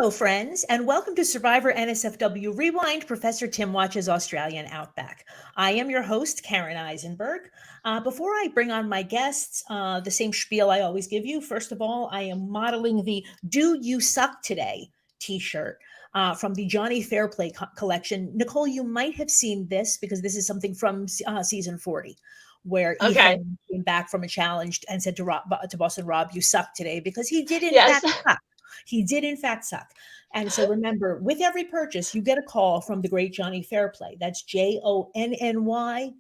Hello, friends, and welcome to Survivor NSFW Rewind, Professor Tim Watches Australian Outback. I am your host, Karen Eisenberg. Before I bring on my guests, the same spiel I always give you. First of all, I am modeling the Do You Suck Today t-shirt from the Johnny Fairplay collection. Nicole, you might have seen this because this is something from season 40. Where Ethan came back from a challenge and said to Boston Rob, "You suck today," because he did in fact suck. He did in fact suck. And so remember, with every purchase, you get a call from the great Johnny Fairplay. That's Jonny,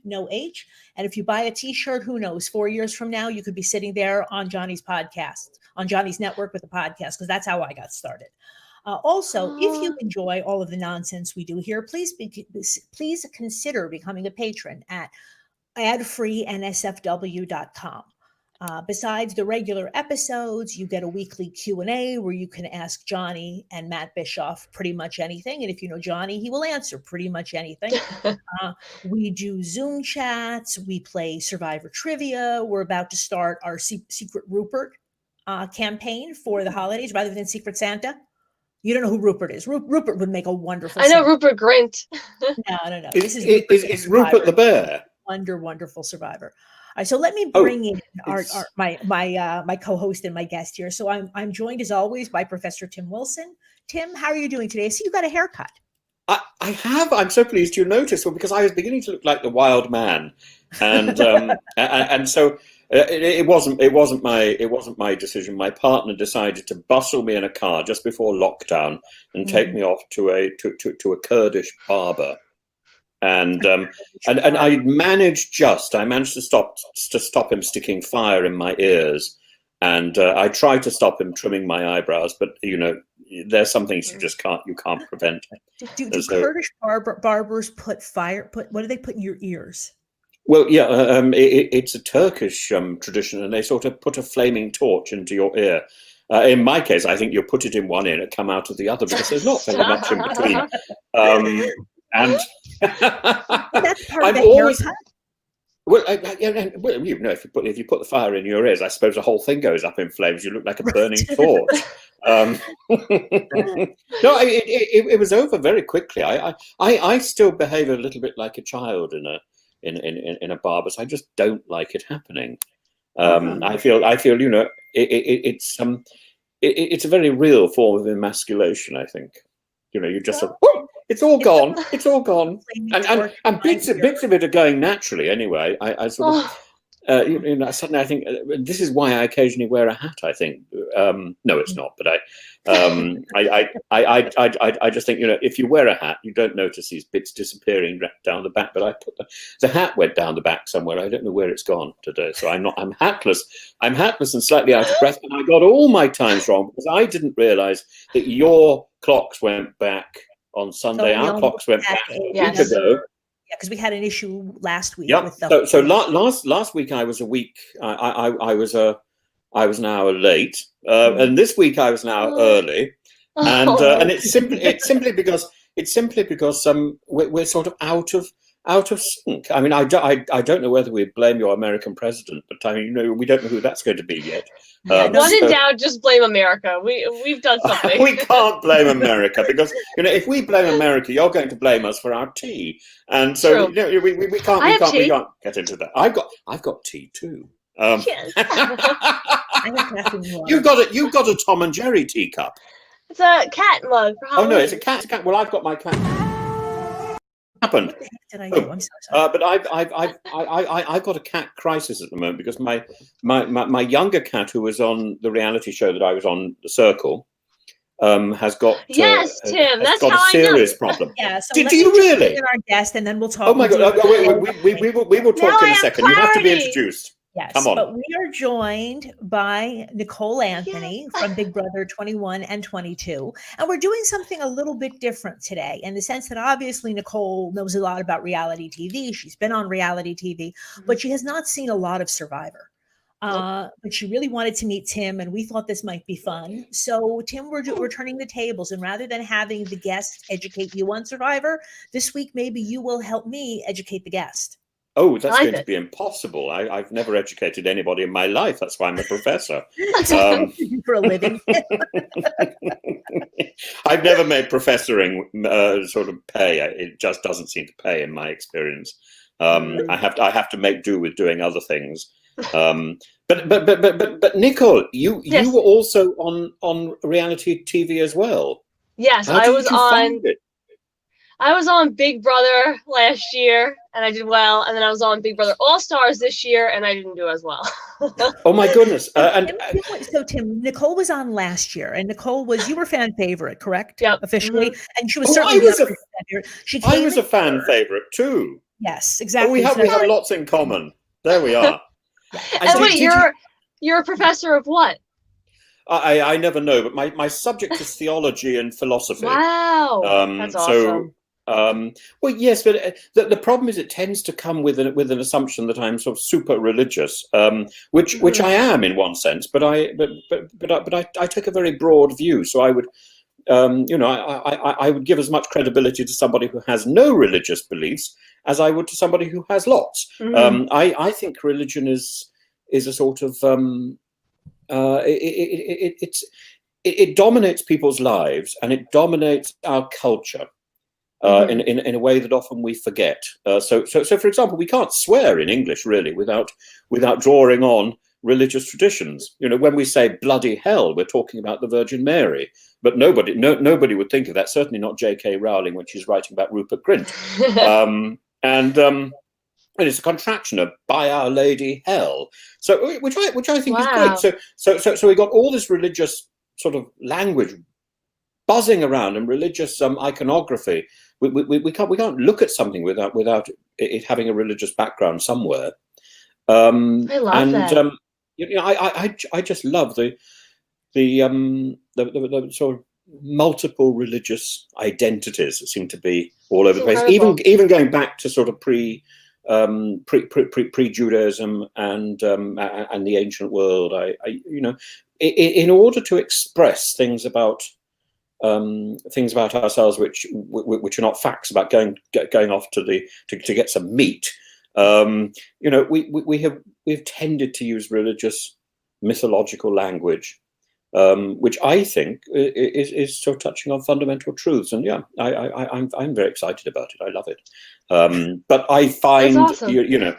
no H. And if you buy a t-shirt, who knows, 4 years from now, you could be sitting there on Johnny's podcast, on Johnny's network with a podcast, because that's how I got started. Also, if you enjoy all of the nonsense we do here, please consider becoming a patron at adfreeNSFW.com. Besides the regular episodes, you get a weekly Q&A where you can ask Johnny and Matt Bischoff pretty much anything. And if you know Johnny, he will answer pretty much anything. We do Zoom chats. We play Survivor Trivia. We're about to start our Secret Rupert campaign for the holidays rather than Secret Santa. You don't know who Rupert is. Rupert would make a wonderful Know Santa. Rupert Grint. No. Is Rupert the bear? Wonderful Survivor. All right, so let me bring in my co-host and my guest here. So I'm joined as always by Professor Tim Wilson. Tim, how are you doing today? I see you got a haircut. I have. I'm so pleased you noticed. Well, because I was beginning to look like the wild man, and and so it wasn't my decision. My partner decided to bustle me in a car just before lockdown and take me off to a Kurdish barber. And I managed to stop him sticking fire in my ears, and I tried to stop him trimming my eyebrows, but there's some things you can't prevent. Do Kurdish barbers what do they put in your ears? Well, yeah, it's a Turkish tradition, and they sort of put a flaming torch into your ear. In my case, I think you put it in one ear and it come out of the other because there's not very much in between. And that's part of the haircut. Well, if you put the fire in your ears, I suppose the whole thing goes up in flames. You look like a burning torch. No, it was over very quickly. I still behave a little bit like a child in a barber's. I just don't like it happening. I feel it's a very real form of emasculation. I think you just sort of, it's all gone. It's all gone, and bits of it are going naturally anyway. I sort of, suddenly I think this is why I occasionally wear a hat. I think no, it's not, but I just think if you wear a hat, you don't notice these bits disappearing down the back. But I put the hat went down the back somewhere. I don't know where it's gone today. So I'm hatless. I'm hatless and slightly out of breath. And I got all my times wrong because I didn't realise that your clocks went back on Sunday. Our clocks went back a week ago. Yeah, because we had an issue last week. Yeah. So last week I was a week. I was an hour late, and this week I was an hour early, and it's simply because we're sort of out of sync. I mean, I don't know whether we blame your American president, but I mean, we don't know who that's going to be yet. When in doubt, just blame America. We've done something. We can't blame America because if we blame America, you're going to blame us for our tea, and so we can't get into that. I've got tea too. Yes. You've got a Tom and Jerry teacup. It's a cat mug. Oh no, it's a cat. Well, I've got my cat. Happened. What the heck did I do? I'm so sorry. But I've got a cat crisis at the moment because my younger cat, who was on the reality show that I was on, The Circle, has got Tim. That's got how a serious I know. problem. Yeah. So do you really? Our guest, and then we'll talk. Oh my God! We will talk in a second. You have to be introduced. Yes, come on. But we are joined by Nicole Anthony from Big Brother 21 and 22. And we're doing something a little bit different today in the sense that obviously Nicole knows a lot about reality TV. She's been on reality TV, but she has not seen a lot of Survivor. But she really wanted to meet Tim, and we thought this might be fun. So Tim, we're turning the tables, and rather than having the guest educate you on Survivor, this week maybe you will help me educate the guest. Oh, that's like going to it. be impossible. I've never educated anybody in my life. That's why I'm a professor. For a living. I've never made professoring sort of pay. It just doesn't seem to pay in my experience. I have to make do with doing other things. But Nicole, you Yes. were also on reality TV as well. Yes, How did you find it? I was on Big Brother last year and I did well, and then I was on Big Brother All Stars this year and I didn't do as well. Oh my goodness! So Tim, Nicole was on last year, and you were fan favorite, correct? Yep. Officially, and she was Oh, certainly I was fan favorite. I was a fan favorite too. Yes, Oh, exactly. we have lots in common. There we are. And wait, you're a professor of what? I never know, but my subject is theology and philosophy. Wow, that's awesome. Well, yes, but the problem is it tends to come with an assumption that I'm sort of super religious, which I am in one sense, but I take a very broad view. So I would, I would give as much credibility to somebody who has no religious beliefs as I would to somebody who has lots. I think religion is a sort of it dominates people's lives, and it dominates our culture. In a way that often we forget. So for example, we can't swear in English really without drawing on religious traditions. When we say bloody hell, we're talking about the Virgin Mary, but nobody would think of that. Certainly not J.K. Rowling when she's writing about Rupert Grint. And it's a contraction of "By Our Lady Hell." So which I think is great. So we got all this religious sort of language buzzing around and religious iconography. We can't look at something without it having a religious background somewhere. I love that. I just love the sort of multiple religious identities that seem to be all over the place. Even going back to sort of pre Judaism and the ancient world. In order to express things about ourselves which are not facts, about going off to get some meat. We've tended to use religious mythological language, which I think is sort of touching on fundamental truths. And yeah, I'm very excited about it. I love it. But I find awesome.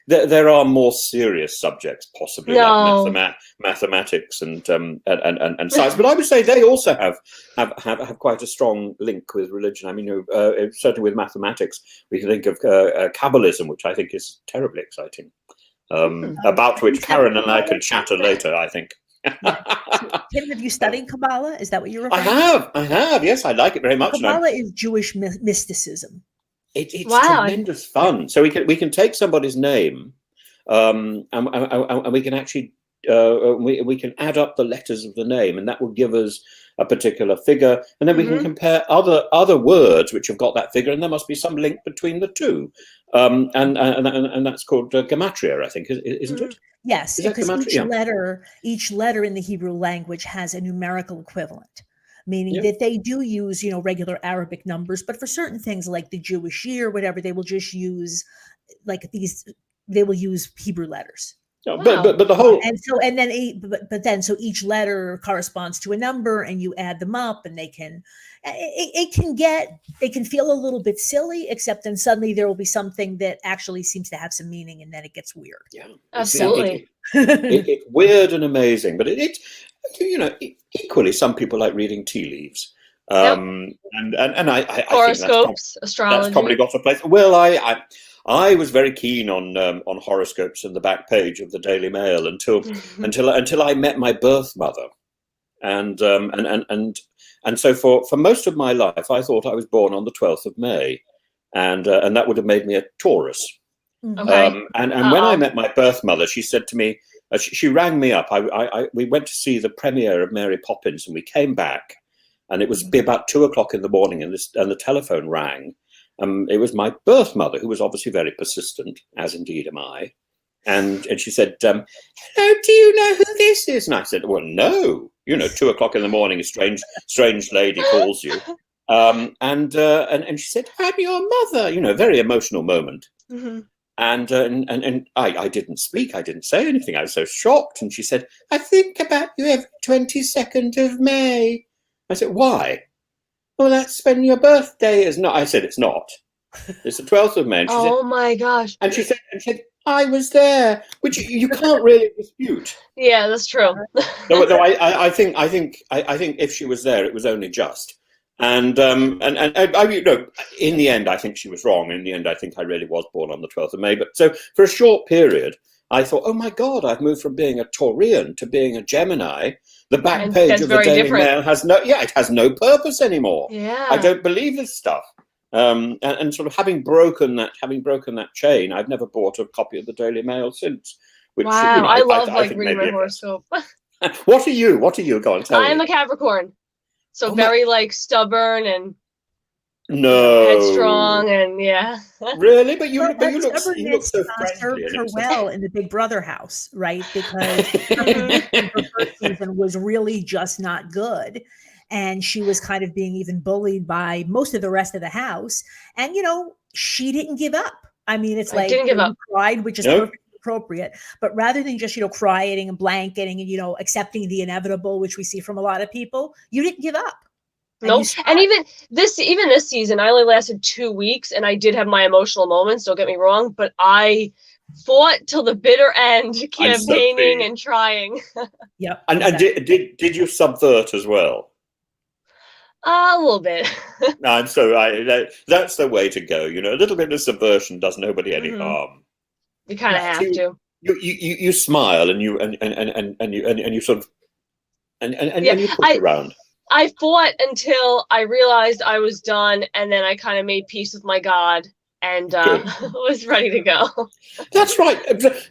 There are more serious subjects, possibly like mathematics and science. But I would say they also have quite a strong link with religion. I mean, certainly with mathematics, we can think of Kabbalism, which I think is terribly exciting. About which Karen and I can chatter later, I think. Tim, have you studied Kabbalah? Is that what you're referring to? I have. Yes, I like it very much. Kabbalah is Jewish mysticism. It's tremendous fun. So we can take somebody's name, and we can actually we can add up the letters of the name, and that will give us a particular figure, and then we can compare other words which have got that figure, and there must be some link between the two, and that's called gematria, I think, isn't it? Yes, because each letter in the Hebrew language has a numerical equivalent. Meaning that they do use, regular Arabic numbers, but for certain things like the Jewish year, whatever, they will just use they will use Hebrew letters. Wow. But the whole so each letter corresponds to a number, and you add them up, and they can feel a little bit silly, except then suddenly there will be something that actually seems to have some meaning, and then it gets weird. Yeah, absolutely. It's weird and amazing, but equally, some people like reading tea leaves. And I horoscopes, think astrology. That's probably got a place. Well, I was very keen on horoscopes in the back page of the Daily Mail until I met my birth mother, and so for most of my life I thought I was born on the 12th of May, and that would have made me a Taurus. Okay. And when I met my birth mother, she said to me, she rang me up. We went to see the premiere of Mary Poppins, and we came back, and it was about 2:00 in the morning, and the telephone rang. It was my birth mother, who was obviously very persistent, as indeed am I. And she said, "Hello, do you know who this is?" And I said, "Well, no. 2:00 in the morning, a strange lady calls you." And she said, "I'm your mother." Very emotional moment. And I didn't speak. I didn't say anything. I was so shocked. And she said, "I think about you every 22nd of May." I said, "Why?" "Well, that's when your birthday is." "Not." I said, "It's not. It's the 12th of May." And she said, Oh my gosh. and she said, "I was there," which you can't really dispute. Yeah, that's true. No, I think if she was there, it was only just. And in the end, I think she was wrong. In the end, I think I really was born on the 12th of May. But so for a short period, I thought, oh my God, I've moved from being a Taurian to being a Gemini. The back page of the Daily Mail has no purpose anymore. Yeah. I don't believe this stuff. And sort of having broken that chain, I've never bought a copy of the Daily Mail since. Which, wow, I love reading my horoscope. What are you? Go on, tell me. I'm a Capricorn. So very stubborn and headstrong and Really, but you look so friendly. Served her well in the Big Brother house, right? Because her first season was really just not good, and she was kind of being even bullied by most of the rest of the house. And she didn't give up. I mean, it's like didn't give up. Cried, which is perfectly appropriate, but rather than just crying and blanketing and accepting the inevitable, which we see from a lot of people, you didn't give up. Nope. And even this season, I only lasted 2 weeks, and I did have my emotional moments. Don't get me wrong, but I fought till the bitter end, campaigning and trying. Yep. And did you subvert as well? A little bit. I'm that's the way to go. A little bit of subversion does nobody any harm. You kind of have to. You smile and you sort of and you push around. I fought until I realized I was done, and then I kind of made peace with my God and was ready to go. That's right,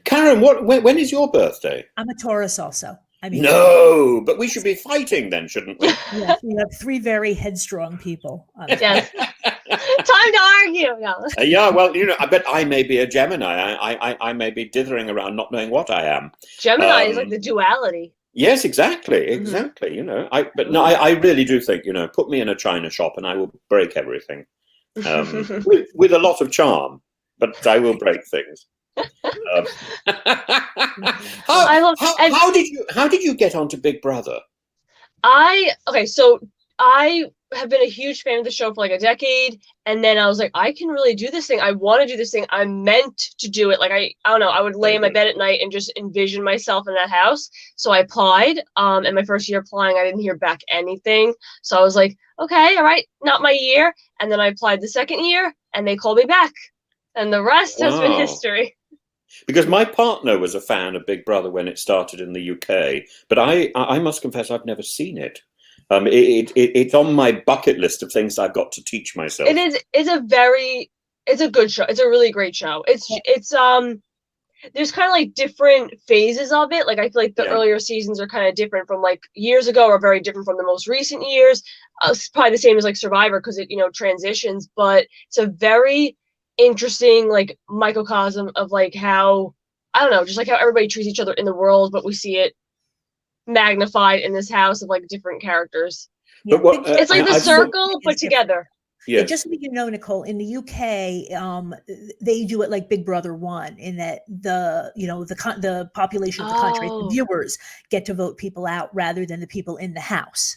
Karen. When is your birthday? I'm a Taurus also. I mean, no, but we should be fighting then, shouldn't we? Yes, we have 3 very headstrong people. Yes. Time to argue. No. Yeah, well, I bet I may be a Gemini. I may be dithering around not knowing what I am. Gemini is like the duality. Yes, exactly. I really do think, put me in a china shop and I will break everything with a lot of charm, but I will break things. How did you get onto Big Brother? So I have been a huge fan of the show for like a decade, and then I was like, I can really do this thing. I want to do this thing. I'm meant to do it. Like I don't know. I would lay in my bed at night and just envision myself in that house. So I applied. And my first year applying, I didn't hear back anything. So I was like, okay, all right, not my year. And then I applied the second year, and they called me back, and the rest has been history. Because my partner was a fan of Big Brother when it started in the UK, but I must confess I've never seen it. It's on my bucket list of things I've got to teach myself. It is. It's a good show. It's a really great show. It's there's kind of like different phases of it. Like I feel like the earlier seasons are kind of different from like years ago, or very different from the most recent years. It's probably the same as like Survivor because it transitions, but it's a very interesting like microcosm of like how just like how everybody treats each other in the world, but we see it magnified in this house of like different characters. But it's like the circle put together. Yeah. Just so you know, Nicole, in the UK, they do it like Big Brother 1, in that the population of the country, the viewers get to vote people out rather than the people in the house.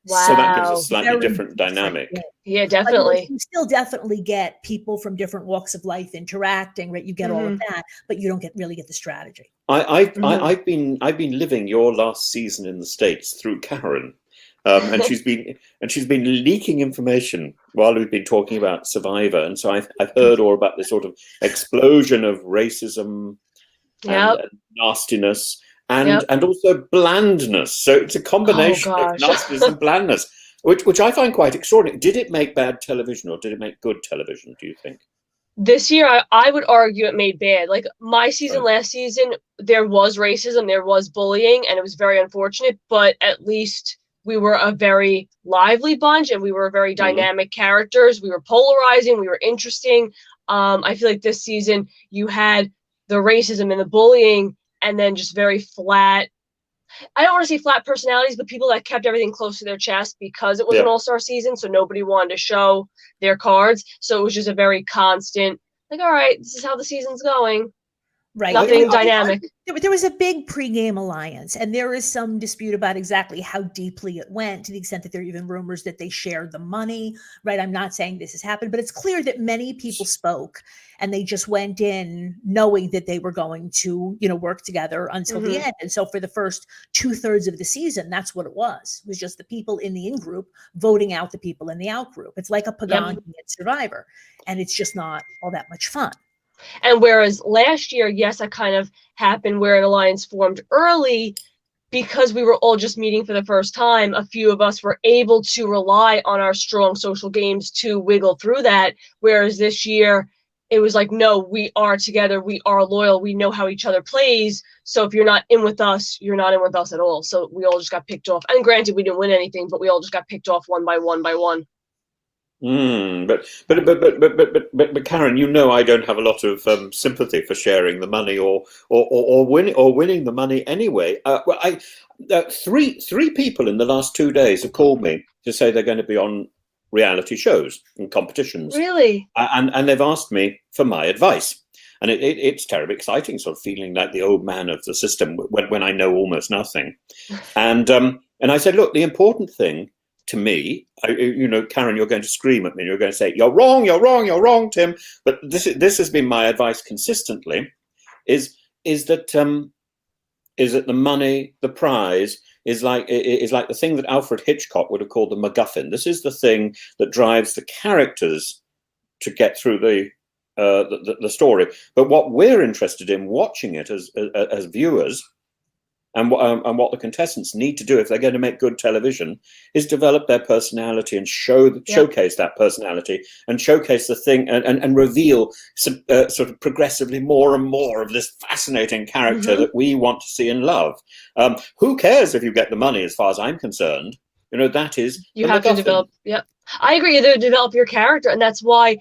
Wow. So that gives a slightly different dynamic. Yeah, definitely. You still definitely get people from different walks of life interacting, right? You get all of that, but you don't really get the strategy. I've been living your last season in the States through Karen. And she's been leaking information while we've been talking about Survivor, and so I've heard all about this sort of explosion of racism and nastiness and also blandness. So it's a combination of nastiness and blandness, which I find quite extraordinary. Did it make bad television, or did it make good television, do you think? This year, I would argue it made bad. Like my season, last season, there was racism, there was bullying, and it was very unfortunate, but at least we were a very lively bunch, and we were very dynamic characters. We were polarizing. We were interesting. I feel like this season you had the racism and the bullying, and then just very flat. I don't want to say flat personalities, but people that kept everything close to their chest because it was an all-star season, so nobody wanted to show their cards. So it was just a very constant Like, all right, this is how the season's going. Right. Nothing dynamic. There was a big pregame alliance, and there is some dispute about exactly how deeply it went, to the extent that there are even rumors that they shared the money, right? I'm not saying this has happened, but it's clear that many people spoke, and they just went in knowing that they were going to, work together until the end. And so for the first 2/3 of the season, that's what it was. It was just the people in the in-group voting out the people in the out-group. It's like a Pagani at Survivor, and it's just not all that much fun. And whereas last year, yes, that kind of happened where an alliance formed early because we were all just meeting for the first time. A few of us were able to rely on our strong social games to wiggle through that. Whereas this year, it was like, no, we are together. We are loyal. We know how each other plays. So if you're not in with us, you're not in with us at all. So we all just got picked off. And granted, we didn't win anything, but we all just got picked off one by one by one. But Karen, I don't have a lot of sympathy for sharing the money or winning the money anyway. Three people in the last 2 days have called me to say they're going to be on reality shows and competitions. Really? And they've asked me for my advice. And it's terribly exciting, sort of feeling like the old man of the system when I know almost nothing. And I said, look, the important thing to me, Karen, you're going to scream at me. You're going to say, you're wrong, Tim. But this has been my advice consistently, is that the money, the prize, is like the thing that Alfred Hitchcock would have called the MacGuffin. This is the thing that drives the characters to get through the story. But what we're interested in watching it as viewers, and what the contestants need to do if they're going to make good television, is develop their personality and showcase that personality and showcase the thing and reveal sort of progressively more and more of this fascinating character that we want to see and love. Who cares if you get the money? As far as I'm concerned, that is you have to develop. Yep, I agree. You have to develop your character, and that's why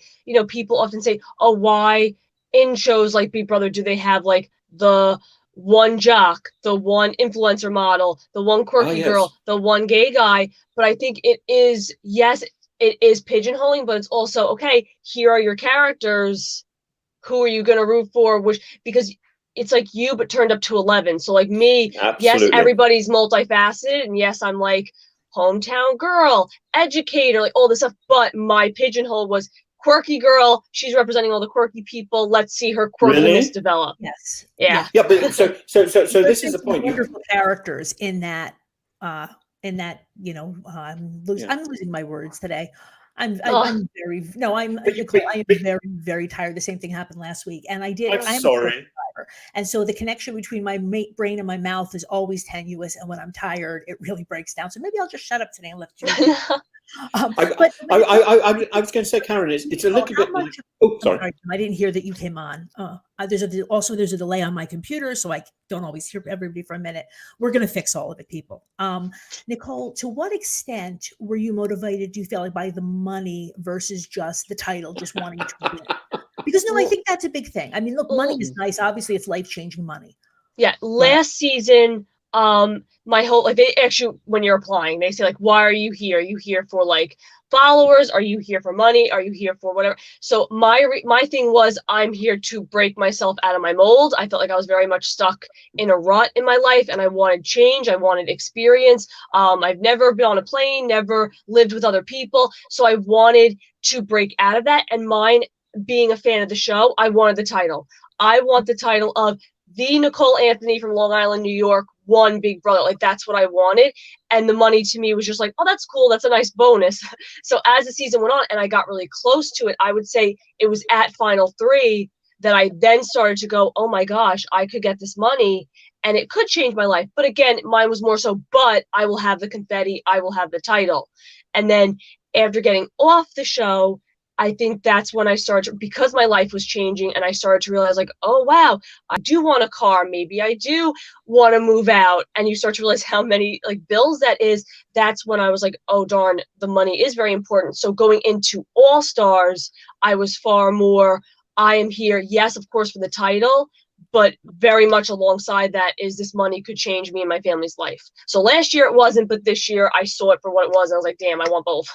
people often say, "Oh, why in shows like Big Brother do they have like the one jock, the one influencer model, the one quirky girl, the one gay guy?" But I think it is pigeonholing, but it's also, okay, here are your characters. Who are you going to root for? Because it's like you, but turned up to 11. So like me, yes, everybody's multifaceted, and yes, I'm like hometown girl, educator, like all this stuff. But my pigeonhole was quirky girl. She's representing all the quirky people. Let's see her quirkiness develop. Yes. Yeah. But so this is the point. Wonderful characters in that. I'm losing my words today. Nicole, I am very, very tired. The same thing happened last week, and I'm sorry. And so the connection between my brain and my mouth is always tenuous, and when I'm tired, it really breaks down. So maybe I'll just shut up today and let you. I was going to say, Karen, it's a little bit. Sorry, I didn't hear that you came on. There's a delay on my computer, so I don't always hear everybody for a minute. We're going to fix all of it, people. Nicole, to what extent were you motivated, do you feel like, by the money versus just the title, just wanting to win? Because I think that's a big thing. I mean, look, money is nice. Obviously, it's life-changing money. Yeah, last season, my whole, they actually, when you're applying, they say why are you here? Are you here for followers? Are you here for money? Are you here for whatever? So my thing was, I'm here to break myself out of my mold. I felt like I was very much stuck in a rut in my life, and I wanted change. I wanted experience. I've never been on a plane, never lived with other people. So I wanted to break out of that. And mine, being a fan of the show, I wanted the title. I want the title of the Nicole Anthony from Long Island, New York, won Big Brother. That's what I wanted. And the money to me was just oh, that's cool. That's a nice bonus. So as the season went on and I got really close to it, I would say it was at Final 3 that I then started to go, oh my gosh, I could get this money and it could change my life. But again, mine was more so, but I will have the confetti. I will have the title. And then after getting off the show, I think that's when I started, because my life was changing, and I started to realize oh, wow, I do want a car. Maybe I do want to move out. And you start to realize how many bills that is. That's when I was oh, darn, the money is very important. So going into All Stars, I was far more, I am here, yes, of course, for the title, but very much alongside that is this money could change me and my family's life. So last year it wasn't, but this year I saw it for what it was. And I was like, damn, I want both.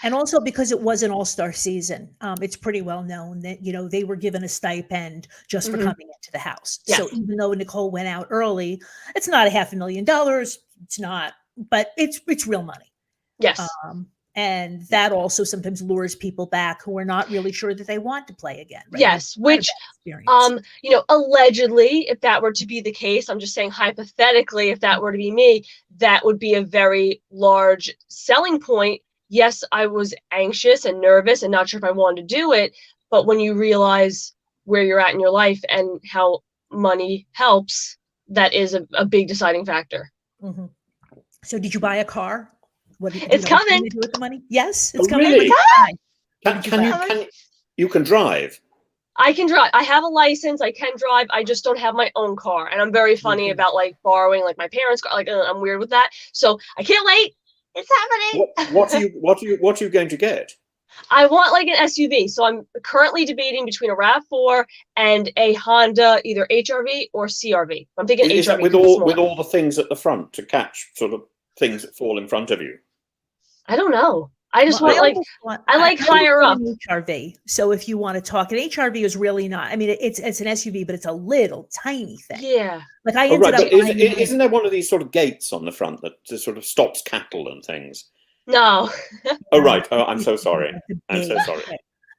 And also because it was an all-star season, it's pretty well known that, they were given a stipend just for coming into the house. Yes. So even though Nicole went out early, it's not $500,000. It's not, but it's real money. Yes. And that also sometimes lures people back who are not really sure that they want to play again. Right? Yes, which, allegedly, if that were to be the case, I'm just saying hypothetically, if that were to be me, that would be a very large selling point. Yes, I was anxious and nervous and not sure if I wanted to do it. But when you realize where you're at in your life and how money helps, that is a big deciding factor. Mm-hmm. So did you buy a car? It's coming. To do with the money? Yes, it's coming. Really? Can you can drive? I can drive. I have a license. I can drive. I just don't have my own car. And I'm very funny about like borrowing like my parents' car. Like I'm weird with that. So I can't wait. It's happening. What are you going to get? I want like an SUV. So I'm currently debating between a RAV4 and a Honda, either HRV or CRV. I'm thinking Is HRV. that with all the things at the front to catch sort of things that fall in front of you? I don't know. I just want I like higher up. HRV. So if you want to talk, an HRV is really not. I mean, it's an SUV, but it's a little tiny thing. Yeah. Like I ended up. Isn't there one of these sort of gates on the front that just sort of stops cattle and things? No. Oh right. Oh, I'm so sorry. I'm so sorry.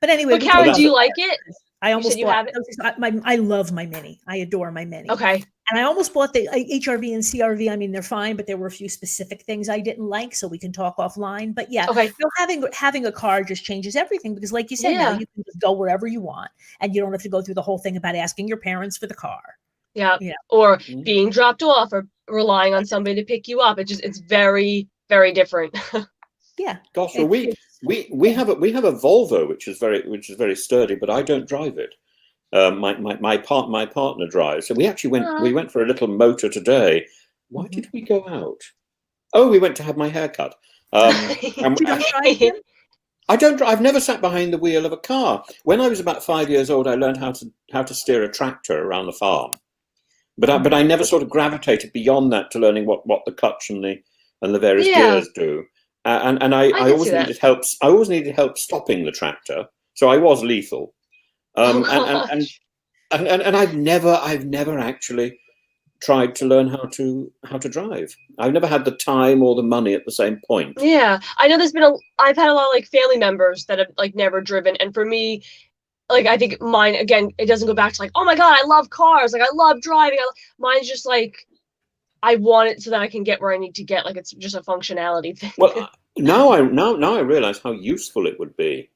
But anyway, but Karen, do you like it? I almost bought. Have it? I love my Mini. I adore my Mini. Okay. And I almost bought the HRV and CRV. I mean, they're fine, but there were a few specific things I didn't like, so we can talk offline. But yeah, okay. Having a car just changes everything because, like you said, now you can just go wherever you want, and you don't have to go through the whole thing about asking your parents for the car. Yeah. Or being dropped off or relying on somebody to pick you up. It's very, very different. Yeah. Gosh, well, we have a Volvo which is very sturdy, but I don't drive it. My partner drives. So we actually went for a little motor today. Why did we go out? Oh, we went to have my hair cut. I've never sat behind the wheel of a car. When I was about 5 years old, I learned how to steer a tractor around the farm. But I never sort of gravitated beyond that to learning what the clutch and the various gears do. And I always needed help. I always needed help stopping the tractor. So I was lethal. And I've never actually tried to learn how to drive. I've never had the time or the money at the same point. Yeah, I know I've had a lot of like family members that have like never driven, and for me, like I think mine again, it doesn't go back to like, oh my god, I love cars, like I love driving. Mine's just like I want it so that I can get where I need to get. Like it's just a functionality thing. Well, now I realize how useful it would be.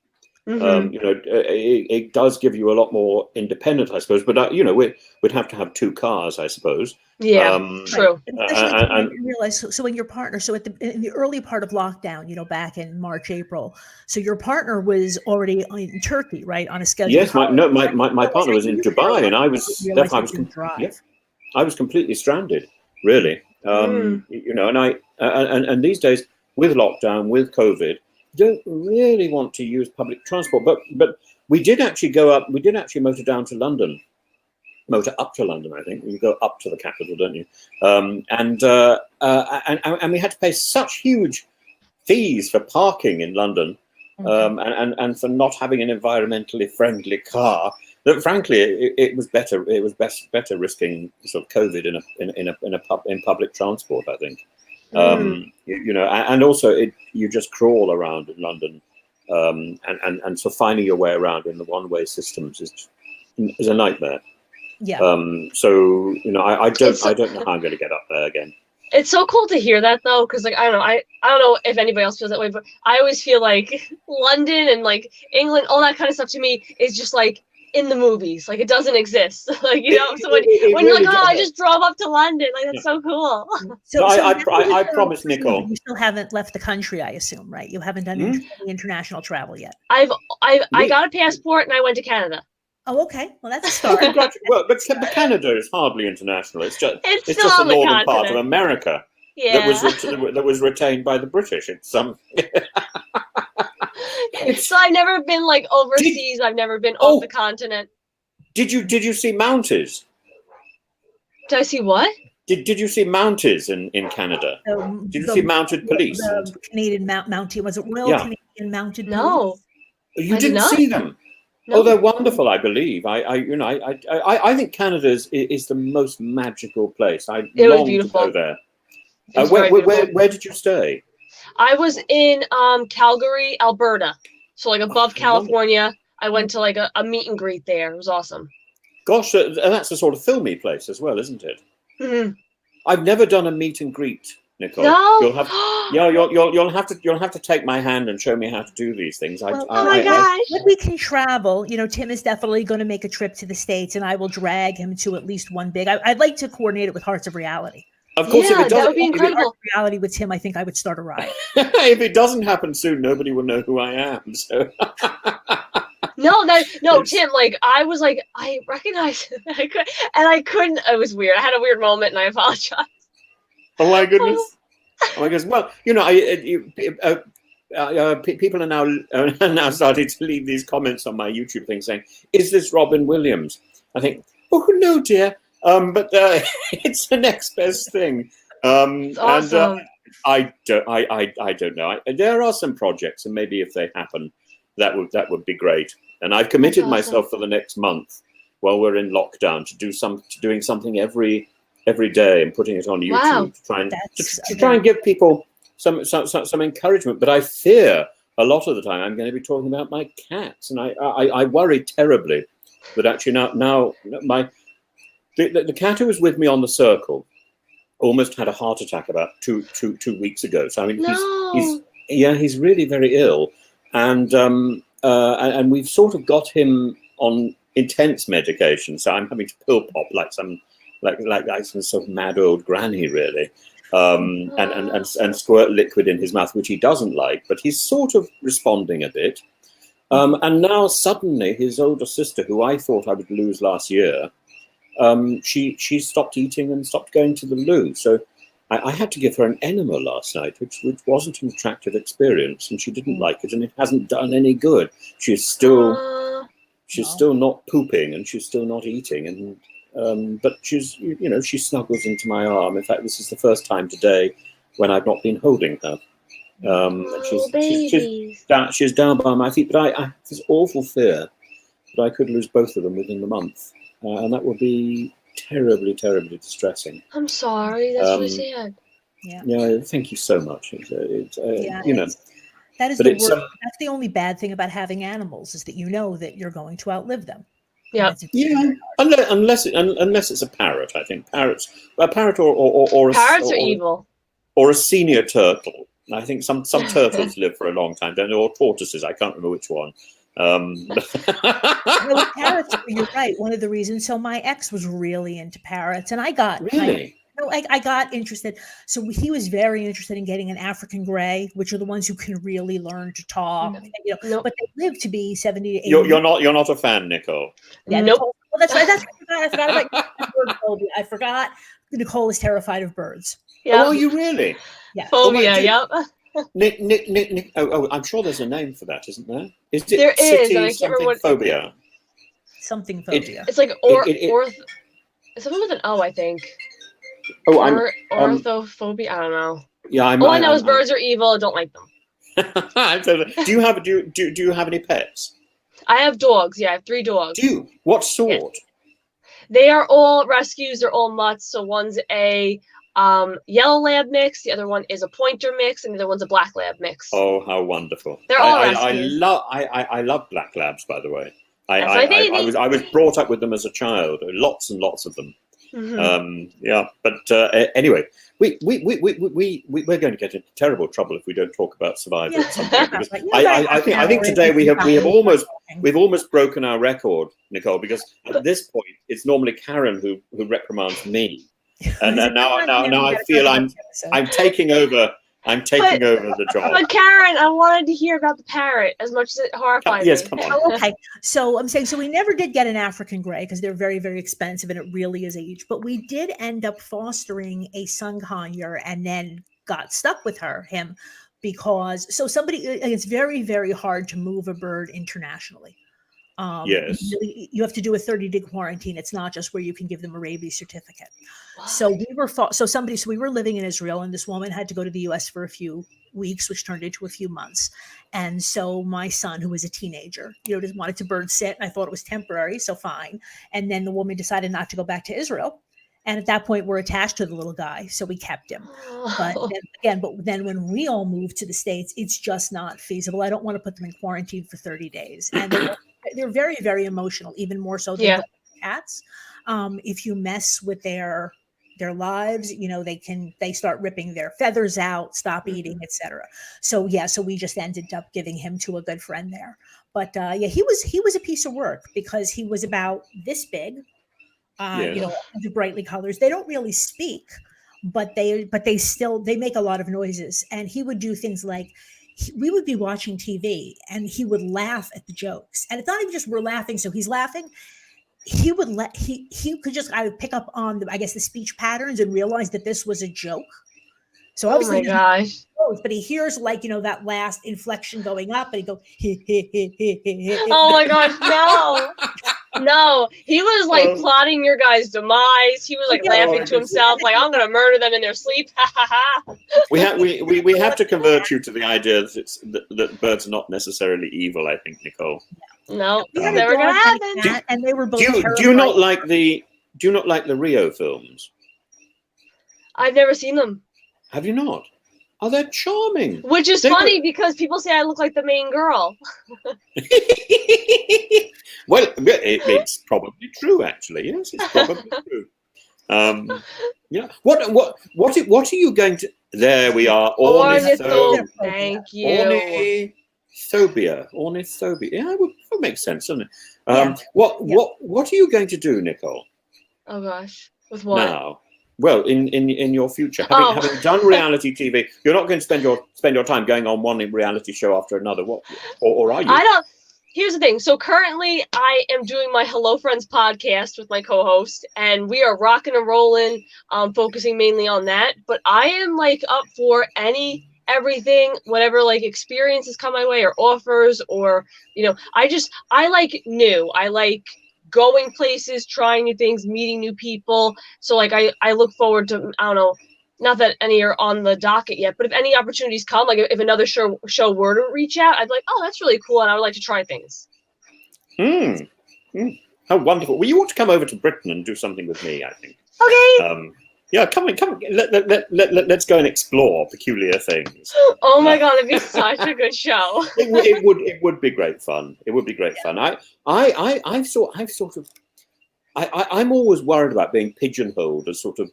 It does give you a lot more independence, I suppose. But we'd have to have two cars, I suppose. Yeah, true. And realize so when your partner, so in the early part of lockdown, back in March, April, so your partner was already in Turkey, right, on a schedule. Yes, my partner was in Dubai, and I was completely stranded, really. And these days with lockdown, with COVID, don't really want to use public transport, but we did actually go up. We did actually motor up to London. I think you go up to the capital, don't you? And we had to pay such huge fees for parking in London, and for not having an environmentally friendly car. That frankly, it was better. It was better risking sort of COVID in public transport, I think. And also you just crawl around in London, and so finding your way around in the one-way systems is a nightmare. Yeah. So I don't know how I'm going to get up there again. It's so cool to hear that though, because like I don't know if anybody else feels that way, but I always feel like London and like England, all that kind of stuff to me is just like in the movies, like it doesn't exist. Like so when you're like, I just drove up to London, like that's so cool. So I promise, Nicole. You still haven't left the country, I assume, right? You haven't done any international travel yet. I got a passport and I went to Canada. Oh, okay. Well, that's a start. Well, but Canada is hardly international. It's just the northern part of America. Yeah. that was retained by the British. So I've never been like overseas. I've never been off the continent. Did you see Mounties? Did I see what? Did you see Mounties in Canada? Did you see mounted police? The Canadian Mountie, was it Royal Yeah. Canadian Mounted No. Police? You I did didn't not. see them? No. Oh, they're wonderful, I believe. I think Canada is the most magical place. I It was long to beautiful. go there. It was very beautiful. Where did you stay? I was in Calgary, Alberta. So like above California. I went to like a meet and greet there. It was awesome. Gosh, and that's a sort of filmy place as well, isn't it? Mm-hmm. I've never done a meet and greet, Nicole. No. You'll have to take my hand and show me how to do these things. Well, oh my gosh. When we can travel, Tim is definitely going to make a trip to the States, and I will drag him to at least one big. I'd like to coordinate it with Hearts of Reality. Of course, Yeah, if it that would doesn't, be incredible. Hearts of Reality with Tim, I think I would start a riot. if it doesn't happen soon, nobody will know who I am. So. No, Tim, like, I was like, I recognized it. I couldn't. It was weird. I had a weird moment, and I apologize. Oh my goodness! Oh my goodness! Well, people are now starting to leave these comments on my YouTube thing saying, "Is this Robin Williams?" I think, oh no, dear. But it's the next best thing. It's awesome. And I don't know. There are some projects, and maybe if they happen, that would be great. And I've committed myself for the next month, while we're in lockdown, to doing something every day and putting it on YouTube to try and give people some encouragement. But I fear a lot of the time I'm going to be talking about my cats, and I worry terribly that actually now the cat who was with me on the circle almost had a heart attack about two weeks ago. So I mean, he's really very ill, and we've sort of got him on intense medication. So I'm having to pill pop like some sort of mad old granny, really, and squirt liquid in his mouth, which he doesn't like, but he's sort of responding a bit. And now suddenly his older sister, who I thought I would lose last year, she stopped eating and stopped going to the loo. So I had to give her an enema last night, which wasn't an attractive experience, and she didn't like it, and it hasn't done any good. She's still not pooping, and she's still not eating, and but she snuggles into my arm. In fact, this is the first time today when I've not been holding her. She's down by my feet, but I have this awful fear that I could lose both of them within the month, and that would be terribly, terribly distressing. I'm sorry. That's really sad. Yeah. Thank you so much. That is that's the only bad thing about having animals, is that that you're going to outlive them. Yeah. Unless it's a parrot. I think a parrot or parrots are evil. Or a senior turtle. I think some turtles live for a long time, don't they? Or tortoises. I can't remember which one. Parrots, you're right. One of the reasons. So my ex was really into parrots, and I got I got interested. So he was very interested in getting an African gray, which are the ones who can really learn to talk. But they live to be 70 to 80. You're not a fan, Nicole. Yeah, nope. Well, that's right. I forgot about bird phobia. I forgot Nicole is terrified of birds. Yeah. Oh, are you really? Yeah. Phobia. Nick. I'm sure there's a name for that, isn't there? Is it there is, and I can't remember what phobia. Something phobia. It's like something with an O, I think. Orthophobia. I don't know. Yeah, all I know is birds are evil. I don't like them. Do you have any pets? I have dogs. Yeah, I have 3 dogs. Do you? What sort? Yes. They are all rescues. They're all mutts. So one's a yellow lab mix, the other one is a pointer mix, and the other one's a black lab mix. Oh, how wonderful! They're all rescues. I love black labs, by the way. I was brought up with them as a child. Lots and lots of them. Mm-hmm. But anyway, we're going to get into terrible trouble if we don't talk about survival at some point. Because I think today we've almost broken our record, Nicole, because at this point it's normally Karen who reprimands me. And now I feel I'm taking over. I'm taking over the job. But Karen, I wanted to hear about the parrot as much as it horrified me. Yes, come on. Oh, okay. So I'm saying, we never did get an African gray because they're very, very expensive and it really is age. But we did end up fostering a Sunghanyer and then got stuck with him because it's very, very hard to move a bird internationally. Yes. You have to do a 30-day quarantine. It's not just where you can give them a rabies certificate. So we were living in Israel, and this woman had to go to the US for a few weeks, which turned into a few months. And so my son, who was a teenager, just wanted to bird sit. And I thought it was temporary, so fine. And then the woman decided not to go back to Israel. And at that point, we're attached to the little guy, so we kept him. But then when we all moved to the States, it's just not feasible. I don't want to put them in quarantine for 30 days. And they're very, very emotional, even more so than cats. If you mess with their lives, they start ripping their feathers out, stop eating, etc. So we just ended up giving him to a good friend there. But he was a piece of work because he was about this big. The brightly colors. They don't really speak, but they make a lot of noises. And he would do things like we would be watching TV and he would laugh at the jokes. And it's not even just we're laughing, so he's laughing. He could just I would pick up on the speech patterns and realize that this was a joke. So obviously, but he hears that last inflection going up, and he go. Oh my gosh, no. No, he was plotting your guys' demise. He was laughing to himself, I'm gonna murder them in their sleep. we have to convert you to the idea that birds are not necessarily evil. I think, Nicole. No, it's never gonna happen. And they were both. Do you not like the Rio films? I've never seen them. Have you not? Oh, they're charming. Which is funny because people say I look like the main girl. Well, it's probably true, actually. Yes, it's probably true. What are you going to? There we are. Ornithopia. Thank you. Ornithopia. Yeah, that makes sense, doesn't it? What are you going to do, Nicole? Oh gosh, with what? Now. Well, in your future, having done reality TV, you're not going to spend your time going on one reality show after another. What, or are you? I don't. Here's the thing. So currently, I am doing my Hello Friends podcast with my co-host, and we are rocking and rolling, focusing mainly on that. But I am up for everything, whatever experiences come my way or offers, or I like new. I like going places, trying new things, meeting new people. So I look forward to, I don't know, not that any are on the docket yet, but if any opportunities come, if another show were to reach out, I'd be like, oh, that's really cool, and I would like to try things. How wonderful. Well, you ought to come over to Britain and do something with me, I think. Okay. Come. Let's go and explore peculiar things. Oh my God, it'd be such a good show. It would be great fun. It would be great fun. I'm always worried about being pigeonholed as sort of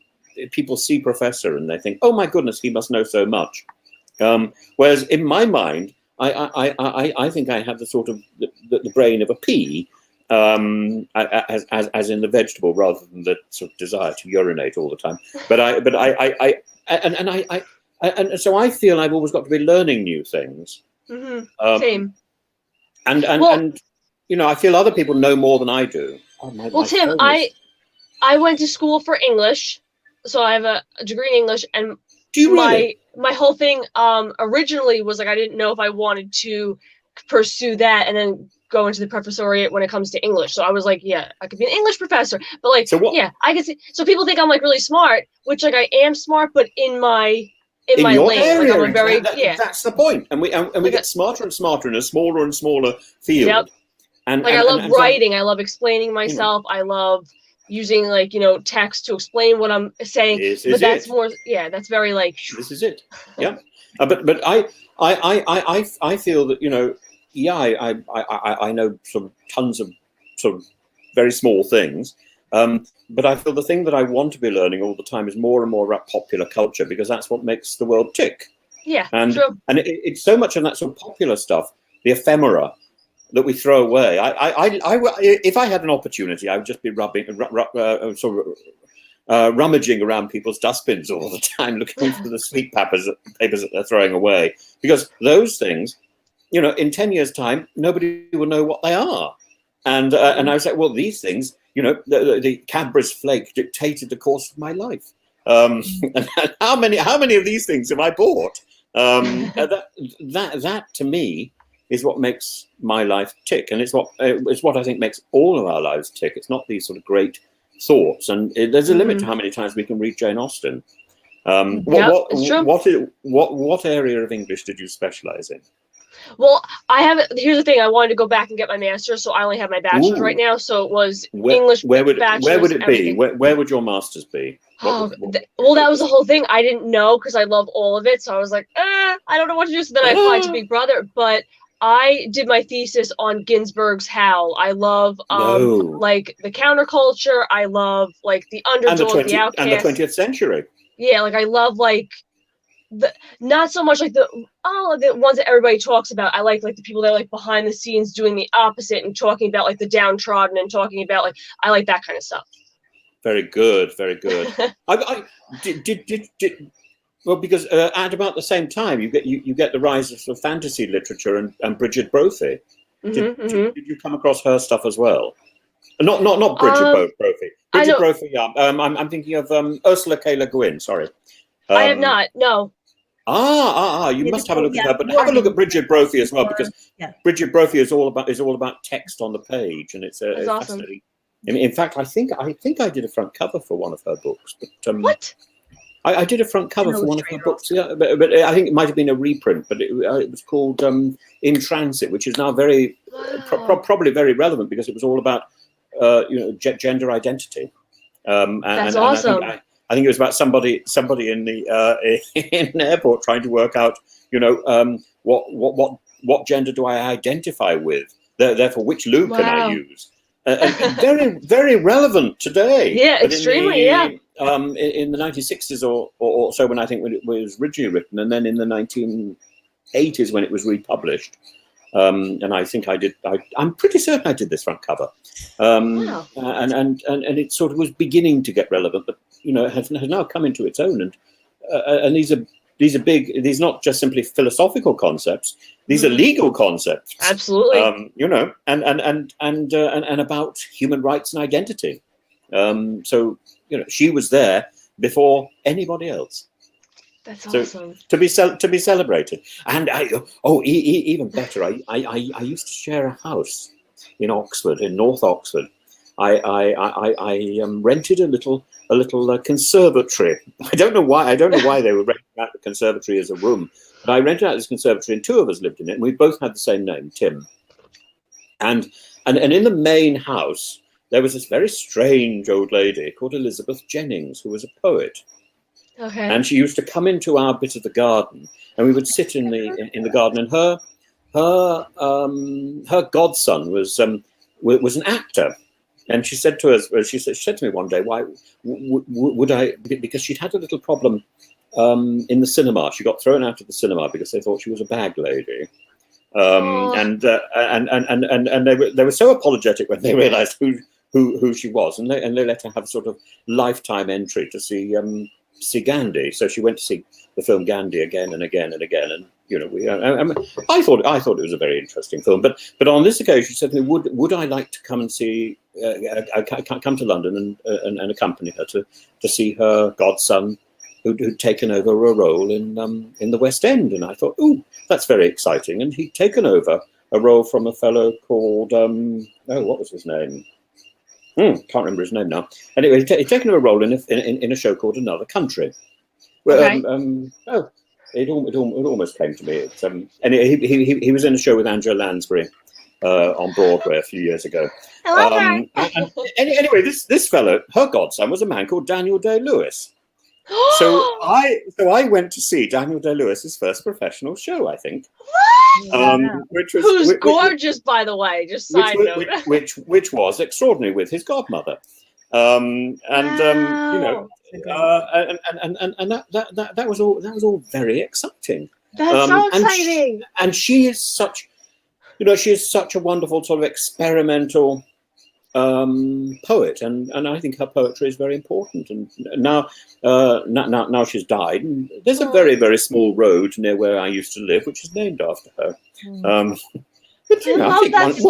people see professor and they think, oh my goodness, he must know so much. Whereas in my mind, I think I have the sort of the brain of a pea. As in the vegetable, rather than the sort of desire to urinate all the time. So I feel I've always got to be learning new things. Mm-hmm. Same. And I feel other people know more than I do. Tim, I went to school for English, so I have a degree in English, and do you really? My whole thing originally was I didn't know if I wanted to pursue that and then go into the professoriate when it comes to English. So I was I could be an English professor, but I could see. So people think I'm really smart, which I am smart, but in my lane, area, I'm a very That's the point, and we get smarter and smarter in a smaller and smaller field. Yep. And I love writing. I love explaining myself. I love using text to explain what I'm saying. That's more. Yeah, that's very This is it. Yeah, but I feel that I know sort of tons of sort of very small things, but I feel the thing that I want to be learning all the time is more and more about popular culture, because that's what makes the world tick. Yeah, and true. And it's so much of that sort of popular stuff, the ephemera, that we throw away. If I had an opportunity, I would just be rummaging around people's dustbins all the time, looking for the sweet papers that they're throwing away, because those things, in 10 years' time, nobody will know what they are. And I was like, well, these things, the Cadbury's flake dictated the course of my life. And how many of these things have I bought? That to me is what makes my life tick, and it's what I think makes all of our lives tick. It's not these sort of great thoughts, and there's a limit to how many times we can read Jane Austen. What area of English did you specialize in? Well, here's the thing. I wanted to go back and get my master's, so I only have my bachelor's right now. So it was English. Where would it everything. be? Where would your master's be? Well, that was the whole thing. I didn't know because I love all of it. So I was like, I don't know what to do. So then I applied to Big Brother, but I did my thesis on Ginsberg's Howl. I love like the counterculture. I love like the underdog, the outcast, and the 20th century. Yeah, like I love like not so much like the ones that everybody talks about. I like the people that are like behind the scenes doing the opposite and talking about like the downtrodden and talking about like I like that kind of stuff. Very good, very good. I did well, because at about the same time you get the rise of sort of fantasy literature and Bridget Brophy. Did you come across her stuff as well? Not Bridget Brophy. Bridget Brophy. Yeah. I'm thinking of Ursula K. Le Guin. Sorry. I have not. No. You must have a look at her, but have a look at Bridget Brophy as well, because Bridget Brophy is all about text on the page, and it's awesome. fascinating. In fact, I think I did a front cover for one of her books. But, what? I did a front cover for one of her books. Yeah, but I think it might have been a reprint. But it was called In Transit, which is now very probably very relevant because it was all about gender identity. That's awesome. I think it was about somebody in the in an airport trying to work out, what gender do I identify with? Therefore, which loo can I use? And very, very relevant today. Yeah, extremely. In the 1960s or so, when it was originally written, and then in the 1980s when it was republished. And I think I'm pretty certain I did this front cover. Wow. And it sort of was beginning to get relevant, but has now come into its own. And these are big. These are not just simply philosophical concepts. These are legal concepts. Absolutely. And about human rights and identity. So she was there before anybody else. That's awesome. To be celebrated. And even better, I used to share a house in Oxford, in North Oxford. I rented a little conservatory. I don't know why they were renting out the conservatory as a room, but I rented out this conservatory, and two of us lived in it, and we both had the same name, Tim. And in the main house there was this very strange old lady called Elizabeth Jennings, who was a poet. Okay. And she used to come into our bit of the garden, and we would sit in the garden. And her godson was an actor, and she said to us, she said to me one day, why would I? Because she'd had a little problem in the cinema. She got thrown out of the cinema because they thought she was a bag lady. And they were so apologetic when they realised who she was, and they let her have a sort of lifetime entry to see Gandhi. So she went to see the film Gandhi again and again and again, and I thought it was a very interesting film. But on this occasion, she said to me, would I like to come and see come to London and accompany her to see her godson who'd taken over a role in the West End. And I thought, ooh, that's very exciting. And he'd taken over a role from a fellow called what was his name? Can't remember his name now. Anyway, he'd taken over a role in a show called Another Country. Okay. It almost came to me. He was in a show with Angela Lansbury on Broadway a few years ago. I love that. Anyway, this fellow, her godson, was a man called Daniel Day-Lewis. So I went to see Daniel Day-Lewis's first professional show, I think. Who's gorgeous, by the way. Just side note. Which was extraordinary with his godmother, and that was all very exciting. That's so exciting. And she is such a wonderful sort of experimental poet, and I think her poetry is very important. And now she's died. And there's a very, very small road near where I used to live, which is named after her. But I think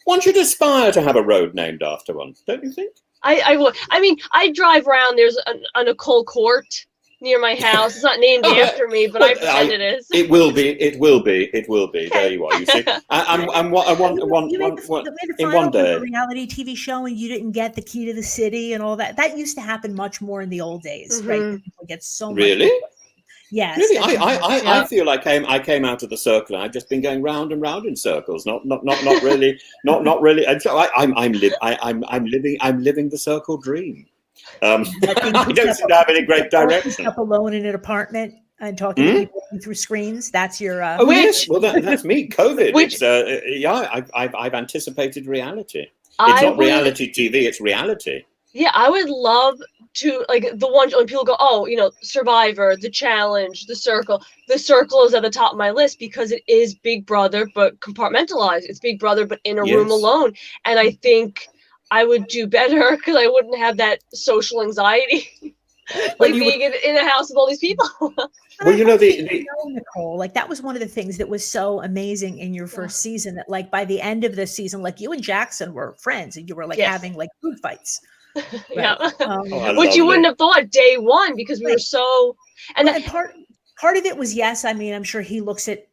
one should aspire to have a road named after one, don't you think? I would. I mean, I drive around. There's a Nicole Court near my house. It's not named after me, but I pretend it is. It will be. It will be. It will be. Okay. There you are. You see, I want You made the in final one day. of a reality TV show, and you didn't get the key to the city and all that. That used to happen much more in the old days, right? People get so much. Really? Yes. Really, I feel I came out of the circle. And I've just been going round and round in circles. Not really, not really. And so I'm living the circle dream. I don't seem to have any great direction. Up alone in an apartment and talking to people through screens. That's your. Yes, well that's me. COVID. I've anticipated reality. It's not reality TV. It's reality. Yeah, I would love to, like, the one when people go, oh, Survivor, The Challenge, The Circle. The Circle is at the top of my list because it is Big Brother, but compartmentalized. It's Big Brother, but in a room alone. And I think I would do better because I wouldn't have that social anxiety, like being in a house with all these people. Well, Nicole, like that was one of the things that was so amazing in your first season. That like by the end of the season, like you and Jackson were friends, and you were like having like food fights. Yeah, right? Which you wouldn't have thought day one because we were so. And part of it was, yes, I mean, I'm sure he looks at,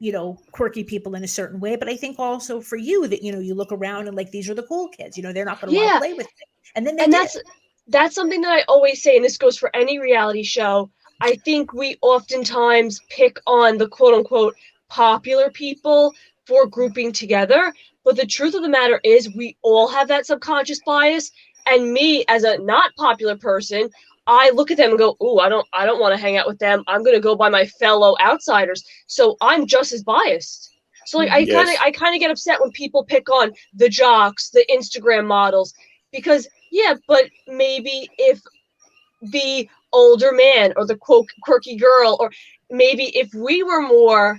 quirky people in a certain way, but I think also for you that, you look around and like, these are the cool kids, they're not going to want to play with me. And then that's something that I always say, and this goes for any reality show. I think we oftentimes pick on the quote unquote popular people for grouping together. But the truth of the matter is we all have that subconscious bias. And me as a not popular person, I look at them and go, "Ooh, I don't want to hang out with them. I'm going to go by my fellow outsiders." So I'm just as biased. So like I kind of get upset when people pick on the jocks, the Instagram models, because but maybe if the older man or the quote quirky girl, or maybe if we were more,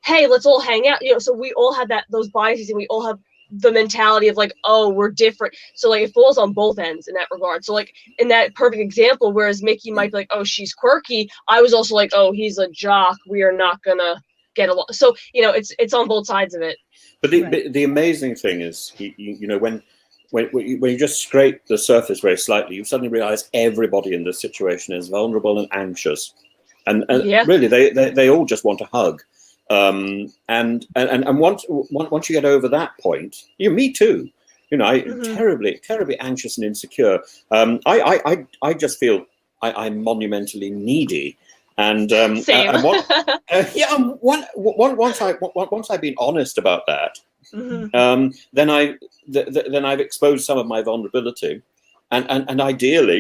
hey, let's all hang out, so we all have those biases and we all have the mentality of like, oh, we're different. So like it falls on both ends in that regard. So like in that perfect example, whereas Mickey might be like, oh, she's quirky, I was also like, oh, he's a jock, we are not gonna get along. So it's on both sides of it. But the amazing thing is, when you just scrape the surface very slightly, you suddenly realize everybody in this situation is vulnerable and anxious, and really they all just want a hug. And once you get over that point, me too. Terribly anxious and insecure. I just feel I'm monumentally needy, and same. Once I've been honest about that, then I've exposed some of my vulnerability, and ideally,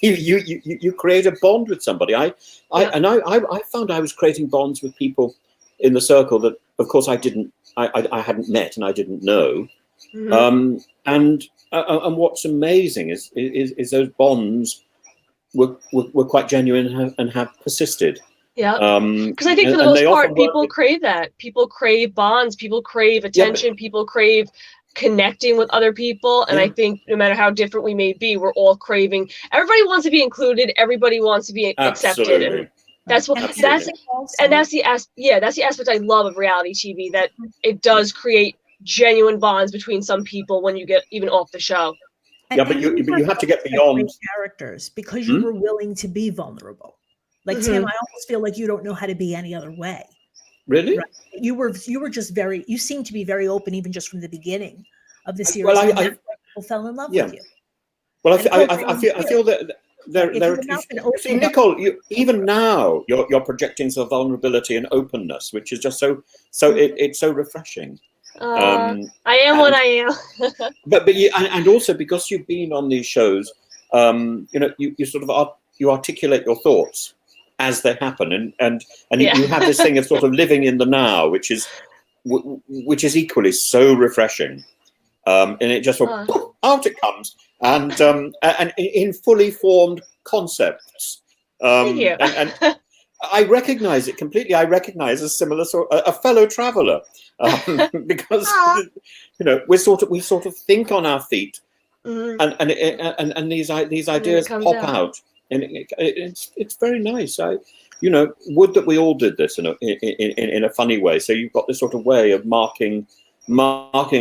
you create a bond with somebody. I found I was creating bonds with people in the circle that, of course, I hadn't met and I didn't know. And what's amazing is those bonds were quite genuine and have persisted. Yeah, because I think for the most part, people crave that. People crave bonds. People crave attention. People crave connecting with other people. And I think no matter how different we may be, we're all craving. Everybody wants to be included. Everybody wants to be accepted. And that's the aspect I love of reality TV, that it does create genuine bonds between some people when you get even off the show. But you have to get beyond characters because you were willing to be vulnerable. Like Tim, I almost feel like you don't know how to be any other way. Really? Right? You were just you seemed to be very open even just from the beginning of the series. Well, people fell in love with you. Well, I feel that see, Nicole, even now you're projecting some vulnerability and openness, which is just so it's so refreshing. I am what I am. but and also because you've been on these shows, you sort of you articulate your thoughts as they happen, and you have this thing of sort of living in the now, which is equally so refreshing. And it just sort of out it comes, and in fully formed concepts. And I recognize it completely. I recognize a similar a fellow traveler, because we sort of think on our feet, and these ideas pop out, and it's very nice. Would that we all did this in a funny way. So you've got this sort of way of marking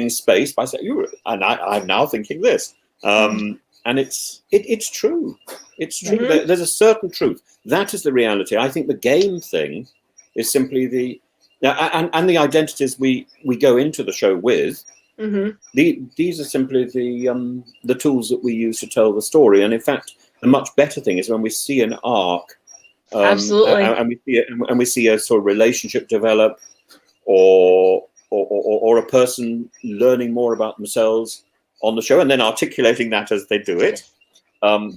space by saying, and I'm now thinking this. and it's true. It's true. Mhm. There's a certain truth. That is the reality. I think the game thing is simply and the identities we go into the show with. Mhm. These are simply the tools that we use to tell the story. And in fact, a much better thing is when we see an arc, Absolutely. and we see a sort of relationship develop, or a person learning more about themselves on the show, and then articulating that as they do it.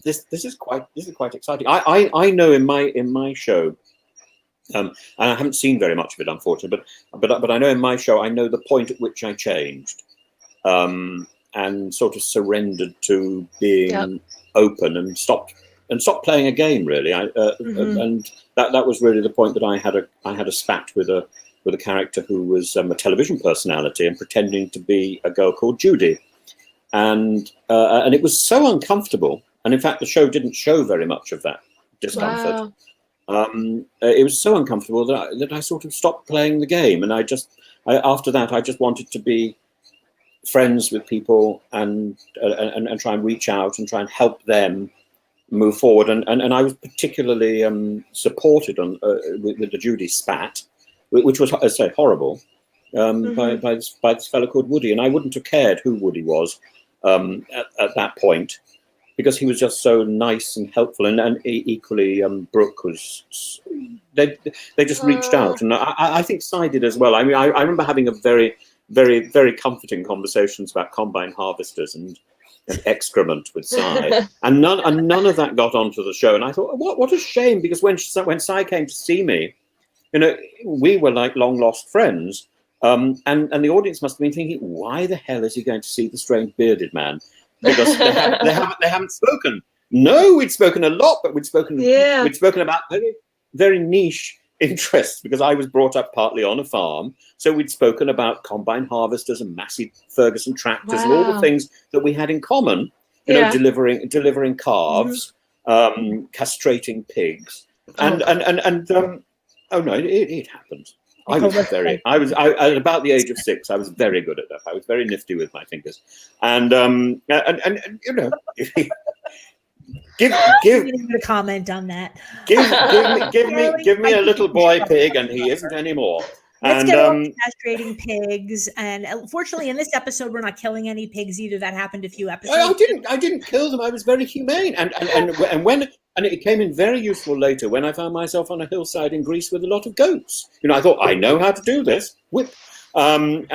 This is quite exciting. I know in my show, and I haven't seen very much of it, unfortunately, but I know in my show, I know the point at which I changed, and sort of surrendered to being open and stopped playing a game, really. And that was really the point that I had a spat with a character who was a television personality and pretending to be a girl called Judy, and it was so uncomfortable. And in fact, the show didn't show very much of that discomfort. Wow. It was so uncomfortable that I sort of stopped playing the game, and after that I just wanted to be friends with people and try and reach out and try and help them move forward. And I was particularly supported with the Judy spat, which was, as I say, horrible, by this fellow called Woody. And I wouldn't have cared who Woody was at that point, because he was just so nice and helpful. And equally, Brooke was. They just reached out, and I think Cy did as well. I mean, I remember having a very, very, very comforting conversations about combine harvesters and excrement with Cy, and none of that got onto the show. And I thought, what a shame, because when Cy came to see me, we were like long lost friends, and the audience must have been thinking, why the hell is he going to see the strange bearded man? Because they haven't spoken. No, we'd spoken a lot, but we'd spoken about very, very niche interests, because I was brought up partly on a farm, so we'd spoken about combine harvesters and Massey Ferguson tractors and all the things that we had in common. Delivering calves, castrating pigs, and oh no, it happened. I was at about the age of 6. I was very good at that. I was very nifty with my fingers, and give me a comment on that. Give me a little boy pig, and he isn't anymore. Let's get on castrating pigs, and fortunately, in this episode, we're not killing any pigs either. That happened a few episodes. I didn't kill them. I was very humane, and it came in very useful later when I found myself on a hillside in Greece with a lot of goats. I thought, I know how to do this. Whip, and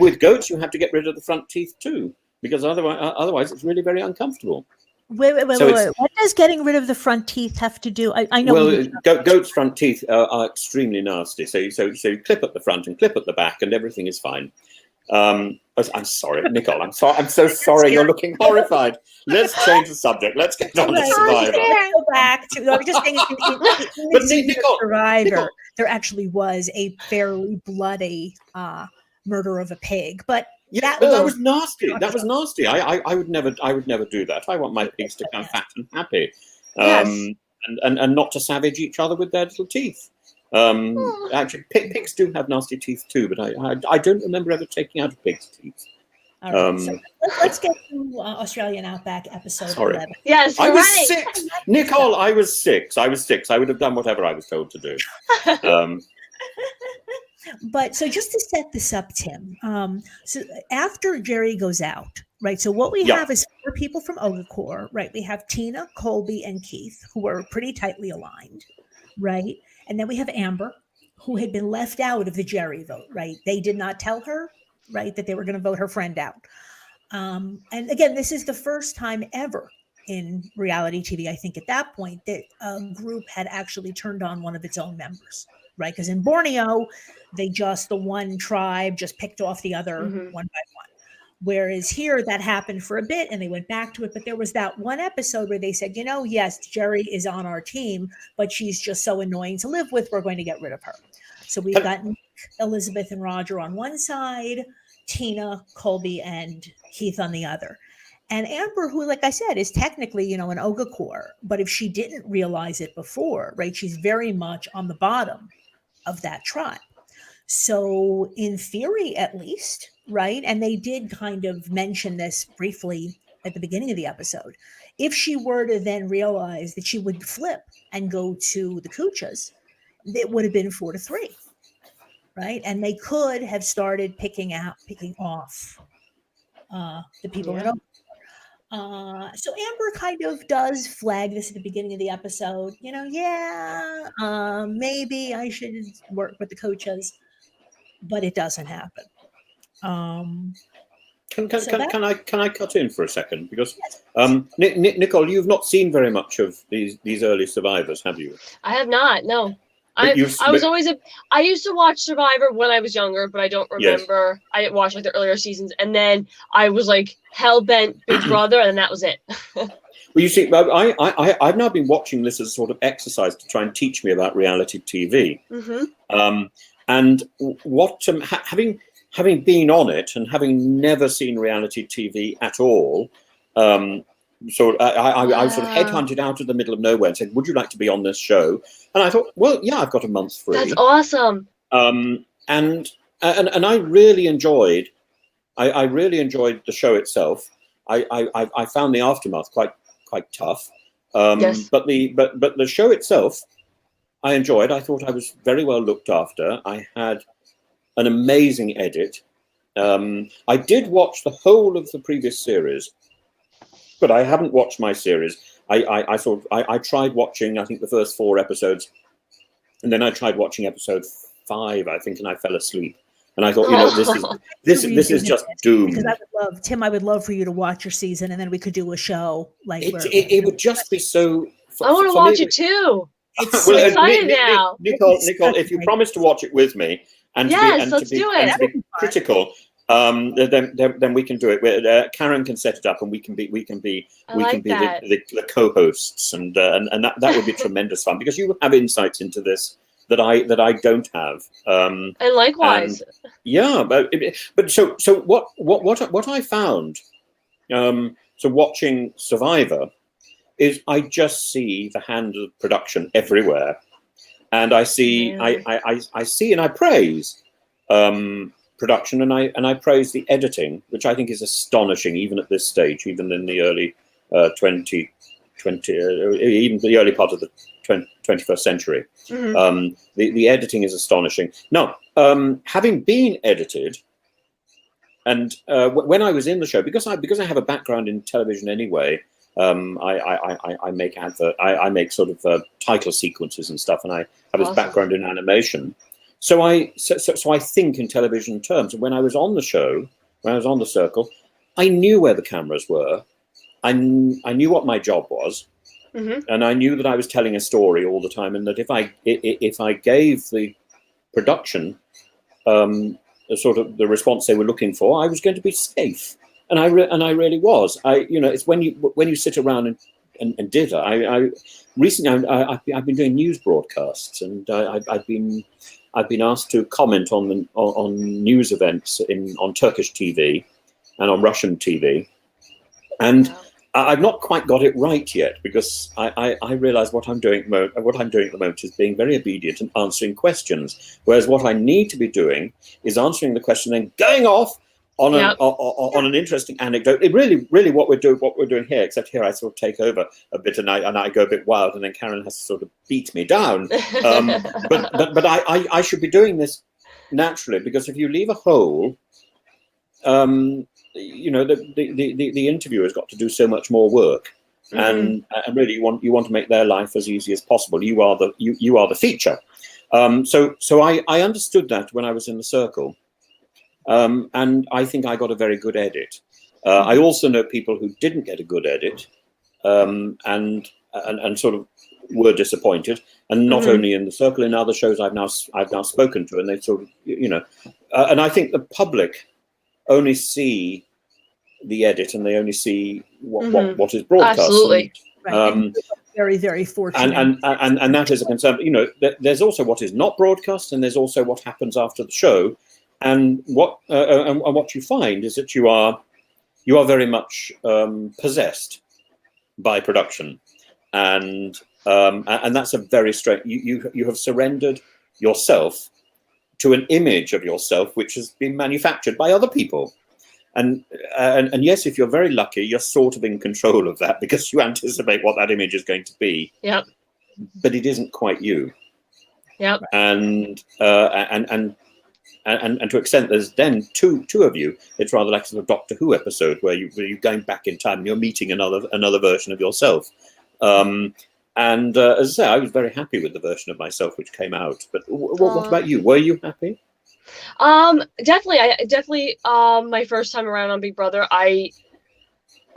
with goats, you have to get rid of the front teeth too, because otherwise it's really very uncomfortable. Wait. What does getting rid of the front teeth have to do? I know. Well, goats' front teeth are extremely nasty. So you clip at the front and clip at the back, and everything is fine. I'm sorry, Nicole. I'm so sorry. You're looking horrified. Let's change the subject. Let's get on to Survivor. Go back to. I'm just saying. But Nicole, Survivor, there actually was a fairly bloody murder of a pig, but. Yeah, that was nasty. That was nasty. I would never do that. I want my pigs to come fat and happy, and not to savage each other with their little teeth. Actually, pigs do have nasty teeth too, but I don't remember ever taking out a pig's teeth. All right, so let's get to Australian Outback episode 11. Yes, I was 6. Nicole, I was 6. I would have done whatever I was told to do. But so just to set this up, Tim, so after Jerry goes out, right? So what we have is 4 people from Ogakor, right? We have Tina, Colby, and Keith, who are pretty tightly aligned, right? And then we have Amber, who had been left out of the Jerry vote, right? They did not tell her, right, that they were going to vote her friend out. And again, this is the first time ever in reality TV, I think at that point, that a group had actually turned on one of its own members. Right, because in Borneo, the one tribe just picked off the other one by one. Whereas here, that happened for a bit, and they went back to it. But there was that one episode where they said, yes, Jerry is on our team, but she's just so annoying to live with. We're going to get rid of her. So we've got Nick, Elizabeth, and Roger on one side, Tina, Colby, and Keith on the other. And Amber, who, like I said, is technically, an Ogakor, but if she didn't realize it before, right, she's very much on the bottom of that tribe. So in theory, at least, right? And they did kind of mention this briefly at the beginning of the episode. If she were to then realize that she would flip and go to the Coochas, it would have been 4-3, right? And they could have started picking off the people Yeah. that so Amber kind of does flag this at the beginning of the episode. Maybe I should work with the Coaches, but it doesn't happen. Can I cut in for a second? Because Nicole, you've not seen very much of these early survivors, have you? I have not. No. I used to watch Survivor when I was younger, but I don't remember. Yes. I watched like the earlier seasons, and then I was like hell-bent Big Brother, and that was it. Well, you see, I've now been watching this as a sort of exercise to try and teach me about reality TV. Mm-hmm. And what having been on it and having never seen reality TV at all, so I was sort of headhunted out of the middle of nowhere and said, "Would you like to be on this show?" And I thought, well, yeah, I've got a month free. That's awesome. And I really enjoyed. I really enjoyed the show itself. I found the aftermath quite tough. Yes. But the show itself, I enjoyed. I thought I was very well looked after. I had an amazing edit. I did watch the whole of the previous series, but I haven't watched my series. I tried watching, I think, the first 4 episodes, and then I tried watching episode 5, I think, and I fell asleep. And I thought, this is just doomed. Because I would love for you to watch your season, and then we could do a show like it would just be so. I want to watch it too. It's so excited now. Nicole, if you promise to watch it with me and to be critical. Then we can do it. Karen can set it up, and we can be the co-hosts, and that would be tremendous fun, because you have insights into this that I don't have. And likewise. But so what I found, so watching Survivor, is I just see the hand of production everywhere, and I see I see and I praise. Production, and I praise the editing, which I think is astonishing, even at this stage, even in the early 2020, even the early part of the 21st century. Mm-hmm. The editing is astonishing. Now, having been edited, and when I was in the show, because I have a background in television anyway, I make sort of title sequences and stuff, and I have this background in animation. So I think in television terms. And when I was on the show, when I was on the circle, I knew where the cameras were. I knew what my job was, mm-hmm. and I knew that I was telling a story all the time. And that if I gave the production sort of the response they were looking for, I was going to be safe. And I really was. It's when you sit around and dither. Recently I've been doing news broadcasts, and I've been asked to comment on news events on Turkish TV and on Russian TV, and I've not quite got it right yet, because I realise what I'm doing at the moment is being very obedient and answering questions, whereas what I need to be doing is answering the question and going off on an interesting anecdote. It really what we're doing here, except here I sort of take over a bit, and I go a bit wild, and then Karen has to sort of beat me down. But I should be doing this naturally, because if you leave a hole, the interviewer's got to do so much more work, mm-hmm. and really you want to make their life as easy as possible. You are the feature. So I understood that when I was in the circle. And I think I got a very good edit. I also know people who didn't get a good edit, and sort of were disappointed. And not mm-hmm. only in the circle, in other shows I've now spoken to, and they sort of and I think the public only see the edit, and they only see what is broadcast. Absolutely. Very, very fortunate. And that is a concern. There's also what is not broadcast, and there's also what happens after the show. And what you find is that you are very much possessed by production, and that's a very strange. You have surrendered yourself to an image of yourself which has been manufactured by other people, and yes, if you're very lucky, you're sort of in control of that because you anticipate what that image is going to be. Yep. But it isn't quite you. Yep. And to an extent, there's then two of you. It's rather like a sort of Doctor Who episode where you're going back in time and you're meeting another version of yourself. And as I say, I was very happy with the version of myself which came out. But what about you? Were you happy? Definitely. My first time around on Big Brother, I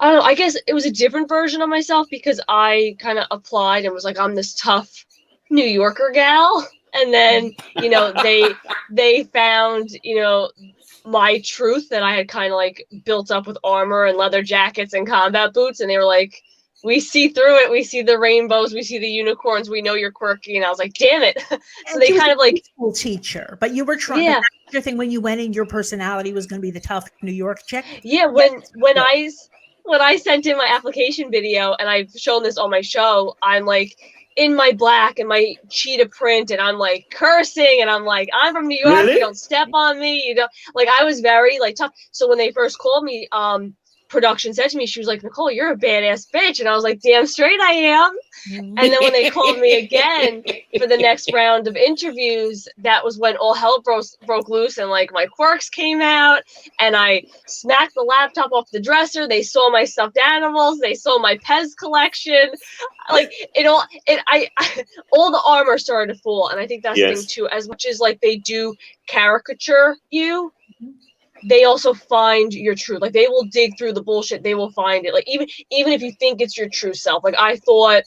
don't know. I guess it was a different version of myself because I kind of applied and was like, I'm this tough New Yorker gal. And then, they found, my truth that I had kind of like built up with armor and leather jackets and combat boots. And they were like, we see through it. We see the rainbows. We see the unicorns. We know you're quirky. And I was like, damn it. So they kind of like school teacher, but you were trying. Yeah. Your thing when you went in, your personality was going to be the tough New York chick. Yeah. When I sent in my application video, and I've shown this on my show, I'm like in my black and my cheetah print, and I'm like cursing, and I'm like, I'm from New York. Really? You don't step on me. Like I was very like tough. So when they first called me, production said to me, she was like, Nicole, you're a badass bitch. And I was like, damn straight I am. And then when they called me again for the next round of interviews, that was when all hell broke loose and like my quirks came out and I smacked the laptop off the dresser. They saw my stuffed animals. They saw my Pez collection. Like all the armor started to fall. And I think that's the thing too, as much as like they do caricature you, they also find your truth. Like they will dig through the bullshit. They will find it. Like even if you think it's your true self. Like I thought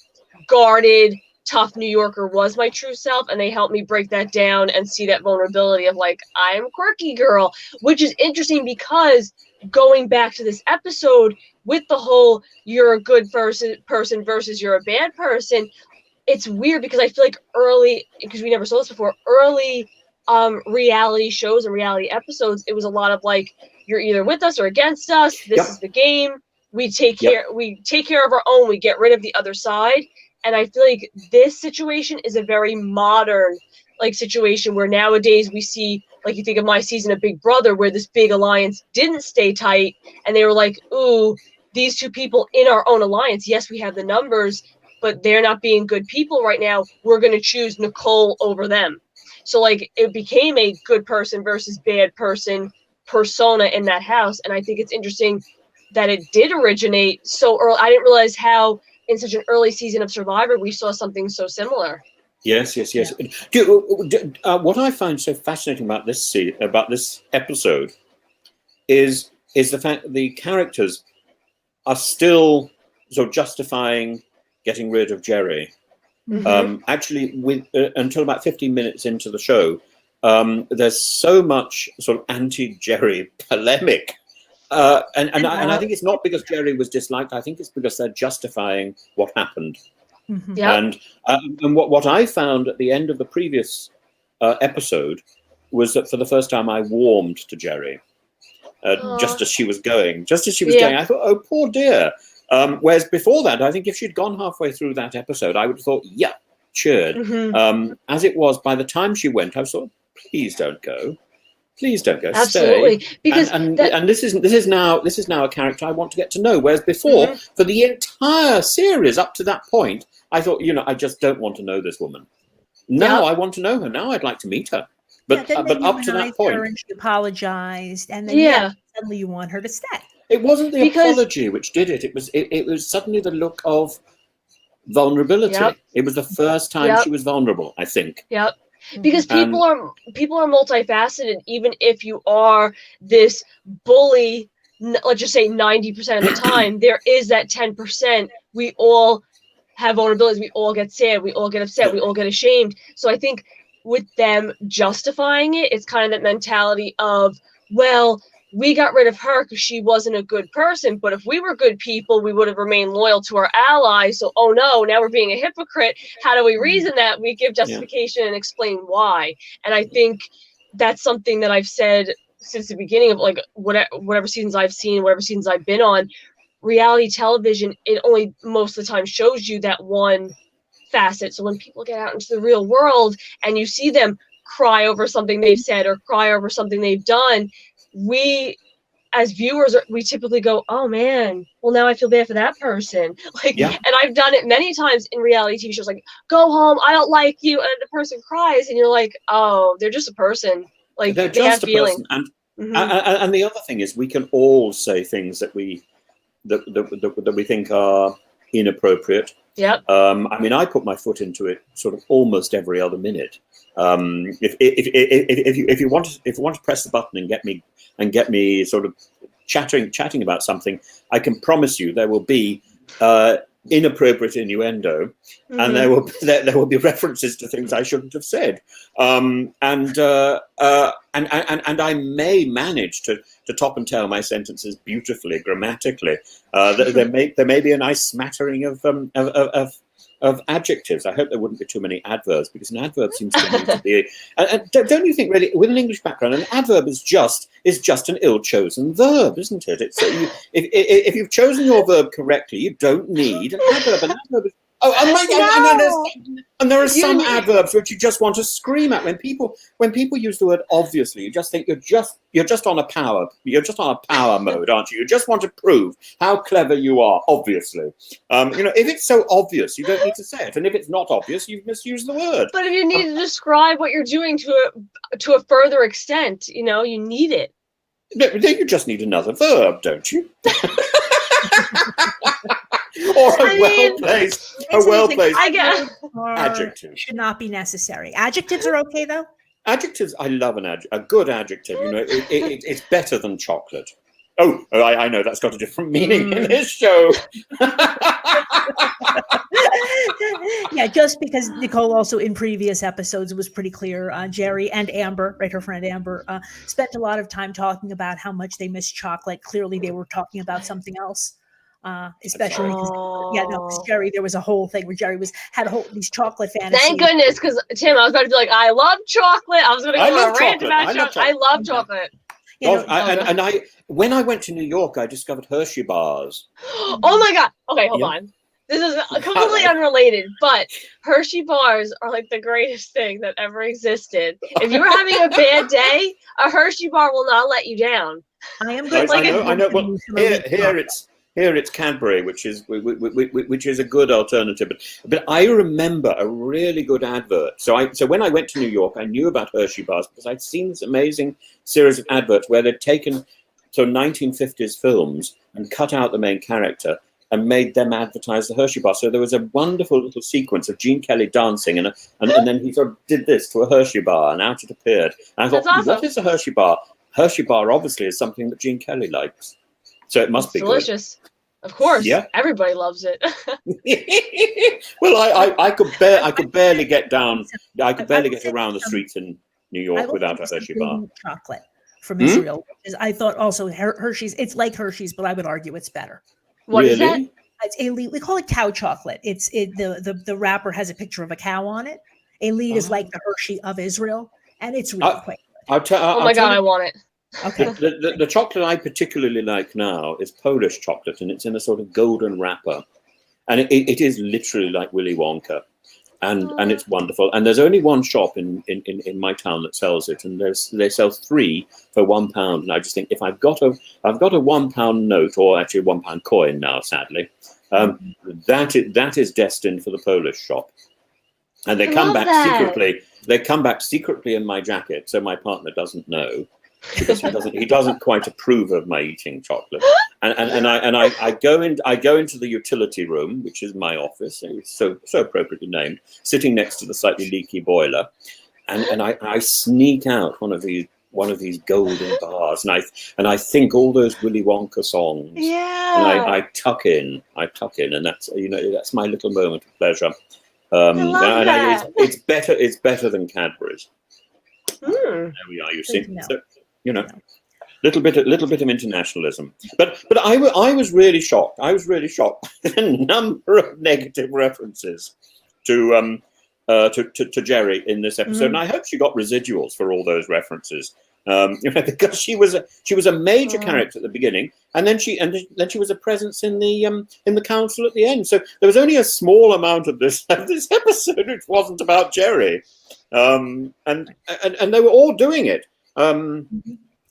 guarded, tough New Yorker was my true self, and they helped me break that down and see that vulnerability of like, I'm a quirky girl, which is interesting because going back to this episode with the whole you're a good person versus you're a bad person, it's weird because I feel like early, because we never saw this before, early reality shows and reality episodes, it was a lot of like, you're either with us or against us. This is the game. We take care of our own. We get rid of the other side. And I feel like this situation is a very modern like situation where nowadays we see, like you think of my season of Big Brother, where this big alliance didn't stay tight and they were like, ooh, these two people in our own alliance, yes, we have the numbers, but they're not being good people right now. We're going to choose Nicole over them. So like it became a good person versus bad person persona in that house. And I think it's interesting that it did originate so early. I didn't realize how in such an early season of Survivor, we saw something so similar. Yes. Yeah. What I find so fascinating about this episode is the fact that the characters are still sort of justifying getting rid of Jerry. Mm-hmm. Actually, until about 15 minutes into the show, there's so much sort of anti-Jerry polemic. And I think it's not because Jerry was disliked. I think it's because they're justifying what happened. Mm-hmm. Yep. And what I found at the end of the previous episode was that for the first time I warmed to Jerry, just as she was going. I thought, oh, poor dear. Whereas before that, I think if she'd gone halfway through that episode, I would have thought, yeah, cheered. Mm-hmm. As it was, by the time she went, I was sort of, please don't go. Please don't go. Absolutely. Stay. Because and this is now a character I want to get to know. Whereas before, for the entire series up to that point, I thought, I just don't want to know this woman. Now I want to know her. Now I'd like to meet her. But up to that point, and she apologized, and then suddenly you want her to stay. It wasn't the apology which did it. It was suddenly the look of vulnerability. Yep. It was the first time she was vulnerable, I think. Yep. Because people are multifaceted. Even if you are this bully, let's just say 90% of the time, there is that 10%. We all have vulnerabilities. We all get sad. We all get upset. We all get ashamed. So I think with them justifying it, it's kind of that mentality of, well, we got rid of her because she wasn't a good person. But if we were good people, we would have remained loyal to our allies. So, oh no, now we're being a hypocrite. How do we reason that? We give justification and explain why. And I think that's something that I've said since the beginning of like whatever seasons I've seen, whatever seasons I've been on. Reality television, it only most of the time shows you that one facet. So when people get out into the real world and you see them cry over something they've said or cry over something they've done, we as viewers, we typically go, oh man, well now I feel bad for that person. Like, Yeah. and I've done it many times in reality TV shows, like, go home, I don't like you, and the person cries, and you're like, oh, they're just a person. Like, They're they have just a feelings. person. And the other thing is, we can all say things that we think are inappropriate. Yep. I mean, I put my foot into it sort of almost every other minute. If you want to press the button and get me sort of chatting about something, I can promise you there will be inappropriate innuendo, and there will be references to things I shouldn't have said, and I may manage to top and tail my sentences beautifully grammatically. There may be a nice smattering of adjectives. I hope there wouldn't be too many adverbs, because an adverb seems to me to be. And don't you think, really, with an English background, an adverb is just an ill-chosen verb, isn't it? It's if you've chosen your verb correctly, you don't need an adverb. An adverb is, and there are some adverbs which you just want to scream at. When people use the word obviously, you just think you're just on a power mode, aren't you? You just want to prove how clever you are. Obviously, if it's so obvious, you don't need to say it, and if it's not obvious, you've misused the word. But if you need to describe what you're doing to a further extent, you need it. No, you just need another verb, don't you? Or a well-placed adjective. Should not be necessary. Adjectives are okay, though? Adjectives, I love a good adjective. It's better than chocolate. Oh, I know that's got a different meaning in this show. Yeah, just because Nicole also in previous episodes, it was pretty clear, Jerry and Amber, right, her friend Amber, spent a lot of time talking about how much they miss chocolate. Clearly, they were talking about something else. Especially because Jerry, there was a whole thing where Jerry had these chocolate fantasies. Thank goodness, because Tim, I was about to be like, I love chocolate. I was going to go on a rant about chocolate. I love chocolate. When I went to New York, I discovered Hershey bars. Oh my God! Okay, hold on. This is completely unrelated, but Hershey bars are like the greatest thing that ever existed. If you were having a bad day, a Hershey bar will not let you down. I am good. I know. Well, here it's Cadbury, which is a good alternative. But I remember a really good advert. So when I went to New York, I knew about Hershey bars because I'd seen this amazing series of adverts where they'd taken 1950s films and cut out the main character and made them advertise the Hershey bar. So there was a wonderful little sequence of Gene Kelly dancing, and then he sort of did this to a Hershey bar, and out it appeared. And I thought, awesome. What is a Hershey bar? Hershey bar obviously is something that Gene Kelly likes. So it must be delicious. Good. Of course, yeah. Everybody loves it. Well, I could barely get down. I could barely get around the streets in New York without a Hershey bar. Chocolate from Israel. I thought also Hershey's. It's like Hershey's, but I would argue it's better. What is that? It's elite. We call it cow chocolate. The wrapper has a picture of a cow on it. Elite is like the Hershey of Israel, and it's really quite good. Oh my God, I want it. Okay. The chocolate I particularly like now is Polish chocolate, and it's in a sort of golden wrapper, and it is literally like Willy Wonka, and it's wonderful. And there's only one shop in my town that sells it, and they sell 3 for £1. And I just think, if I've got a £1 note, or actually a £1 coin now, sadly, that is destined for the Polish shop, and they come back secretly. They come back secretly in my jacket, so my partner doesn't know. Because he doesn't quite approve of my eating chocolate, and I go into the utility room, which is my office, so appropriately named, sitting next to the slightly leaky boiler, and I sneak out one of these golden bars, and I think all those Willy Wonka songs, and I tuck in, and that's my little moment of pleasure. It's better than Cadbury's. There we are. You see. So, little bit of internationalism, but I was really shocked. I was really shocked at the number of negative references to Jerry in this episode, and I hope she got residuals for all those references, because she was a major character at the beginning, and then she was a presence in the council at the end. So there was only a small amount of this episode which wasn't about Jerry, and they were all doing it.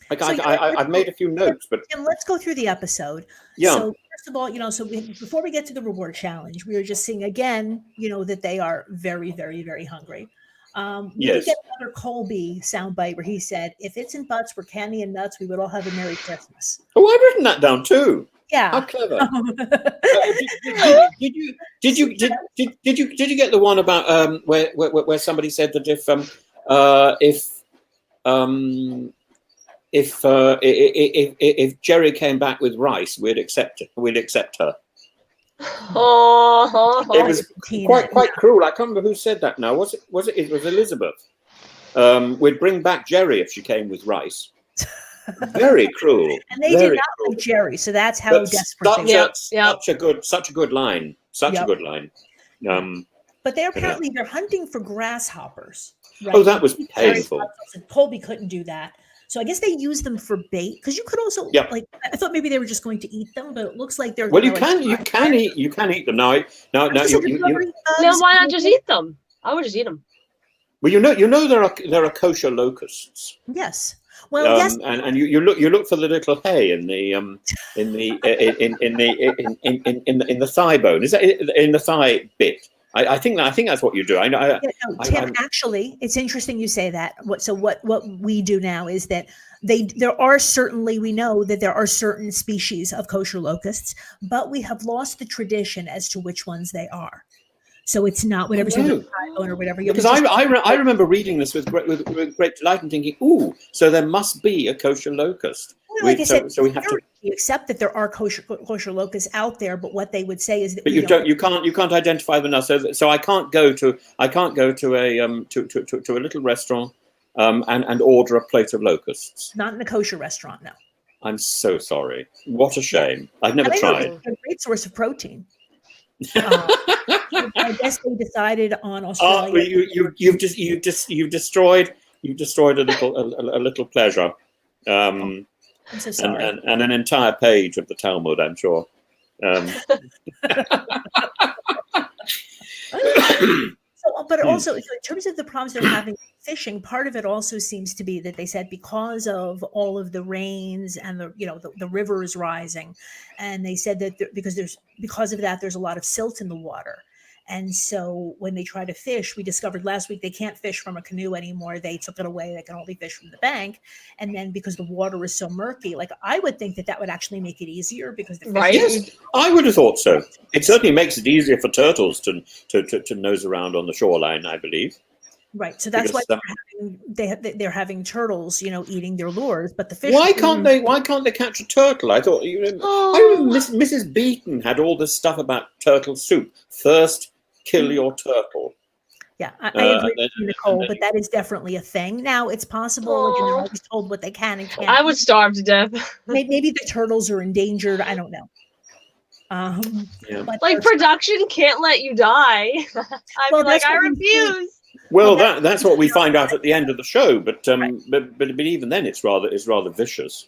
I've made a few notes, but Tim, let's go through the episode. yeah. So first of all, before we get to the reward challenge, we were just seeing again, that they are very, very, very hungry. We did get another Colby soundbite where he said, "If it's in butts, we're candy and nuts. We would all have a Merry Christmas." Oh, I've written that down too. Yeah. How clever. Did you get the one about where somebody said that if Jerry came back with rice, we'd accept her. It was quite cruel. I can't remember who said that now. It was Elizabeth. We'd bring back Jerry if she came with rice. Very cruel. And they did not like Jerry, so that's how desperate they were. Such a good line. Such a good line. But they're hunting for grasshoppers. Right? Oh, that was painful. Colby couldn't do that. So I guess they use them for bait, because you could also I thought maybe they were just going to eat them, but it looks like they're you can eat them now. Why not just eat them? I would just eat them. Well, there are kosher locusts. Yes. Well, yes. And you look for the little hay in the thigh bone. Is that in the thigh bit? I think that's what you do. Tim, actually, it's interesting you say that. What we do now is that we know that there are certain species of kosher locusts, but we have lost the tradition as to which ones they are. So it's not whatever or whatever. Because I remember reading this with great delight and thinking, ooh, so there must be a kosher locust. Well, like I said, we have to accept that there are kosher locusts out there, but what they would say is that you can't identify them now. So I can't go to a little restaurant and order a plate of locusts. Not in a kosher restaurant, no. I'm so sorry. What a shame. I've never tried. They're a great source of protein. I guess they decided on Australia. You've destroyed a little pleasure. I'm so sorry. And an entire page of the Talmud, I'm sure. But also, in terms of the problems they're having with fishing, part of it also seems to be that they said because of all of the rains and the river is rising, and they said that because of that there's a lot of silt in the water. And so when they try to fish, we discovered last week they can't fish from a canoe anymore. They took it away. They can only fish from the bank. And then because the water is so murky, like I would think that would actually make it easier because the fish Yes, I would have thought so. It certainly makes it easier for turtles to nose around on the shoreline, I believe. Right. So that's why they're having turtles, eating their lures, but the fish. Why can't they catch a turtle? I thought I remember Mrs. Beaton had all this stuff about turtle soup. First, kill your turtle. Yeah, I agree with you, Nicole, but that is definitely a thing. Now, it's possible, again, they're always told what they can and can't. I would starve to death. Maybe the turtles are endangered. I don't know. Like, production can't let you die. I refuse. Well, that's what we find out at the end of the show, but even then, it's rather vicious.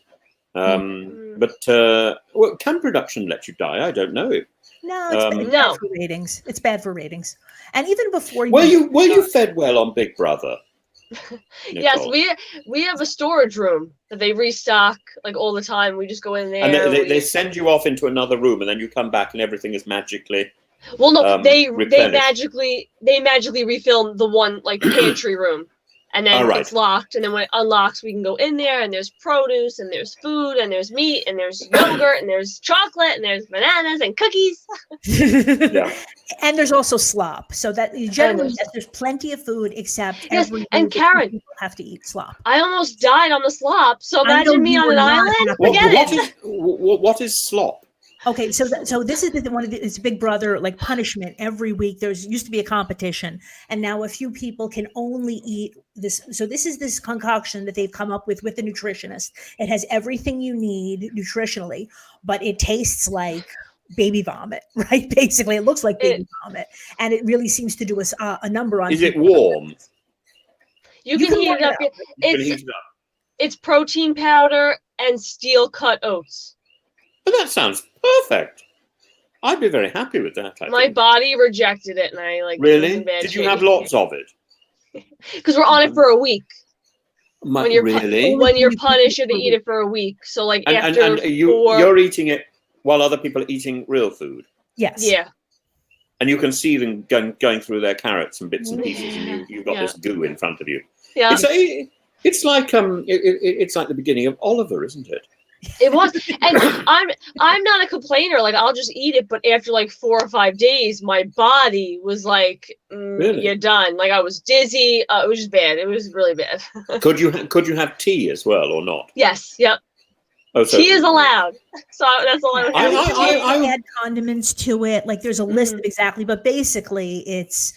But can production let you die? I don't know. No, it's bad for ratings. It's bad for ratings. And even before were you fed well on Big Brother? Yes, we have a storage room that they restock like all the time. We just go in there. And they send you off into another room, and then you come back, and everything is magically. Well, no, they magically refill the one like pantry room. And then it's locked, and then when it unlocks, we can go in there, and there's produce, and there's food, and there's meat, and there's yogurt, and there's chocolate, and there's bananas and cookies. Yeah. And there's also slop, so that generally there's plenty of food, except and Karen, people have to eat slop. I almost died on the slop, so imagine me on an island. Forget it. What is slop? Okay, so this is it's Big Brother like punishment every week. There's used to be a competition, and now a few people can only eat this. So this is this concoction that they've come up with the nutritionist. It has everything you need nutritionally, but it tastes like baby vomit, right? Basically, it looks like baby vomit, and it really seems to do a number on. Is it warm? You can heat it up. It's protein powder and steel cut oats. But that sounds perfect. I'd be very happy with that. My body rejected it, and I really. Did you have lots of it? Because we're on it for a week. When you're Really? when you're punished, you have to eat it for a week. So like after And you're eating it while other people are eating real food. Yes. Yeah. And you can see them going through their carrots and bits and pieces, and you've got Yeah. this goo in front of you. Yeah. It's like it's like the beginning of Oliver, isn't it? It was, and I'm not a complainer. Like I'll just eat it, but after like 4 or 5 days, my body was like, Really? "You're done." Like I was dizzy. It was just bad. It was really bad. Could you have tea as well or not? Yes. Yep. Oh, so Tea is allowed. So that's all I was saying. I add condiments to it. Like there's a list of exactly, but basically it's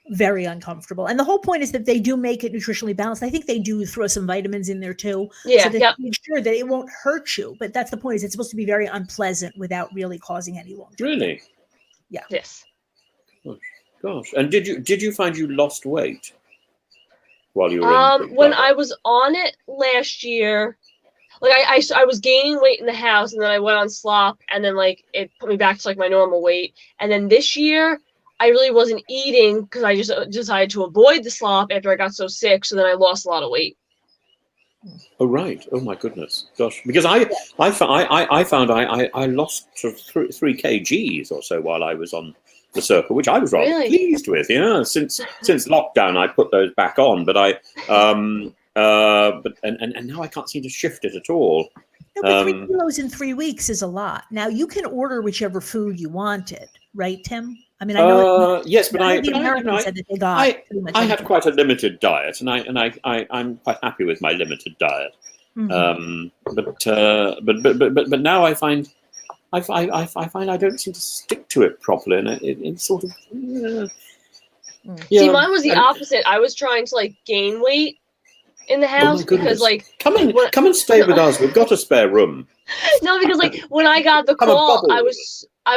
very uncomfortable. And the whole point is that they do make it nutritionally balanced. I think they do throw some vitamins in there too. Yeah. So that Yep. to make sure that it won't hurt you. But that's the point, is it's supposed to be very unpleasant without really causing any long term. Really? Yes. Gosh. And did you find you lost weight while you were in Big When Brother? I was on it last year, like I was gaining weight in the house, and then I went on slop, and then like it put me back to like my normal weight. And then this year, I really wasn't eating because I just decided to avoid the slop after I got so sick. So then I lost a lot of weight. Oh right! Oh my goodness! Gosh, because I found I lost sort of 3 kgs or so while I was on the circle, which I was rather Really? pleased with. Yeah, since lockdown, I put those back on, but and now I can't seem to shift it at all. No, but 3 kilos in 3 weeks is a lot. Now you can order whichever food you wanted, right, Tim? I mean, I know. Yes, but the Americans said that they got pretty much I had everything. quite a limited diet, and I'm quite happy with my limited diet. Mhm. But now I find I don't seem to stick to it properly, and it sort of. See, mine was the opposite. I was trying to like gain weight in the house because like come and stay with us. We've got a spare room. no, because like when I got the Come and call, bubble I with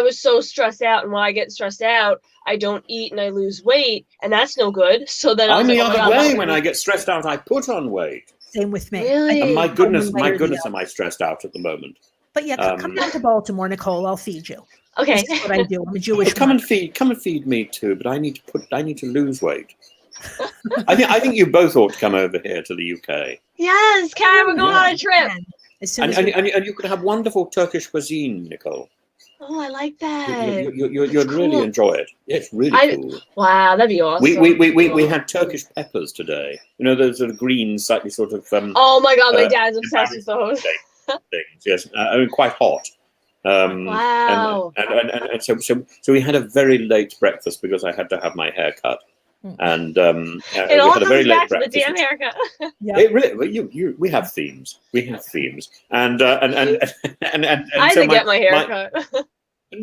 was so stressed out, and when I get stressed out, I don't eat and I lose weight, and that's no good. So then I'm the like, other oh my God, way. When I get stressed out, I put on weight. Same with me. Really? And my goodness, One way or the am I stressed out at the moment? But yeah, come down to Baltimore, Nicole. I'll feed you. Okay. This is what I do. I'm a Jewish. Come and mother. feed me too. But I need to lose weight. I think you both ought to come over here to the UK. Yes, Karen, we're going on a trip. As soon And, as and you could have wonderful Turkish cuisine, Nicole. Oh, I like that. You'd really cool. enjoy it. It's really cool. Wow, that'd be awesome. We had Turkish peppers today. You know, those sort of green, slightly sort of. Oh my God, my dad's obsessed with those. Things, yes, quite hot. Wow. And so we had a very late breakfast because I had to have my hair cut. And It we all had a very comes late back to the breakfast. damn haircut. Yeah. It really, we have themes. We have themes, and I had so to get my haircut.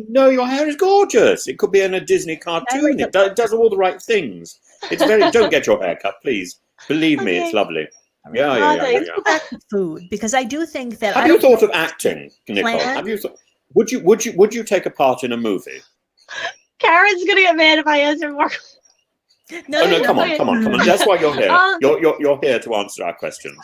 No, your hair is gorgeous. It could be in a Disney cartoon. It does all the right things. It's very. Don't get your hair cut, please. Believe me, it's lovely. Yeah. Let's go back to food, because I do think that. Have you thought of acting, Nicole? Have you thought? Would you take a part in a movie? Karen's gonna get mad if I answer more. No, come on. That's why you're here. You're here to answer our questions.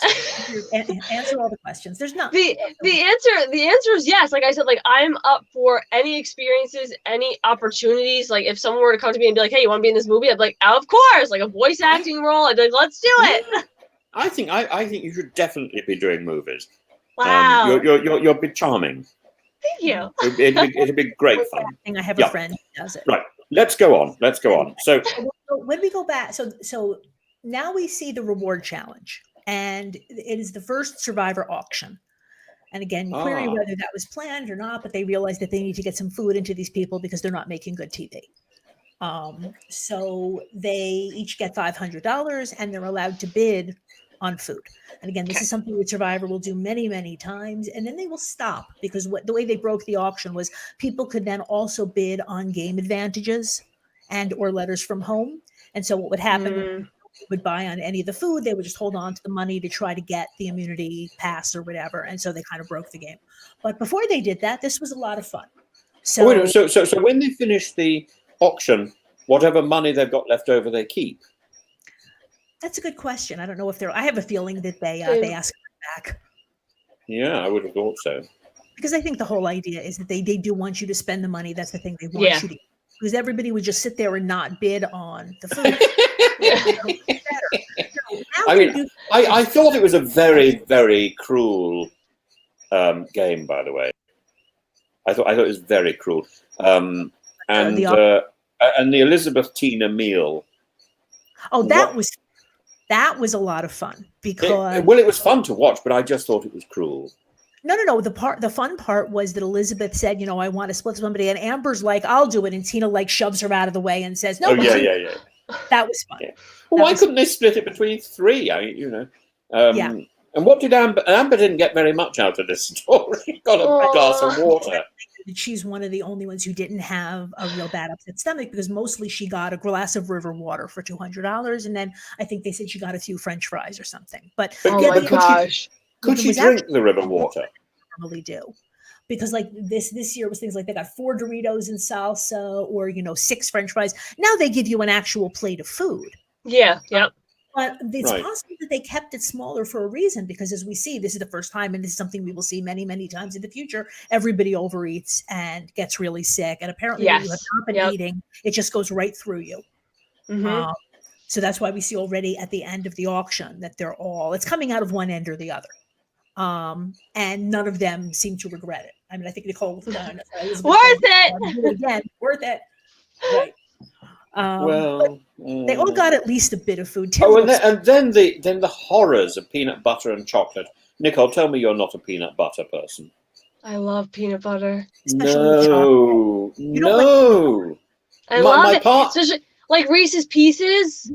Answer all the questions. There's not The answer is yes. Like I said, like I'm up for any experiences, any opportunities. Like if someone were to come to me and be like, "Hey, you want to be in this movie?" I'd be like, "Of course!" Like a voice acting role. I'd be like, "Let's do it." I think you should definitely be doing movies. Wow. You'll be charming. Thank you. It'd be great fun. I have a friend who does it. Right. Let's go on. So when we go back, so now we see the reward challenge, and it is the first Survivor auction. And again, you query whether that was planned or not, but they realize that they need to get some food into these people because they're not making good TV. So they each get $500, and they're allowed to bid on food. And again, this is something that Survivor will do many, many times, and then they will stop, because the way they broke the auction was people could then also bid on game advantages and or letters from home. And so what would happen when people would buy on any of the food, they would just hold on to the money to try to get the immunity pass or whatever. And so they kind of broke the game. But before they did that, this was a lot of fun. So so when they finish the auction, whatever money they've got left over, they keep. That's a good question. I don't know if I have a feeling that they ask back. Yeah, I would have thought so. Because I think the whole idea is that they do want you to spend the money. That's the thing they want you to. Because everybody would just sit there and not bid on the food. I mean, I thought it was a very, very cruel game, by the way. I thought it was very cruel. And the Elizabeth Tina meal. Oh, that was a lot of fun because it was fun to watch, but I just thought it was cruel. No. The fun part was that Elizabeth said, you know, I want to split somebody, and Amber's like, I'll do it, and Tina like shoves her out of the way and says, no. Oh yeah. That was fun. Yeah. Well, why couldn't they split it between three? I mean, you know. And what did Amber? Amber didn't get very much out of this story. Got a glass of water. She's one of the only ones who didn't have a real bad upset stomach because mostly she got a glass of river water for $200, and then I think they said she got a few French fries or something. But oh my gosh, could she drink the river water? Normally do, because like this year was things like they got 4 Doritos and salsa, or 6 French fries. Now they give you an actual plate of food. Yeah. Yep. But it's possible that they kept it smaller for a reason, because as we see, this is the first time, and this is something we will see many, many times in the future. Everybody overeats and gets really sick. And apparently when you have not been eating, it just goes right through you. Mm-hmm. So that's why we see already at the end of the auction that it's coming out of one end or the other. And none of them seem to regret it. I mean, I think Nicole was worth it. Again, worth it. Right. They all got at least a bit of food. And then the horrors of peanut butter and chocolate. Nicole, tell me you're not a peanut butter person. I love peanut butter. No. I love it. Especially like Reese's Pieces.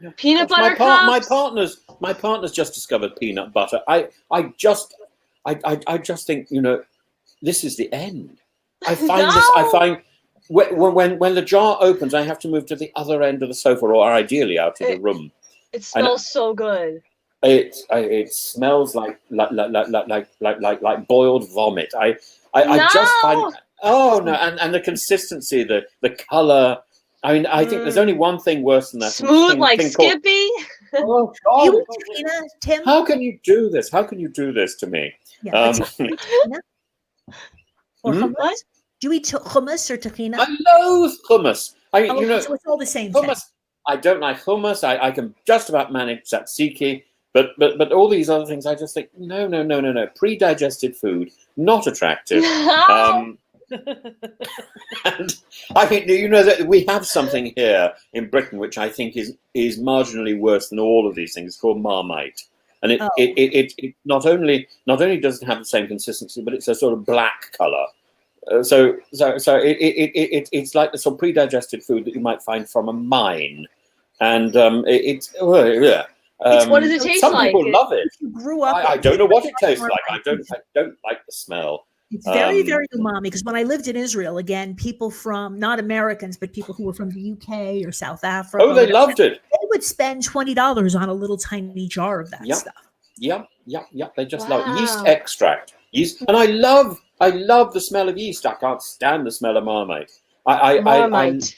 Yeah. Peanut butter cups. My partner's just discovered peanut butter. I just think, this is the end. I find when the jar opens, I have to move to the other end of the sofa, or ideally out of the room. It smells so good. It smells like boiled vomit. I just find and the consistency, the color. I mean, I think there's only one thing worse than that. Smooth like Skippy. Oh God! Tim? How can you do this? How can you do this to me? Yeah, or hummus? Do you eat hummus or tahina? I loathe hummus. So it's all the same hummus. thing. I don't like hummus. I can just about manage tzatziki, but all these other things, I just think no. Pre-digested food, not attractive. And I think that we have something here in Britain which I think is marginally worse than all of these things. It's called Marmite, and it not only does it have the same consistency, but it's a sort of black color. So it's like the sort of pre-digested food that you might find from a mine, and it's what does it taste like? Some people love it. You grew up. I don't know what it tastes like. I don't like the smell. It's very, very umami, because when I lived in Israel, again, people from, not Americans, but people who were from the UK or South Africa. Oh, they loved it. They would spend $20 on a little tiny jar of that stuff. Yeah. They just love it. Yeast extract. Yeast. And I love the smell of yeast. I can't stand the smell of Marmite. Marmite.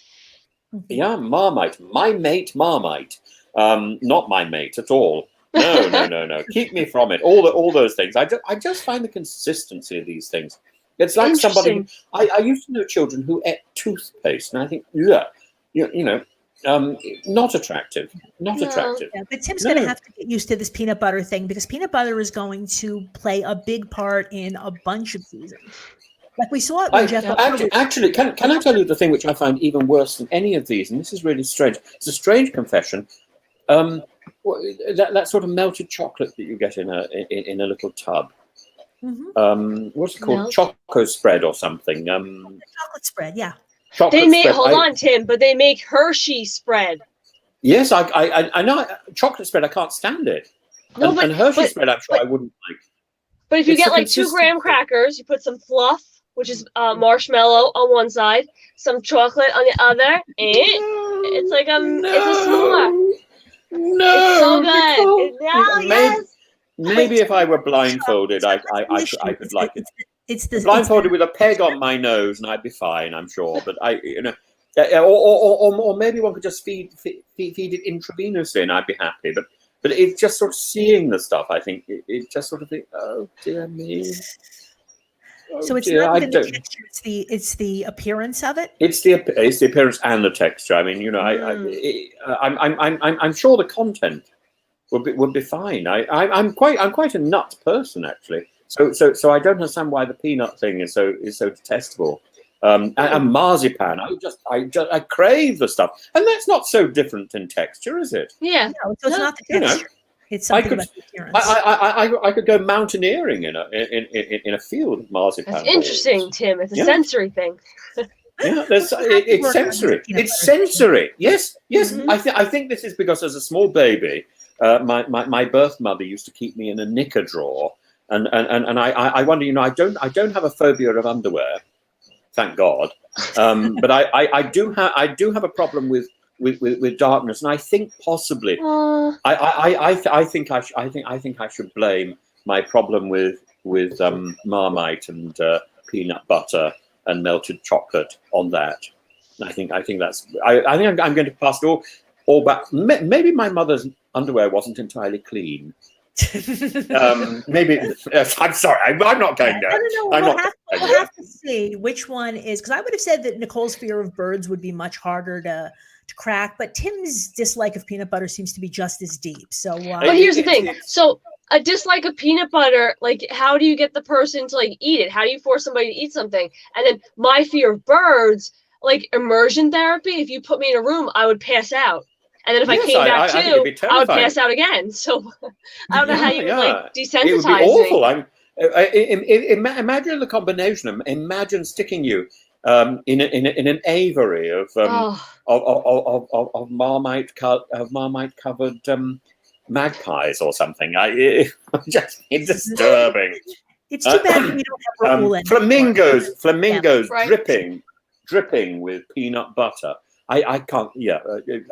Marmite. My mate Marmite. Not my mate at all. No. Keep me from it. All those things. I just find the consistency of these things. It's like somebody. I used to know children who ate toothpaste, and I think, not attractive. Not attractive. Yeah, but Tim's going to have to get used to this peanut butter thing, because peanut butter is going to play a big part in a bunch of seasons. Like we saw it when Jeff. Actually, can I tell you the thing which I find even worse than any of these? And this is really strange. It's a strange confession. That sort of melted chocolate that you get in a little tub. Mm-hmm. What's it called? Choco spread or something? Chocolate spread, yeah. Hold on, Tim, but they make Hershey spread. Yes, I know. Chocolate spread, I can't stand it. And Hershey spread, I'm sure I wouldn't like. But if you get like 2 graham crackers, you put some fluff, which is marshmallow on one side, some chocolate on the other, it's like it's a s'more. No, it's so good. Maybe if I were blindfolded, I could like it. It's blindfolded with a peg on my nose, and I'd be fine, I'm sure. But or maybe one could just feed it intravenously, and I'd be happy. But it's just sort of seeing the stuff. I think it just sort of think, oh dear me. So it's not even the texture; it's the appearance of it. It's the appearance and the texture. I mean, I'm sure the content would be fine. I'm quite a nut person actually. So I don't understand why the peanut thing is so detestable. And marzipan, I crave the stuff, and that's not so different in texture, is it? Yeah. No, so it's not the texture. It's something about the appearance. I could go mountaineering in a field of marzipan. That's interesting, balls. Tim. It's a sensory thing. Yeah, it's sensory. It's sensory. Yes. Mhm. I think this is because as a small baby, my birth mother used to keep me in a knicker drawer, and I wonder, I don't have a phobia of underwear, thank God, but I do have a problem with darkness, and I think possibly I think I should blame my problem with Marmite and peanut butter and melted chocolate on that. I think that's. I think I'm going to pass it all back. Maybe my mother's underwear wasn't entirely clean. Maybe. I'm sorry. I'm not going there. We'll have to see which one is, because I would have said that Nicole's fear of birds would be much harder to crack, but Tim's dislike of peanut butter seems to be just as deep. So, but here's the thing. So a dislike of peanut butter, like, how do you get the person to like eat it? How do you force somebody to eat something? And then my fear of birds, like immersion therapy. If you put me in a room, I would pass out. And then if I came back too, I would pass out again. So I don't know how you would like desensitize it would be awful. Imagine the combination. Imagine sticking you in an aviary of Marmite covered magpies or something. It's disturbing. It's too bad we don't have Raoul flamingos dripping with peanut butter. I can't. Yeah,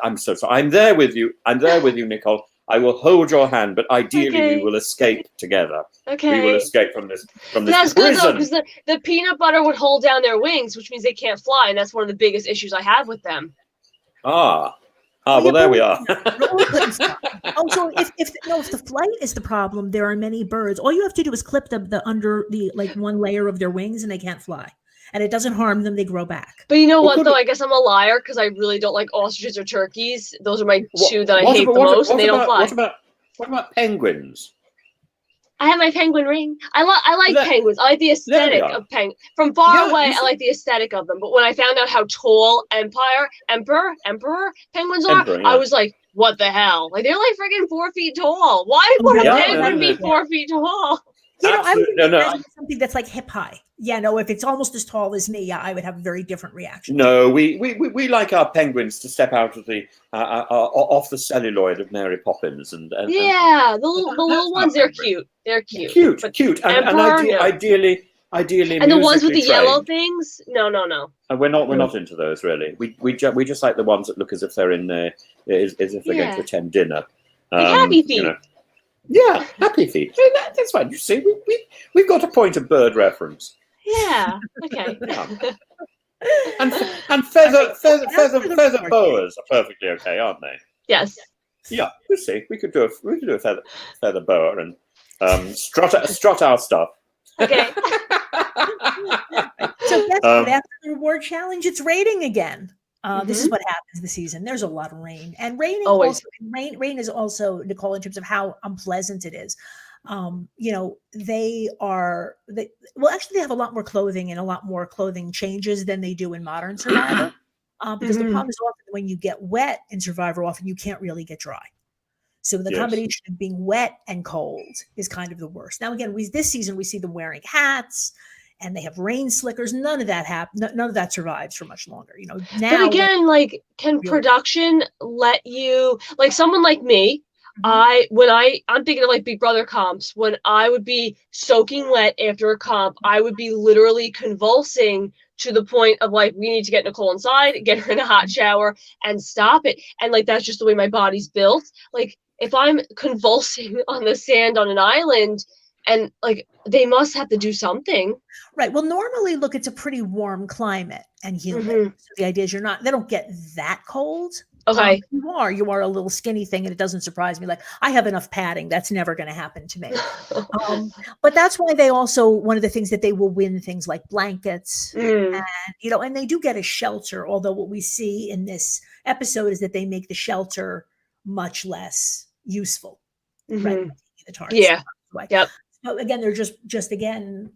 I'm so sorry. I'm there with you. Nicole. I will hold your hand, but ideally we will escape together. Okay. We will escape from this. That's prison. good though, because the peanut butter would hold down their wings, which means they can't fly, and that's one of the biggest issues I have with them. Well, there we are. Also, if the flight is the problem, there are many birds. All you have to do is clip the under the like one layer of their wings, and they can't fly. And it doesn't harm them; they grow back. But you know what, though? I guess I'm a liar because I really don't like ostriches or turkeys. Those are my two that I hate the most, and they don't fly. What about penguins? I have my penguin ring. I like penguins. I like the aesthetic of penguins. From far away, I like the aesthetic of them. But when I found out how tall emperor penguins are, I was like, what the hell? Like, they're like freaking 4 feet tall. Why would a penguin be 4 feet tall? I would imagine something that's like hip high. Yeah, no, if it's almost as tall as me, I would have a very different reaction. No, we like our penguins to step out of the off the celluloid of Mary Poppins and the little ones. They're cute. They're cute. Cute. And ideally. And the ones with the yellow things? No. We're not into those really. We just like the ones that look as if they're in there, as if they're going to attend dinner. Like Happy Feet. Yeah, Happy Feet. That's fine. You see, we've got a point of bird reference. Yeah. Okay. And feather boas are perfectly okay, aren't they? Yes. Yeah. You see, we could do a feather boa and strut our stuff. Okay. So after the reward challenge, it's raining again. This is what happens this season. There's a lot of rain, and rain is also, Nicole, in terms of how unpleasant it is. They have a lot more clothing and a lot more clothing changes than they do in Modern Survivor. Because the problem is often when you get wet in Survivor, often you can't really get dry. So the combination of being wet and cold is kind of the worst. Now, again, this season we see them wearing hats. And they have rain slickers. None of that none of that survives for much longer. Now, but again, like, can production let you, like, someone like me? I'm thinking of like Big Brother comps. When I would be soaking wet after a comp, I would be literally convulsing to the point of like, we need to get Nicole inside, get her in a hot shower, and stop it. And like, that's just the way my body's built. Like, if I'm convulsing on the sand on an island. And like, they must have to do something. Right. Well, normally, look, it's a pretty warm climate and humid. So the idea is they don't get that cold. Okay. You are a little skinny thing, and it doesn't surprise me. Like, I have enough padding. That's never going to happen to me. But that's why they also, one of the things that they will win things like blankets and they do get a shelter. Although what we see in this episode is that they make the shelter much less useful. right? The tarts. Yeah. Right. Yep. So again, they're just again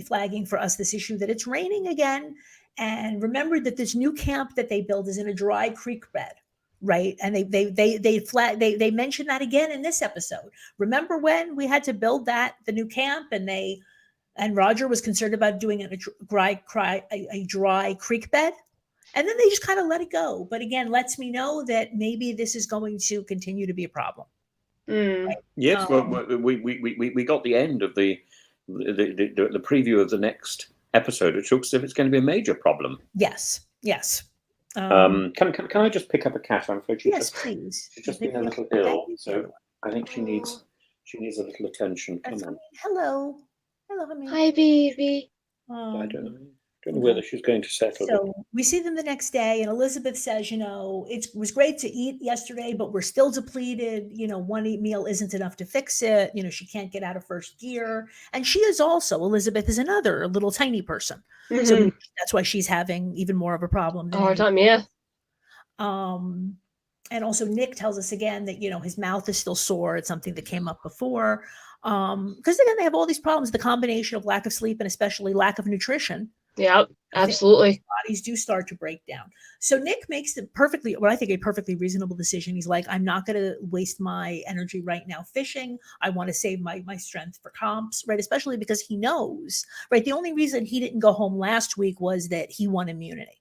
flagging for us this issue that it's raining again. And remember that this new camp that they build is in a dry creek bed, right? And they mentioned that again in this episode. Remember when we had to build the new camp, and Roger was concerned about doing a dry creek bed, and then they just kind of let it go. But again, lets me know that maybe this is going to continue to be a problem. Right? Yes, well, we got the end of the preview of the next episode. It looks as if it's going to be a major problem. Yes. Can I just pick up a cat? I'm afraid yes, please. She's just been a little ill, so I think she needs a little attention. Come on. Hello, honey. Hi, baby. I don't know whether she's going to settle. So we see them the next day, and Elizabeth says, it was great to eat yesterday, but we're still depleted. One meal isn't enough to fix it. She can't get out of first gear. And she is also, Elizabeth is another little tiny person. So that's why she's having even more of a problem. A hard time, yeah. And also Nick tells us again that, his mouth is still sore. It's something that came up before. Because again, they have all these problems, the combination of lack of sleep and especially lack of nutrition. Yeah, absolutely. Bodies do start to break down. So Nick makes a perfectly reasonable decision. He's like, I'm not going to waste my energy right now fishing. I want to save my strength for comps, right? Especially because he knows, right? The only reason he didn't go home last week was that he won immunity.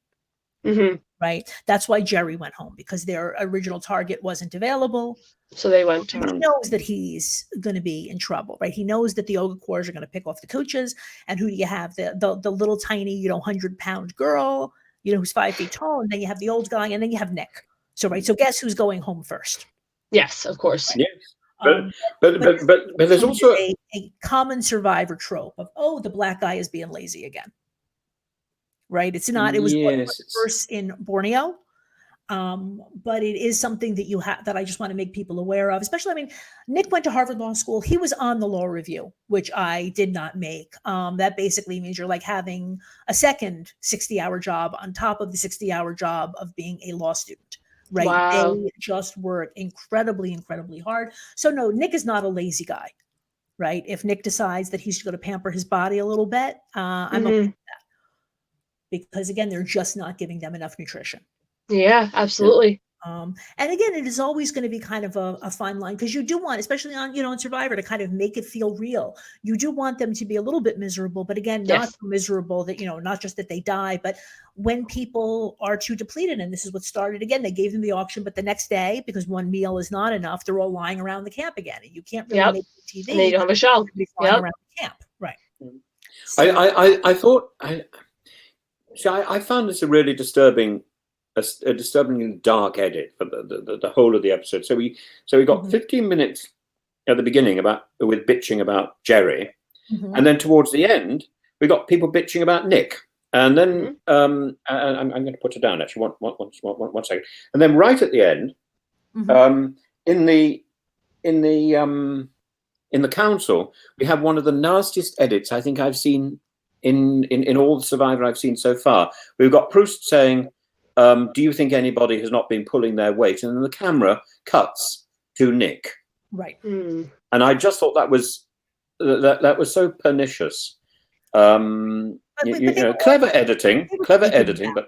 Right? That's why Jerry went home, because their original target wasn't available. So they went to him. He knows that he's going to be in trouble, right? He knows that the Ogakors are going to pick off the coaches. And who do you have? The little tiny, 100-pound girl, who's 5 feet tall. And then you have the old guy, and then you have Nick. So, right. So guess who's going home first? Yes, of course. Right? Yes. But there's also a common survivor trope of, the black guy is being lazy again. Right. It was worse in Borneo. But it is something that I just want to make people aware of, especially, Nick went to Harvard Law School. He was on the law review, which I did not make. That basically means you're like having a second 60-hour job on top of the 60-hour job of being a law student, right? Wow. They just work incredibly, incredibly hard. So no, Nick is not a lazy guy, right? If Nick decides that he's going to pamper his body a little bit, I'm okay with that. Because again, they're just not giving them enough nutrition. Yeah, absolutely. And again, it is always going to be kind of a fine line, because you do want, especially on Survivor, to kind of make it feel real. You do want them to be a little bit miserable, but again, not so miserable that, not just that they die, but when people are too depleted, and this is what started again, they gave them the auction, but the next day, because one meal is not enough, they're all lying around the camp again. And you can't really make TV. And they don't have a show. Lying around the camp. Right. So, I found this a really disturbingly dark edit for the whole of the episode. So we got 15 minutes at the beginning with bitching about Jerry, and then towards the end we got people bitching about Nick, and then I'm going to put it down actually. One second, and then right at the end, in the council, we have one of the nastiest edits I think I've seen in all the Survivor I've seen so far. We've got Proust saying, do you think anybody has not been pulling their weight? And then the camera cuts to Nick. Right. And I just thought that was so pernicious. Clever editing, but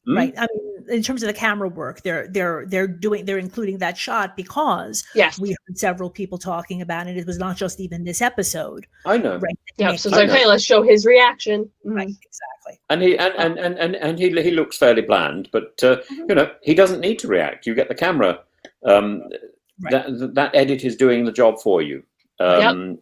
right. In terms of the camera work, they're including that shot because we heard several people talking about it. It was not just even this episode. I know. Right. Yeah. So it's like, hey, let's show his reaction. Right. Exactly. And he looks fairly bland, but he doesn't need to react. You get the camera. That edit is doing the job for you. And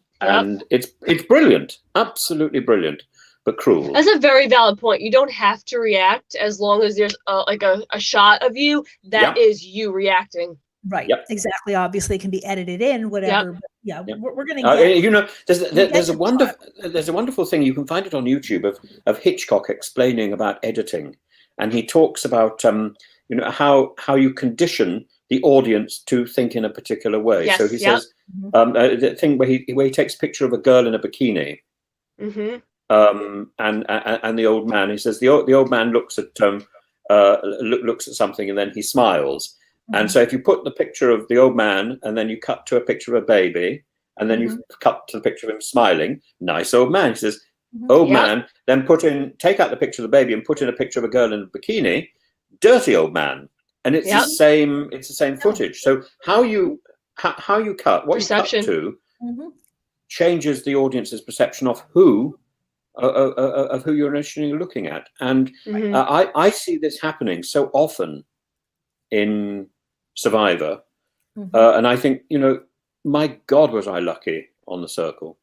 it's brilliant, absolutely brilliant. But cruel. That's a very valid point. You don't have to react as long as there's a shot of you that is you reacting. Right. Yep. Exactly. Obviously, it can be edited in, whatever. But we're going to get. There's a wonderful thing, you can find it on YouTube of Hitchcock explaining about editing, and he talks about how you condition the audience to think in a particular way. Yes, so he says the thing where he takes a picture of a girl in a bikini. And the old man, he says the old man looks at something and then he smiles, And so if you put the picture of the old man and then you cut to a picture of a baby and then you cut to the picture of him smiling, nice old man. He says, old man, then take out the picture of the baby and put in a picture of a girl in a bikini, dirty old man. And it's the same footage. So how you cut, what Perception. you cut to changes the audience's perception of who you're initially looking at. And I see this happening so often in Survivor. And I think, my God, was I lucky on the circle.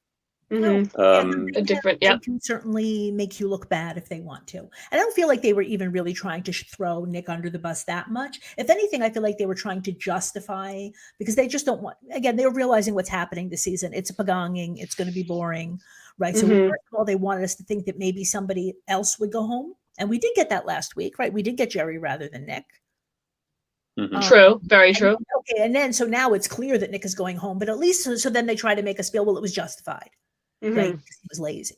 They can certainly make you look bad if they want to. And I don't feel like they were even really trying to throw Nick under the bus that much. If anything, I feel like they were trying to justify, because they just don't want, again, they were realizing what's happening this season. It's a pagonging. It's going to be boring, right? So first of all, they wanted us to think that maybe somebody else would go home. And we did get that last week, right? We did get Jerry rather than Nick. True. Very true. Okay. And then, so now it's clear that Nick is going home, but at least, so then they try to make us feel, well, it was justified. Right? Because he was lazy.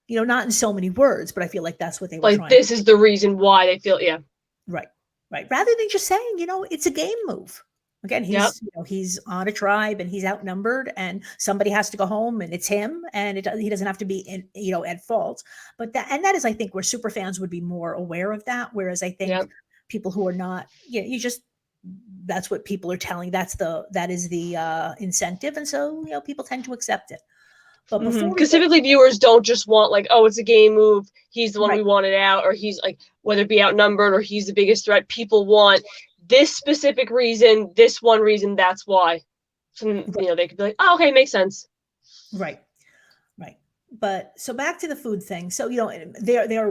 Not in so many words, but I feel like that's what they were trying. This is the reason why they feel, Right. Rather than just saying, it's a game move. Again, he's on a tribe and he's outnumbered and somebody has to go home and it's him and he doesn't have to be at fault. But that is, I think, where super fans would be more aware of that. Whereas I think people who are not, that's what people are telling. That is the incentive. And so, people tend to accept it. But because typically viewers don't just want it's a game move. He's the one we wanted out, or he's whether it be outnumbered or he's the biggest threat. People want this specific reason, this one reason. That's why. So they could be like, oh, okay, makes sense. Right. But so back to the food thing. So they are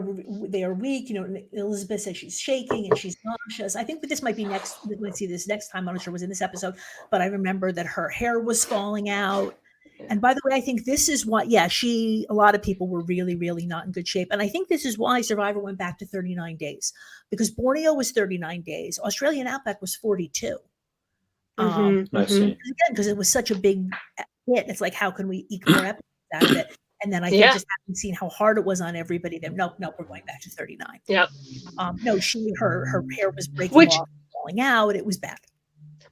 weak. Elizabeth says she's shaking and she's nauseous. I think that this might be next. Let's see this next time. I'm not sure it was in this episode, but I remember that her hair was falling out. And by the way, I think this is why, a lot of people were really, really not in good shape. And I think this is why Survivor went back to 39 days, because Borneo was 39 days. Australian Outback was 42. I see. Again, because it was such a big hit. It's like, how can we eke more episodes out of it? And then I think just having seen how hard it was on everybody, then no, we're going back to 39. Yep. No, her hair was breaking off, falling out. It was bad.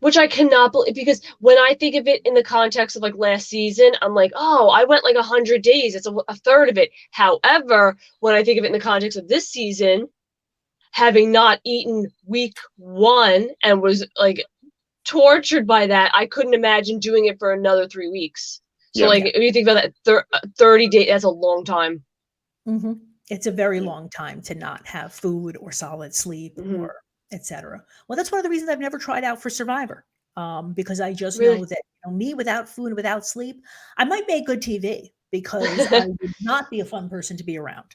Which I cannot believe, because when I think of it in the context of last season, I'm like, oh, I went 100 days. It's a third of it. However, when I think of it in the context of this season, having not eaten week 1 and was tortured by that, I couldn't imagine doing it for another 3 weeks. So if you think about that, 30 days, that's a long time. It's a very long time to not have food or solid sleep or etc. Well, that's one of the reasons I've never tried out for Survivor, because I just know that me without food and without sleep, I might make good TV because I would not be a fun person to be around.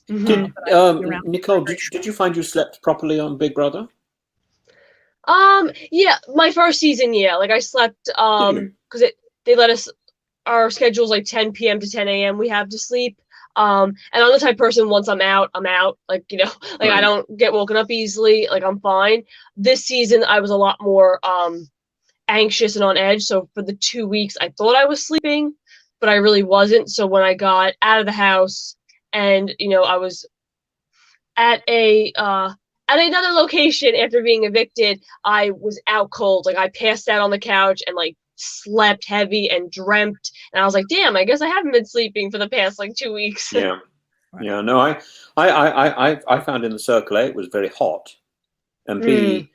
Nicole, did you find you slept properly on Big Brother? Yeah, my first season, I slept because they let us, our schedule's 10 p.m. to 10 a.m. we have to sleep. And I'm the type of person, once I'm out. I don't get woken up easily. I'm fine. This season, I was a lot more anxious and on edge. So for the 2 weeks, I thought I was sleeping, but I really wasn't. So when I got out of the house and, I was at another location after being evicted, I was out cold. I passed out on the couch and slept heavy and dreamt, and I was like, damn, I guess I haven't been sleeping for the past 2 weeks. No, I found in the circle A it was very hot, and B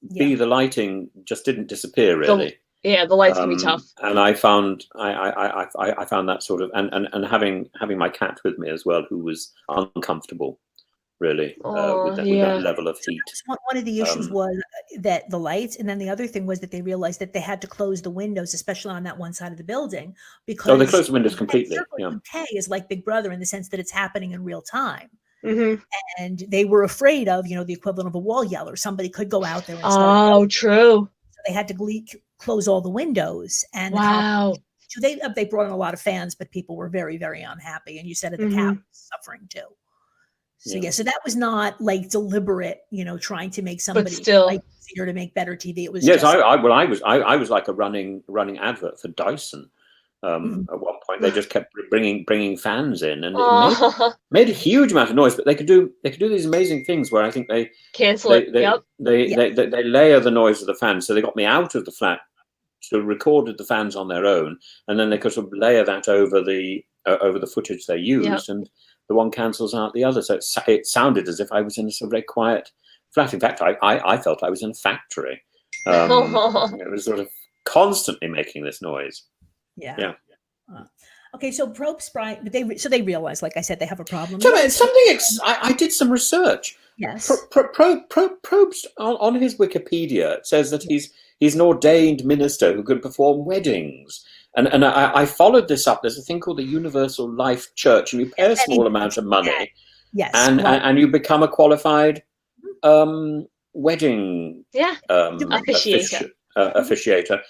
the lighting just didn't disappear really. The lights can be tough, and I found that sort of, and having my cat with me as well, who was uncomfortable really with that level of heat. One of the issues was that the lights, and then the other thing was that they realized that they had to close the windows, especially on that one side of the building, because they closed the windows completely. UK is like Big Brother in the sense that it's happening in real time, and they were afraid of the equivalent of a wall yeller. Somebody could go out there. And true. So they had to close all the windows, and so they brought in a lot of fans, but people were very, very unhappy. And you said that the cat was suffering too. So so that was not deliberate, trying to make somebody easier to make better TV. It was I was like a running advert for Dyson. At one point, they just kept bringing fans in, and it Oh, made a huge amount of noise. But they could do these amazing things where I think cancel it. Yep. they layer the noise of the fans. So they got me out of the flat, so recorded the fans on their own, and then they could sort of layer that over the footage they used, and the one cancels out the other. So it sounded as if I was in a sort of very quiet flat. In fact, I felt I was in a factory. It was sort of constantly making this noise. Yeah. Okay, so Probst, Brian, but they realize, like I said, they have a problem. So I did some research. Yes. Probst on his Wikipedia, it says that he's an ordained minister who can perform weddings. And I followed this up. There's a thing called the Universal Life Church, and you pay a small amount of money. Yes. And you become a qualified wedding officiator. Officiator.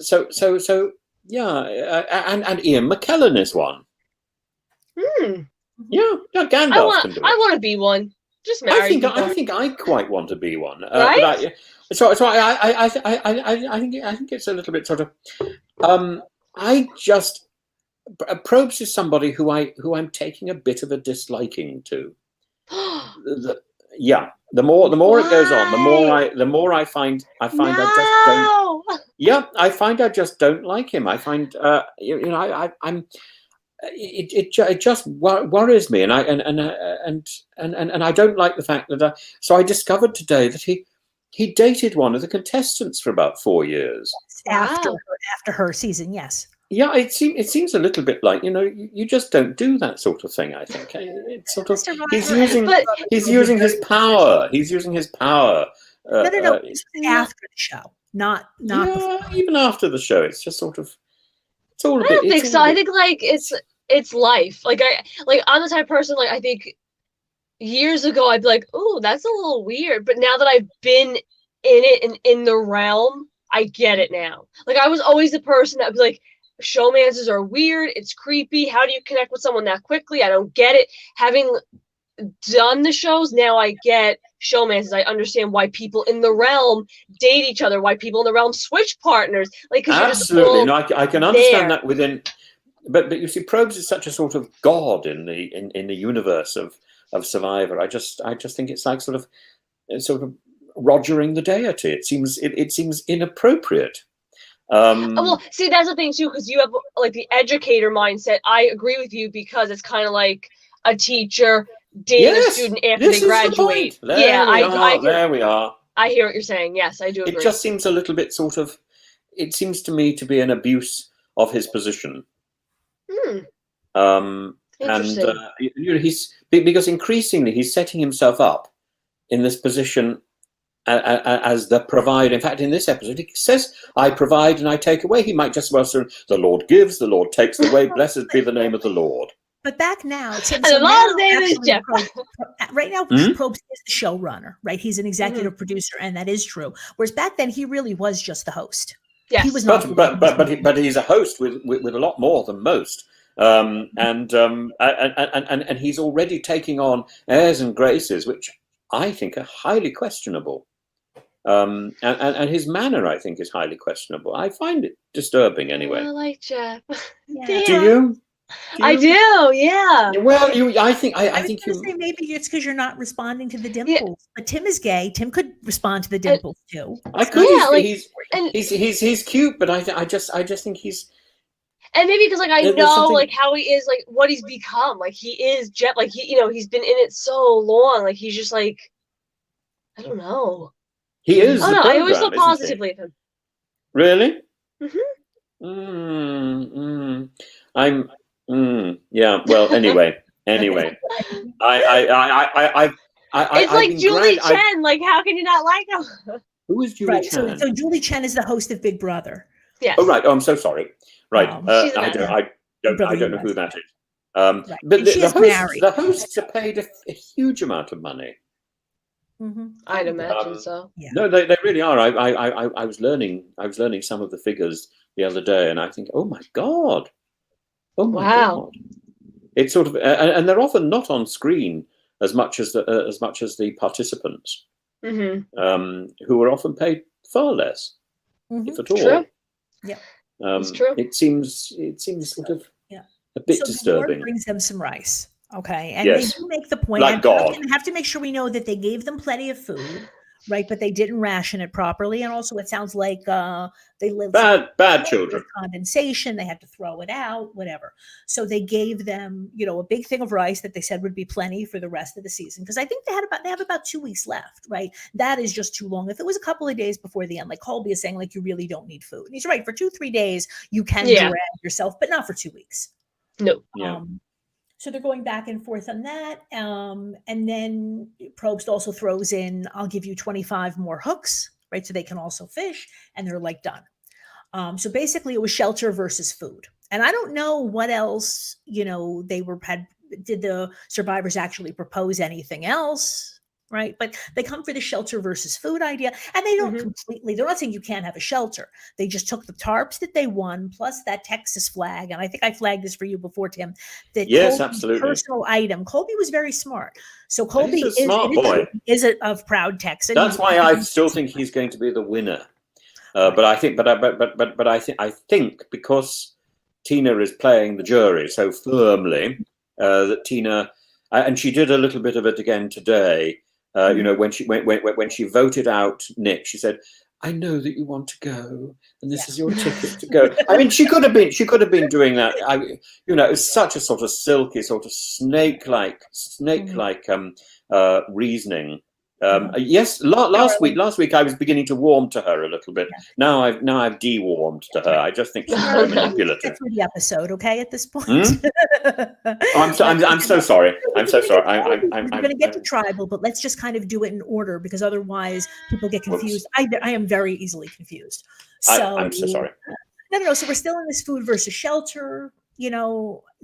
So and Ian McKellen is one. Yeah, Gandalf can do it. I want to be one. Just marry. I think I quite want to be one. Right? So I think it's a little bit sort of. Probst is somebody who I'm taking a bit of a disliking to. The more it goes on, the more I find I just don't. Yeah, I find I just don't like him. I find it just worries me, and I don't like the fact that. So I discovered today that he dated one of the contestants for about 4 years after her season. Yes. Yeah, it seems a little bit like, you just don't do that sort of thing. I think it's sort of he's using his power. He's using his power. No. After the show, not before. Even after the show, it's just sort of it's all a bit. I don't think so. I think like it's life. Like I'm the type of person, like I think years ago I'd be like, oh, that's a little weird. But now that I've been in it and in the realm, I get it now. Like I was always the person that would be like, showmances are weird. It's creepy. How do you connect with someone that quickly? I don't get it. Having done the shows, now I get showmances. I understand why people in the realm date each other, why people in the realm switch partners. Like, absolutely. No, I can understand that within. But you see, Probst is such a sort of god in the universe of Survivor. I just think it's like sort of rogering the deity. It seems inappropriate. Well, see, that's the thing too, because you have like the educator mindset. I agree with you because it's kind of like a teacher dating a student after they graduate. There we are. I hear what you're saying. Yes, I do agree. It just seems a little bit sort of. It seems to me to be an abuse of his position. And he's because increasingly he's setting himself up in this position as the provider. In fact, in this episode, he says, "I provide and I take away." He might just well say, "The Lord gives, the Lord takes away. Blessed be the name of the Lord." But back now, and the Lord's name is Jeff. Right now, Probst is the showrunner, right? He's an executive producer, and that is true. Whereas back then, he really was just the host. Yes. He was not. But he's a host with a lot more than most. And he's already taking on airs and graces, which I think are highly questionable. And his manner, I think, is highly questionable. I find it disturbing, anyway. I like Jeff. Yeah. Do you? I do, yeah. Well, I think you say maybe it's because you're not responding to the dimples. Yeah. But Tim is gay. Tim could respond to the dimples too. I could. He's cute, but I just think he's. And maybe because like I know like how he is, like what he's become. Like he is Jeff. Like he's been in it so long. Like he's just like, I don't know. He is. I always feel positively of him. Really? Mm-hmm. Yeah. Well, anyway. It's like Julie Chen. Like, how can you not like him? Who is Julie Chen? So Julie Chen is the host of Big Brother. Yes. Oh right. Oh, I'm so sorry. Right. I don't know who that is. But the hosts are paid a huge amount of money. I'd imagine so. Yeah. No, they really are. I was learning some of the figures the other day, and I think, oh my god, God. It's sort of, and they're often not on screen as much as the participants, who are often paid far less, if at all. True. Yeah. It's true. It seems sort of a bit So disturbing. the Lord brings them some rice. Okay. And Yes. they do make the point. Like and God. we have to make sure we know that they gave them plenty of food, right? But they didn't ration it properly. And also it sounds like they lived bad children. With condensation. They had to throw it out, whatever. So they gave them, a big thing of rice that they said would be plenty for the rest of the season. Because I think they have about 2 weeks left, right? That is just too long. If it was a couple of days before the end, like Colby is saying, like, you really don't need food. And he's right. For 2-3 days, you can drag yourself, but not for 2 weeks. No. Yeah. So they're going back and forth on that. And then Probst also throws in, I'll give you 25 more hooks, right? So they can also fish, and they're like done. So basically it was shelter versus food. And I don't know what else, did the survivors actually propose anything else? Right. But they come for the shelter versus food idea, and they don't they're not saying you can't have a shelter. They just took the tarps that they won, plus that Texas flag. And I think I flagged this for you before, Tim, that yes, Colby's absolutely. personal item. Colby was very smart. So Colby is a smart boy. Is a proud Texan. That's why I still think he's going to be the winner. But I think because Tina is playing the jury so firmly, that Tina, and she did a little bit of it again today. When she voted out Nick, she said, "I know that you want to go, and this is your ticket to go." I mean, she could have been doing that. It's such a sort of silky, sort of snake-like reasoning. Yes, last week I was beginning to warm to her a little bit. Now I've de-warmed to her. I just think she's very manipulative. Get through the episode, okay? At this point, I'm so sorry. I'm so sorry. I'm going to get to tribal, but let's just kind of do it in order, because otherwise people get confused. I am very easily confused. So I'm so sorry. No. So we're still in this food versus shelter,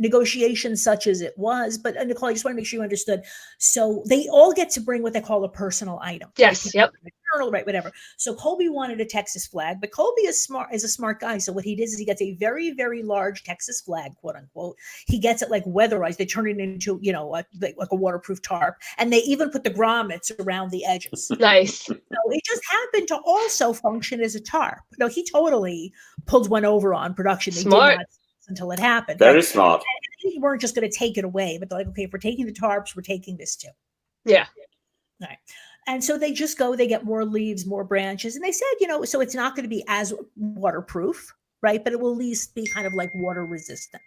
negotiations such as it was. But Nicole, I just want to make sure you understood. So they all get to bring what they call a personal item. Yes. Right? Yep. Right. Whatever. So Colby wanted a Texas flag, but Colby is a smart guy. So what he does is he gets a very, very large Texas flag, quote unquote. He gets it like weatherized. They turn it into, like a waterproof tarp, and they even put the grommets around the edges. Nice. So it just happened to also function as a tarp. No, he totally pulled one over on production. They Smart. did not until it happened. Very smart. And they weren't just going to take it away, but they're like, okay, if we're taking the tarps, we're taking this too. Yeah. All right. And so they just go, they get more leaves, more branches. And they said, so it's not going to be as waterproof, right? But it will at least be kind of like water resistant.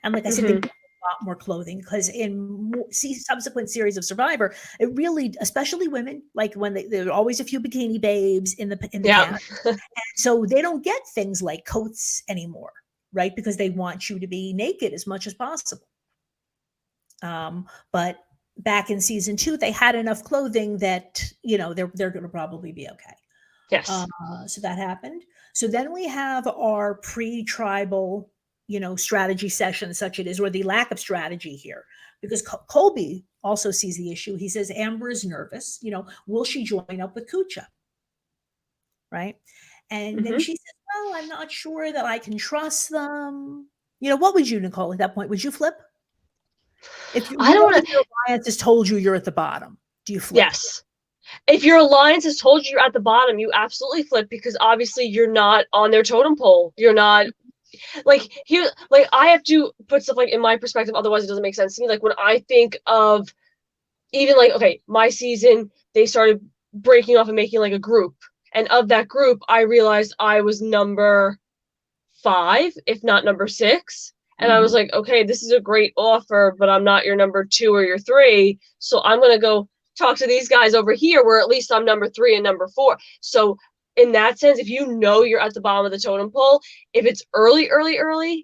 And like I said, they get a lot more clothing, because in subsequent series of Survivor, it really, especially women, like when there are always a few bikini babes in the cast. And so they don't get things like coats anymore, right? Because they want you to be naked as much as possible. But back in season 2, they had enough clothing that, they're going to probably be okay. Yes. So that happened. So then we have our pre-tribal, strategy session, such it is, or the lack of strategy here, because Colby also sees the issue. He says, Amber is nervous. Will she join up with Kucha? Right. And then she says, well, I'm not sure that I can trust them. What would you, Nicole, at that point? Would you flip? If your alliance has told you you're at the bottom, do you flip? Yes. If your alliance has told you you're at the bottom, you absolutely flip, because obviously you're not on their totem pole. You're not like here. Like, I have to put stuff like in my perspective, otherwise it doesn't make sense to me. Like, when I think of even like, okay, my season, they started breaking off and making like a group, and of that group, I realized I was number 5, if not number 6. And I was like, okay, this is a great offer, but I'm not your number 2 or your 3. So I'm going to go talk to these guys over here, where at least I'm number 3 and number 4. So in that sense, if you're at the bottom of the totem pole, if it's early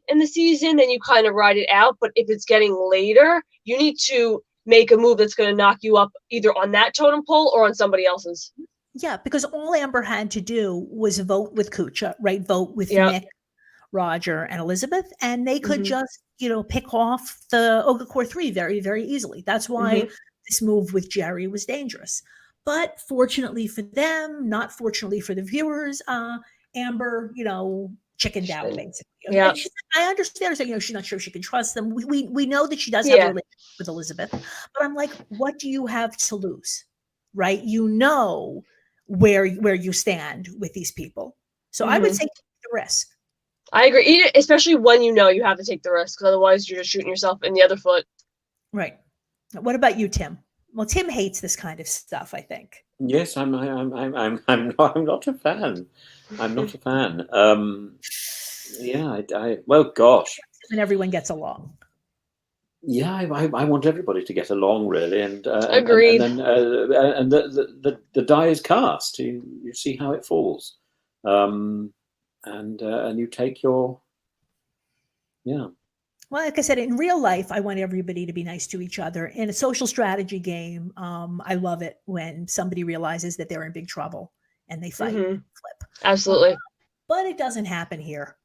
in the season, then you kind of ride it out. But if it's getting later, you need to make a move that's going to knock you up either on that totem pole or on somebody else's. Yeah, because all Amber had to do was vote with Kucha, right? Vote with Nick, Roger, and Elizabeth, and they could just, pick off the Ogakor 3 very, very easily. That's why this move with Jerry was dangerous. But fortunately for them, not fortunately for the viewers, Amber, chickened out basically. Yeah. I understand her saying, she's not sure she can trust them. We know that she does have a relationship with Elizabeth, but I'm like, what do you have to lose, right? Where you stand with these people. So I would say take the risk. I agree, especially when you know you have to take the risk, because otherwise you're just shooting yourself in the other foot. Right. What about you, Tim? Well, Tim hates this kind of stuff, I think. Yes, I'm not a fan. I'm not a fan. Yeah, well, gosh. And everyone gets along. Yeah, I want everybody to get along, really, and Agreed. and then the die is cast. You see how it falls, and you take your, yeah. Well, like I said, in real life, I want everybody to be nice to each other. In a social strategy game, I love it when somebody realizes that they're in big trouble and they fight and flip. Absolutely. But it doesn't happen here,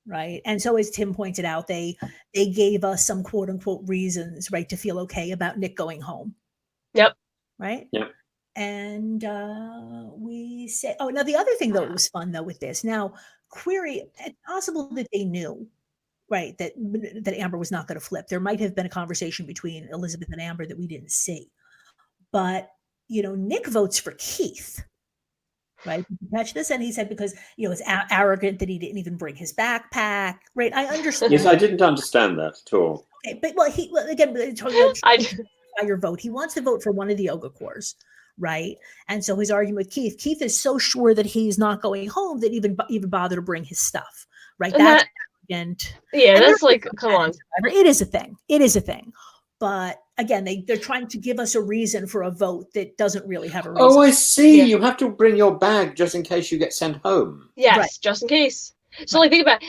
right? And so, as Tim pointed out, they gave us some quote unquote reasons, right, to feel okay about Nick going home. Yep. Right. Yep. And we say, oh, now the other thing though, it was fun though with this. Now, query, it's possible that they knew. Right, that Amber was not going to flip. There might have been a conversation between Elizabeth and Amber that we didn't see. But, Nick votes for Keith, right? Did you catch this? And he said because, it's arrogant that he didn't even bring his backpack, right? I understand. Yes, I didn't understand that at all. Okay, but, again, your vote. He wants to vote for one of the yoga cores, right? And so his argument with Keith is so sure that he's not going home that even bother to bring his stuff, right? That's arrogant. Yeah, that's like, come on. It is a thing. It is a thing. But again, they're trying to give us a reason for a vote that doesn't really have a reason. Oh, I see. Yeah. You have to bring your bag just in case you get sent home. Yes, right. Just in case. So like think about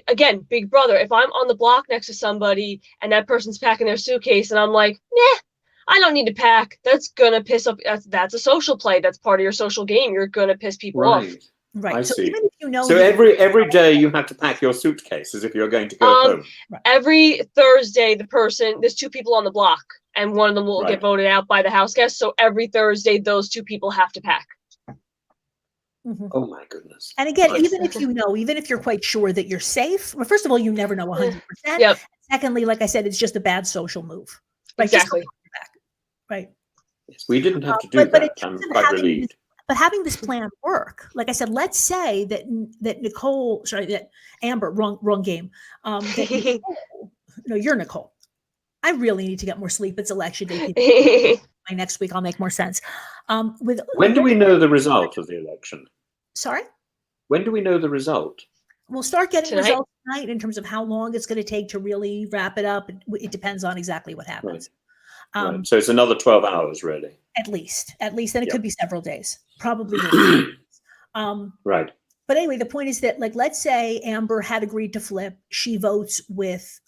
again, Big Brother, if I'm on the block next to somebody and that person's packing their suitcase and I'm like, nah, I don't need to pack. That's gonna piss off. That's a social play. That's part of your social game. You're gonna piss people off. Right. I so see. Even if you know, so every day you have to pack your suitcase as if you're going to go home. Every Thursday, there's two people on the block, and one of them will get voted out by the house guests. So every Thursday, those two people have to pack. Mm-hmm. Oh my goodness. And again, even if you're quite sure that you're safe, well, first of all, you never know 100%. Yep. Secondly, like I said, it's just a bad social move. Right? Exactly. Right. Yes, we didn't have to do that. I'm quite relieved. But having this plan work, like I said, let's say that Amber, wrong game. You're Nicole. I really need to get more sleep. It's election day. My next week, I'll make more sense. When do we know the result of the election? Sorry? When do we know the result? We'll start getting results tonight in terms of how long it's going to take to really wrap it up. It depends on exactly what happens. Right. So it's another 12 hours, really. At least, and it could be several days, probably. Right. But anyway, the point is that, let's say Amber had agreed to flip. She votes with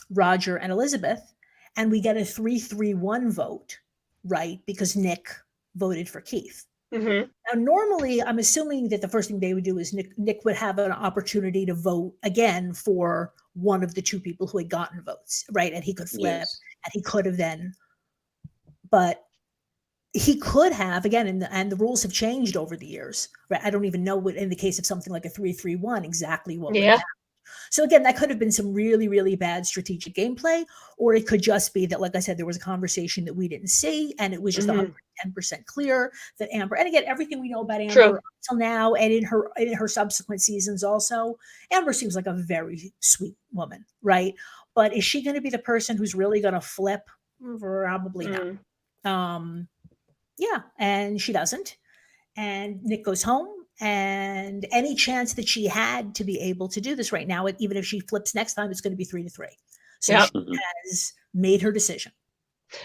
Roger and Elizabeth, and we get a 3-3-1 vote, right? Because Nick voted for Keith. Mm-hmm. Now, normally, I'm assuming that the first thing they would do is Nick would have an opportunity to vote again for one of the two people who had gotten votes, right? And he could flip, and he could have then. But he could have, again, and the rules have changed over the years, right? I don't even know what, in the case of something like a 3-3-1, exactly what would happen. So again, that could have been some really, really bad strategic gameplay, or it could just be that, like I said, there was a conversation that we didn't see, and it was just 110% clear that Amber, and again, everything we know about Amber until now, and in her subsequent seasons also, Amber seems like a very sweet woman, right? But is she going to be the person who's really going to flip? Probably not. And she doesn't. And Nick goes home. And any chance that she had to be able to do this right now, even if she flips next time, it's going to be 3-3. So she has made her decision.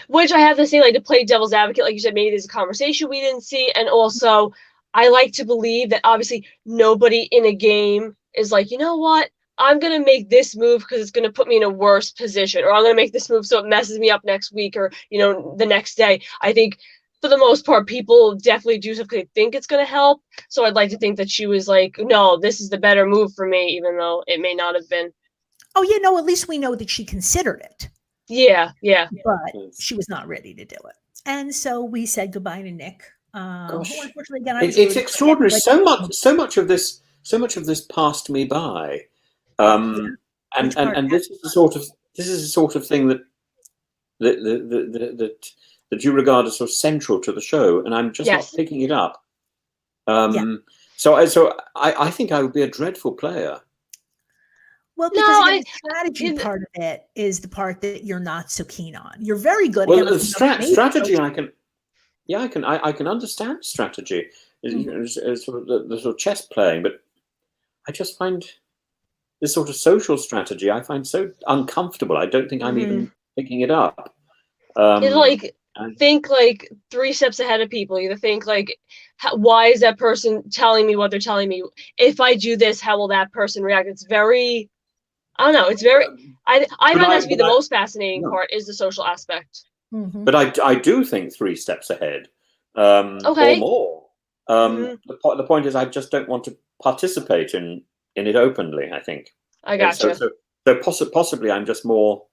Which I have to say, to play devil's advocate, like you said, maybe there's a conversation we didn't see. And also, I like to believe that obviously nobody in a game is like, you know what? I'm going to make this move because it's going to put me in a worse position. Or I'm going to make this move so it messes me up next week or, the next day. I think for the most part, people definitely do stuff because they think it's going to help. So I'd like to think that she was like, no, this is the better move for me, even though it may not have been. Oh, yeah, no, at least we know that she considered it. Yeah. But she was not ready to do it. And so we said goodbye to Nick. Unfortunately, again, it's extraordinary. So much of this passed me by. And this is the sort of thing that you regard as sort of central to the show, and I'm just not picking it up. So I think I would be a dreadful player. Well, because No, again, the strategy part of it is the part that you're not so keen on. You're very good. Well, again, the strategy I can understand strategy, as sort of the sort of chess playing, but I just find this sort of social strategy I find so uncomfortable. I don't think I'm even picking it up. It's like think like 3 steps ahead of people. You think like, why is that person telling me what they're telling me? If I do this, how will that person react? It's very, I don't know. It's very. I find that to be the most fascinating part is the social aspect. But I do think 3 steps ahead, Okay. or more. The point is, I just don't want to participate in it openly. I think. I gotcha. So possibly I'm just more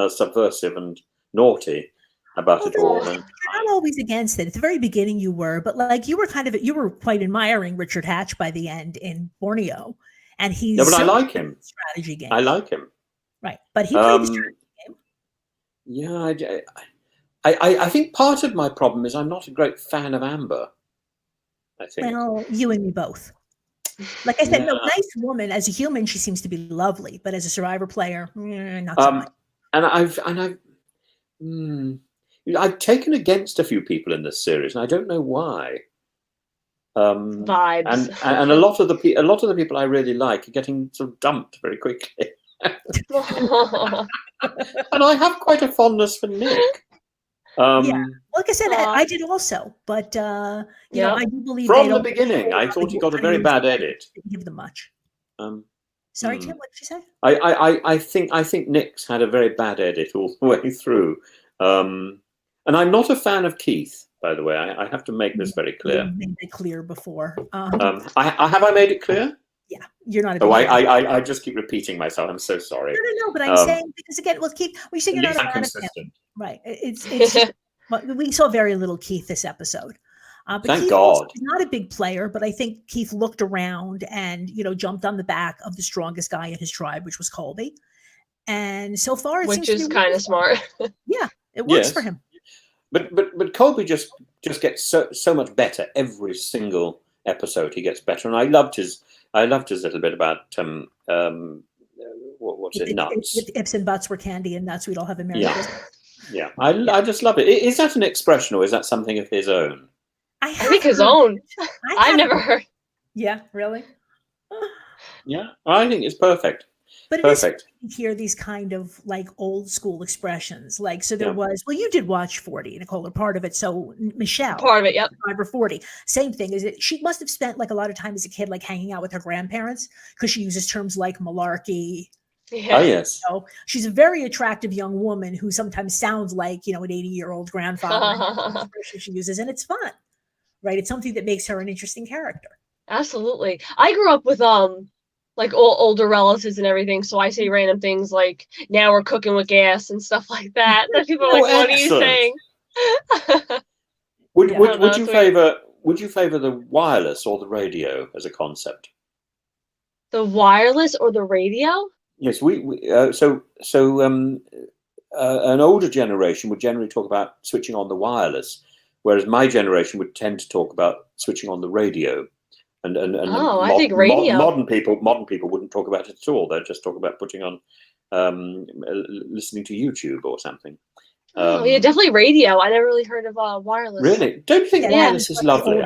subversive and naughty about it all. You're not always against it. At the very beginning, you were, but like you were quite admiring Richard Hatch by the end in Borneo, and he's. No, but I like him. Strategy game. I like him. Right, but he played the strategy game. Yeah, I think part of my problem is I'm not a great fan of Amber. I think. Well, you and me both. Like I said, no, nice woman. As a human, she seems to be lovely, but as a Survivor player, not so much. And I've taken against a few people in this series, and I don't know why. Vibes. And a lot of the people I really like are getting sort of dumped very quickly. And I have quite a fondness for Nick. Like I said, I did also, but you know, I do believe from the beginning. I thought he got a very bad edit. Didn't give them much. Sorry, Tim, what did you say? I think Nick's had a very bad edit all the way through, and I'm not a fan of Keith. By the way, I have to make this very clear. You made it clear before. Have I made it clear? Yeah, you're not. I just keep repeating myself. I'm so sorry. No. But I'm saying because again, with Keith, we say you're not a fan of him. Right. It's just, we saw very little Keith this episode. But Thank Keith God. He's not a big player, but I think Keith looked around and jumped on the back of the strongest guy in his tribe, which was Colby. And so far, which is kind of smart. Yeah, it works for him. But Colby just gets so much better every single episode. He gets better, and I loved his little bit about what's it, nuts. If ifs and buts were candy and nuts, we'd all have a merry Christmas. Yeah. I just love it. Is that an expression, or is that something of his own? I think his own. I've never heard. Yeah, really? Yeah, I think it's perfect. But it is to hear these kind of like old school expressions. Like, so there was, well, you did watch 40, Nicole, or part of it. So Michelle. Part of it, yep. Survivor 40. Same thing. Is it? She must have spent like a lot of time as a kid, like hanging out with her grandparents, because she uses terms like malarkey. Yeah. Oh, yes. She's a very attractive young woman who sometimes sounds like, an 80-year-old grandfather. She uses, and it's fun, right? It's something that makes her an interesting character. Absolutely. I grew up with like older relatives and everything, so I say random things like "now we're cooking with gas" and stuff like that. That people are like, "What are you saying?" Would you favor the wireless or the radio as a concept? The wireless or the radio? Yes, an older generation would generally talk about switching on the wireless, whereas my generation would tend to talk about switching on the radio. And I think radio. Modern people wouldn't talk about it at all. They'd just talk about putting on, listening to YouTube or something. Yeah, definitely radio. I never really heard of wireless. Really? Don't you think wireless is lovely?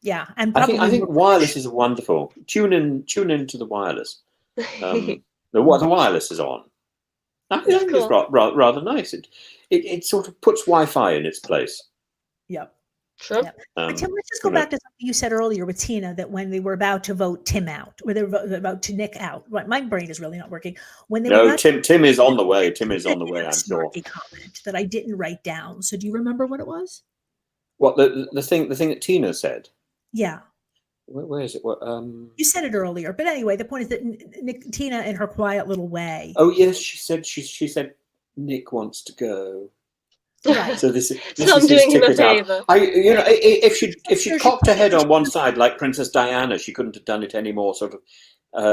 Yeah, and I think wireless is wonderful. Tune in to the wireless. The wireless is on. I think it's rather nice. It sort of puts Wi-Fi in its place. Yep. Sure. Yep. But Tim, let's just go back to something you said earlier with Tina, that when they were about to vote Tim out, or they were about to Nick out. Right, my brain is really not working. When they were Tim is on the way. Tim is on the way. I'm sure. Comment that I didn't write down. So do you remember what it was? What the thing that Tina said? Yeah. Where is it? What you said it earlier, but anyway, the point is that Tina, in her quiet little way. Oh yes, she said Nick wants to go. Right. So this I'm doing him a favor. If she cocked her head on one side like Princess Diana, she couldn't have done it any more sort of.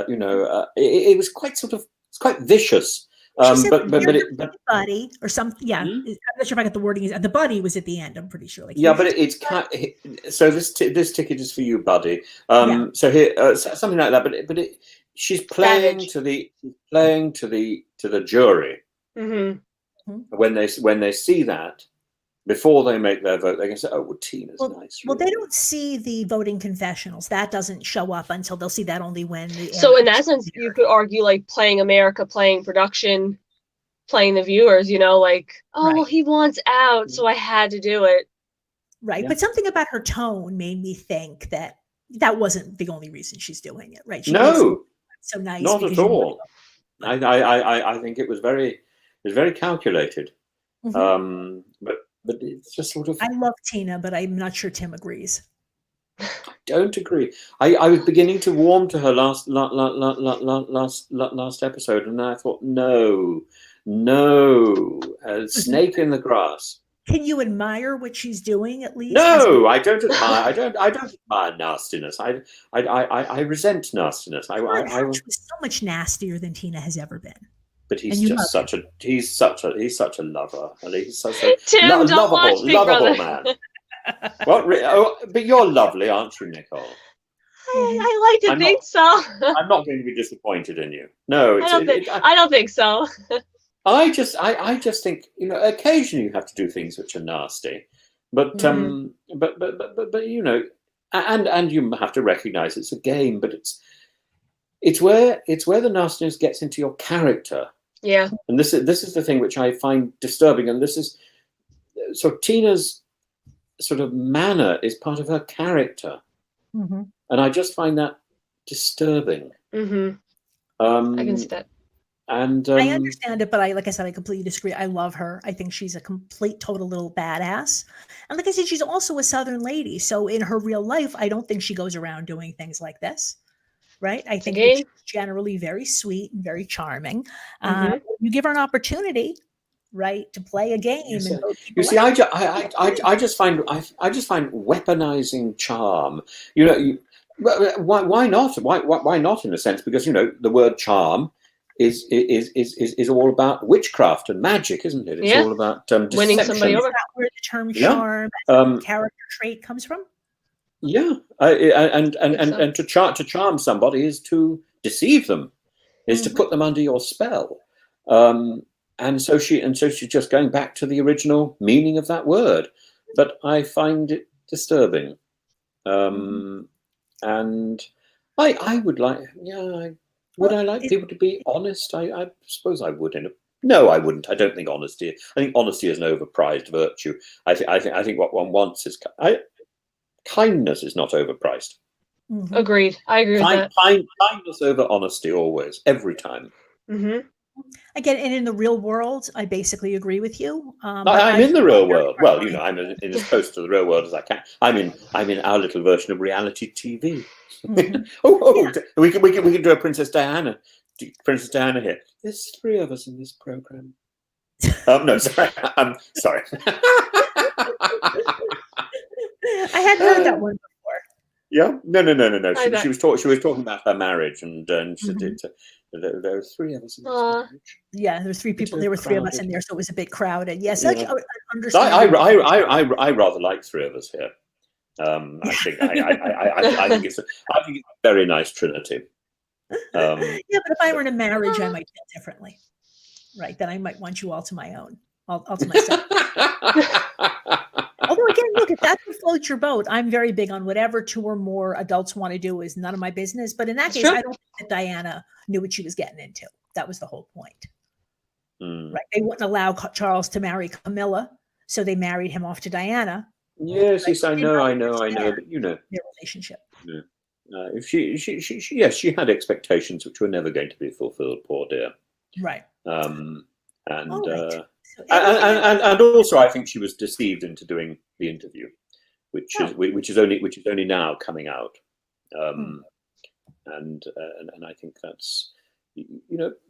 It was quite vicious She said but buddy or something. Yeah, Hmm? I'm not sure if I got the wording. The buddy was at the end. I'm pretty sure. Like, Yeah, here's but your so this ticket is for you, buddy. yeah. So here, something like that. She's playing Savage. to the jury Mm-hmm. when they see that before they make their vote. They can say, "Oh, well, Tina's nice." Well, they really." don't see the voting confessionals. That doesn't show up until they'll see that only when the So in that sense, you could argue like playing America, playing production, playing the viewers, like, oh, well, Right. he wants out, so I had to do it. Right. Yeah. But something about her tone made me think that wasn't the only reason she's doing it. Right. She is No, so nice. not because at you know all. I think it was very calculated. Mhm. But it's just sort of. I love Tina, but I'm not sure Tim agrees. Don't agree. I was beginning to warm to her last episode, and then I thought, no, a snake in the grass. Can you admire what she's doing at least? No, I don't admire. I don't admire nastiness. I resent nastiness. Hatch was so much nastier than Tina has ever been. But he's And you just love such a he's such a lover. And he's such a Tim, don't watch Big lovable Brother. man. Well, but you're lovely, aren't you, Nicole? I like to I'm think not- so. I'm not going to be disappointed in you. No, I don't think so. I just think, occasionally you have to do things which are nasty, but Mhm. but and you have to recognise it's a game, but it's where the nastiness gets into your character, Yeah. and this is the thing which I find disturbing, and this is so Tina's sort of manner is part of her character, and I just find that disturbing. Mm-hmm. I can see that. And I understand it, but like I said, I completely disagree. I love her. I think she's a complete, total little badass. And like I said, she's also a Southern lady. So in her real life, I don't think she goes around doing things like this. Right? I think that she's generally very sweet and very charming. You give her an opportunity, right, to play a game. You and see, I just find weaponizing charm. Why not? Why not? In a sense, because the word charm is all about witchcraft and magic, isn't it? It's all about winning somebody over. Is that where the term charm as a character trait comes from? Yeah, and to charm somebody is to deceive them, is to put them under your spell. And so she's just going back to the original meaning of that word, but I find it disturbing. And I would like, would I like people to be honest? I suppose I would. No, I wouldn't. I don't think honesty. I think honesty is an overprized virtue. I think what one wants is kindness is not overpriced. Agreed. I agree with that. Kindness over honesty always, every time. Mm-hmm. Again, and in the real world, I basically agree with you. I'm in the real world. Well, I'm in as close to the real world as I can. I'm in our little version of reality TV. We can do a Princess Diana here. There's 3 of us in this program. No, sorry. I'm sorry. I hadn't heard that one before. Yeah, no. She was talking about her marriage, and she said there were 3 of us in this marriage. Yeah, there's 3 people. There were 3 of us in there, so it was a bit crowded. Yes, I I rather like 3 of us here. I think it's a very nice trinity. Yeah, but if I were in a marriage, I might feel differently, right? Then I might want you all to my own, all to myself. Although again, look, if that's what floats your boat, I'm very big on whatever 2 or more adults want to do is none of my business. But in that case, I don't think that Diana knew what she was getting into. That was the whole point, right? They wouldn't allow Charles to marry Camilla, so they married him off to Diana. Yes, I know, but their relationship. She had expectations which were never going to be fulfilled. Poor dear. Right. And also, I think she was deceived into doing the interview, which is only now coming out. And I think that's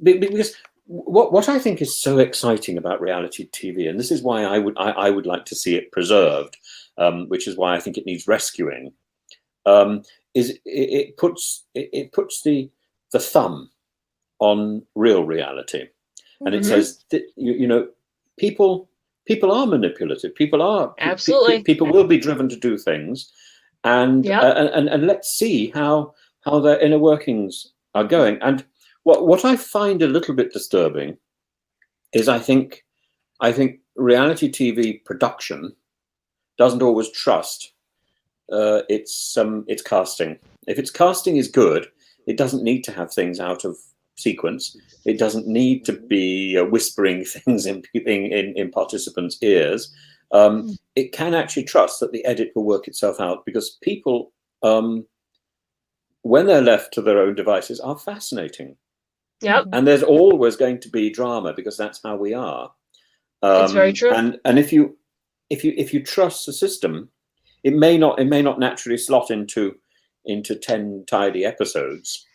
because what I think is so exciting about reality TV, and this is why I would like to see it preserved, which is why I think it needs rescuing, is it puts the thumb on real reality. and it Mhm. says that, people are manipulative. People are Absolutely. people will be driven to do things, and Yep. and let's see how their inner workings are going. And what I find a little bit disturbing is I think reality TV production doesn't always trust its casting. If its casting is good, it doesn't need to have things out of sequence. It doesn't need to be whispering things in participants' ears. It can actually trust that the edit will work itself out, because people, when they're left to their own devices, are fascinating. Yep. And there's always going to be drama, because that's how we are. It's very true. And if you trust the system, it may not naturally slot into 10 tidy episodes,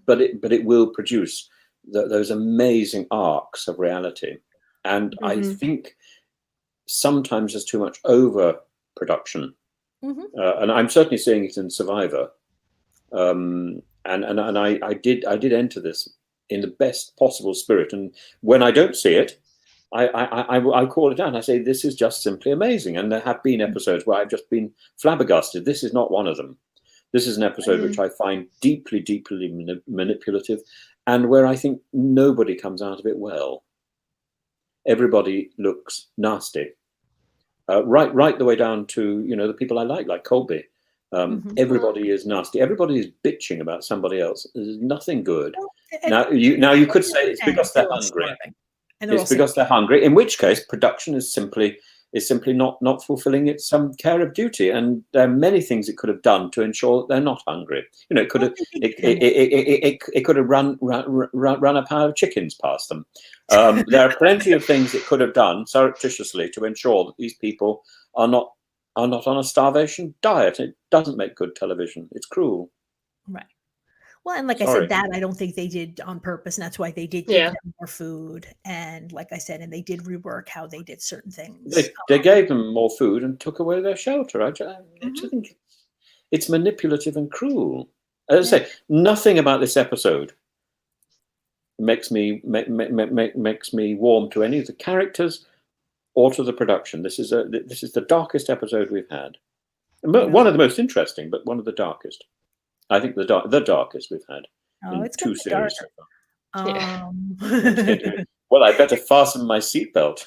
but it will produce those amazing arcs of reality. And I think sometimes there's too much over production, and I'm certainly seeing it in Survivor. And I did enter this in the best possible spirit, and when I don't see it, I call it out. I say, this is just simply amazing. And there have been episodes where I've just been flabbergasted. This is not one of them. This is an episode which I find deeply, deeply manipulative, and where I think nobody comes out of it well. Everybody looks nasty, right the way down to the people I like Colby. Everybody is nasty. Everybody is bitching about somebody else. There's nothing good. Now you could say it's because they're hungry. It's because they're hungry, in which case production is simply not fulfilling its care of duty. And there are many things it could have done to ensure that they're not hungry. It could have it could have run a pile of chickens past them. There are plenty of things it could have done surreptitiously to ensure that these people are not on a starvation diet. It doesn't make good television. It's cruel. Right. Well, and like I said, that I don't think they did on purpose, and that's why they did give them more food. And like I said, and they did rework how they did certain things. They gave them more food and took away their shelter. I think it's manipulative and cruel. As I say, nothing about this episode makes me warm to any of the characters or to the production. This is the darkest episode we've had. One of the most interesting, but one of the darkest. I think the darkest we've had in it's 2 series so far. Well, I better fasten my seatbelt.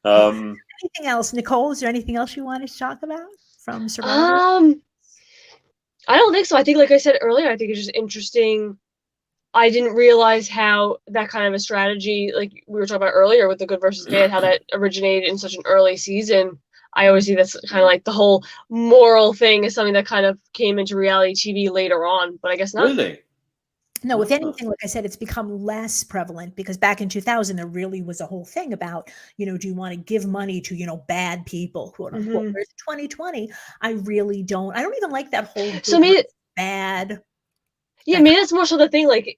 Anything else, Nicole? Is there anything else you wanted to talk about from Survivor? I don't think so. I think, like I said earlier, I think it's just interesting. I didn't realize how that kind of a strategy, like we were talking about earlier with the good versus bad, how that originated in such an early season. I always see that's kind of like the whole moral thing is something that kind of came into reality TV later on, but I guess not. Really? No, if anything, like I said, it's become less prevalent, because back in 2000, there really was a whole thing about, do you want to give money to, bad people, quote unquote. Whereas 2020, I don't even like that whole bad. Yeah, maybe that's more so the thing, like,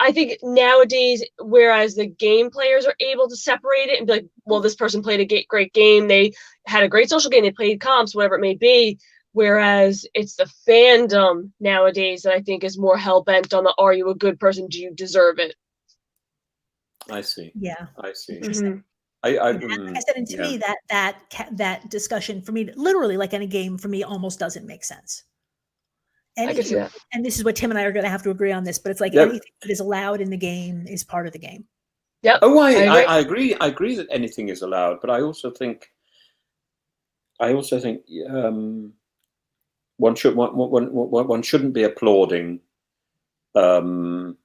I think nowadays, whereas the game players are able to separate it and be like, well, this person played a great game, they had a great social game, they played comps, whatever it may be. Whereas it's the fandom nowadays that I think is more hell-bent on the, are you a good person? Do you deserve it? I see. Yeah. I see. Like I said, and to me, that discussion, for me, literally like in a game, for me, almost doesn't make sense. I can see that. And this is what Tim and I are going to have to agree on this, but it's like anything that is allowed in the game is part of the game. Yep. Oh, I agree. I agree that anything is allowed, but I also think one shouldn't be applauding. One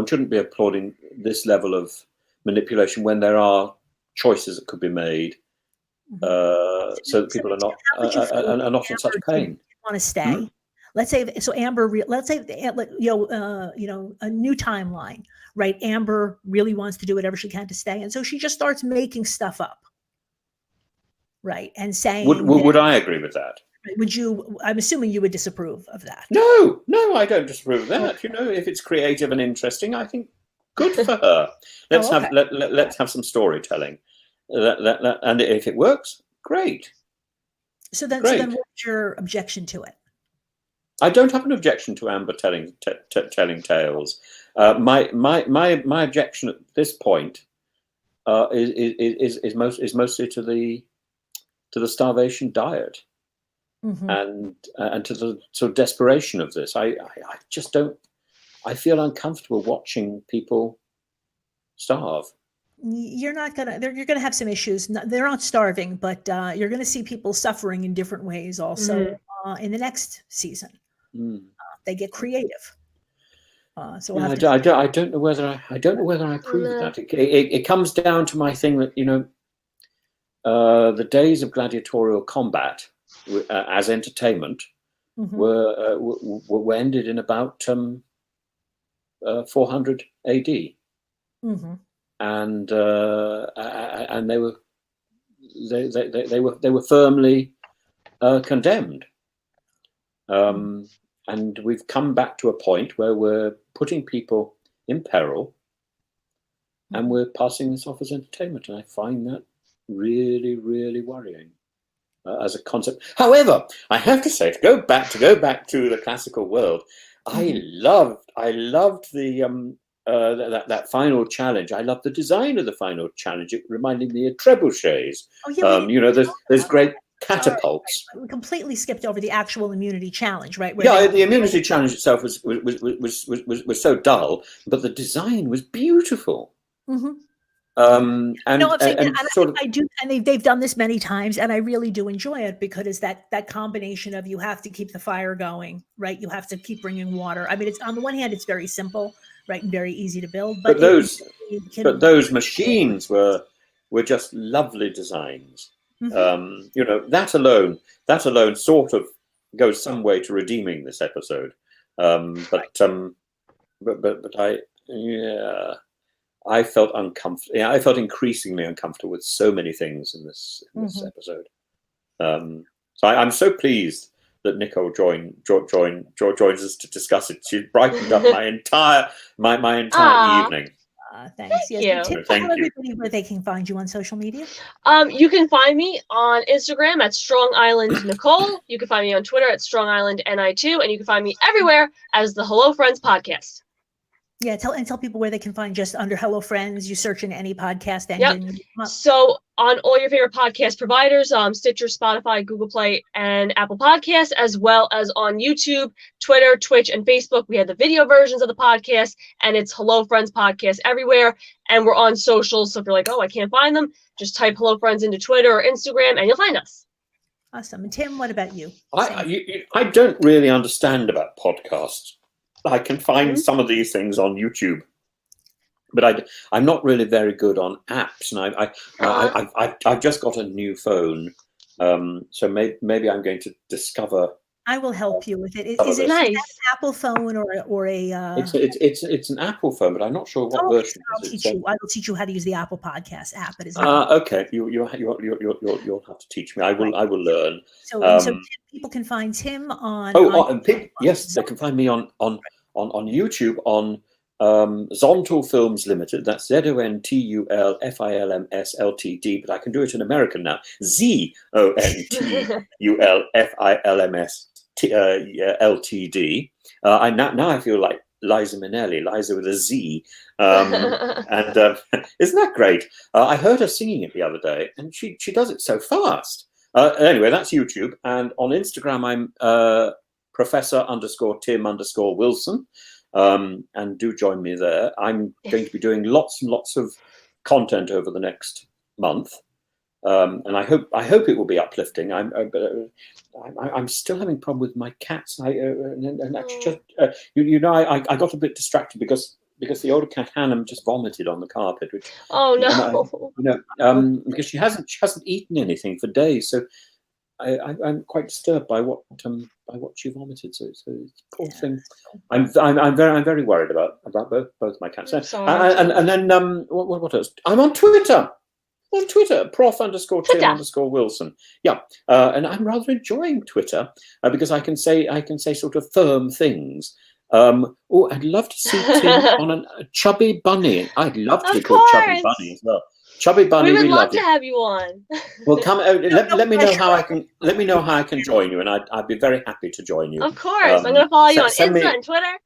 shouldn't be applauding this level of manipulation when there are choices that could be made, so that people are not in such pain. Want to stay? Let's say so. Amber. Let's say a new timeline, right? Amber really wants to do whatever she can to stay, and so she just starts making stuff up, right? And saying, would I agree with that? Would you? I'm assuming you would disapprove of that. No, I don't disapprove of that. If it's creative and interesting, I think good for her. Let's have some storytelling. And if it works, great. So then what's your objection to it? I don't have an objection to Amber telling tales. My objection at this point is mostly to the starvation diet, and to the sort of desperation of this. I just don't. I feel uncomfortable watching people starve. You're gonna have some issues. They're not starving, but you're gonna see people suffering in different ways also in the next season. They get creative. So we'll I don't know whether I approve of that. It comes down to my thing that, the days of gladiatorial combat as entertainment were ended in about 400 AD. And they were firmly condemned, and we've come back to a point where we're putting people in peril, and we're passing this off as entertainment, and I find that really, really worrying as a concept. However, I have to say, to go back to the classical world, I loved the that final challenge. I love the design of the final challenge. It reminded me of trebuchets. There's great catapults. We completely skipped over the actual immunity challenge, right? The immunity challenge itself was so dull, but the design was beautiful. And they've done this many times, and I really do enjoy it because it's that combination of, you have to keep the fire going, right? You have to keep bringing water. I mean, it's, on the one hand, it's very simple, right, and very easy to build. But those machines were just lovely designs. That alone sort of goes some way to redeeming this episode. I felt uncomfortable. Yeah, I felt increasingly uncomfortable with so many things in this episode. So I'm so pleased that Nicole joins us to discuss it. She brightened up my entire evening. Thanks. Yes. Thank you. Tell everybody where they can find you on social media. You can find me on Instagram at Strong Island Nicole. You can find me on Twitter at Strong Island NI2, and you can find me everywhere as the Hello Friends podcast. Yeah, tell people where they can find, just under Hello Friends. You search in any podcast engine. Yep. So on all your favorite podcast providers, Stitcher, Spotify, Google Play, and Apple Podcasts, as well as on YouTube, Twitter, Twitch, and Facebook. We have the video versions of the podcast, and it's Hello Friends podcast everywhere. And we're on socials, so if you're like, oh, I can't find them, just type Hello Friends into Twitter or Instagram, and you'll find us. Awesome. And Tim, what about you? I don't really understand about podcasts. I can find some of these things on YouTube, but I'm not really very good on apps, and I've just got a new phone, so maybe I'm going to discover. I will help you with it. Is it nice? An Apple phone or a? It's an Apple phone, but I'm not sure what version. I will teach you how to use the Apple Podcast app. It is. Okay. You'll have to teach me. I will learn. So people can find Tim on. Yes, they can find me on YouTube on Zontul Films Limited. That's ZONTUL FILMS LTD, but I can do it in American now. ZONTUL FILMS LTD. Now I feel like Liza Minnelli, Liza with a Z. And isn't that great? I heard her singing it the other day, and she does it so fast. Anyway, that's YouTube. And on Instagram, I'm Professor_Tim_Wilson. And do join me there. I'm going to be doing lots and lots of content over the next month. And I hope it will be uplifting. I'm still having a problem with my cats. I got a bit distracted because the older cat Hannah just vomited on the carpet. Which, because she hasn't eaten anything for days. So I'm quite disturbed by what she vomited. So it's poor thing. I'm very worried about both my cats. And then what else? I'm on Twitter. On Twitter, Prof_Tim_Wilson. Yeah, and I'm rather enjoying Twitter because I can say sort of firm things. I'd love to see Tim on a chubby bunny. I'd love to be called Chubby Bunny as well. Chubby Bunny, We would we love love to you. have you on. Well, come out. Let me know how I can. Let me know how I can join you, and I'd be very happy to join you. Of course, I'm gonna follow you on send Insta me and Twitter.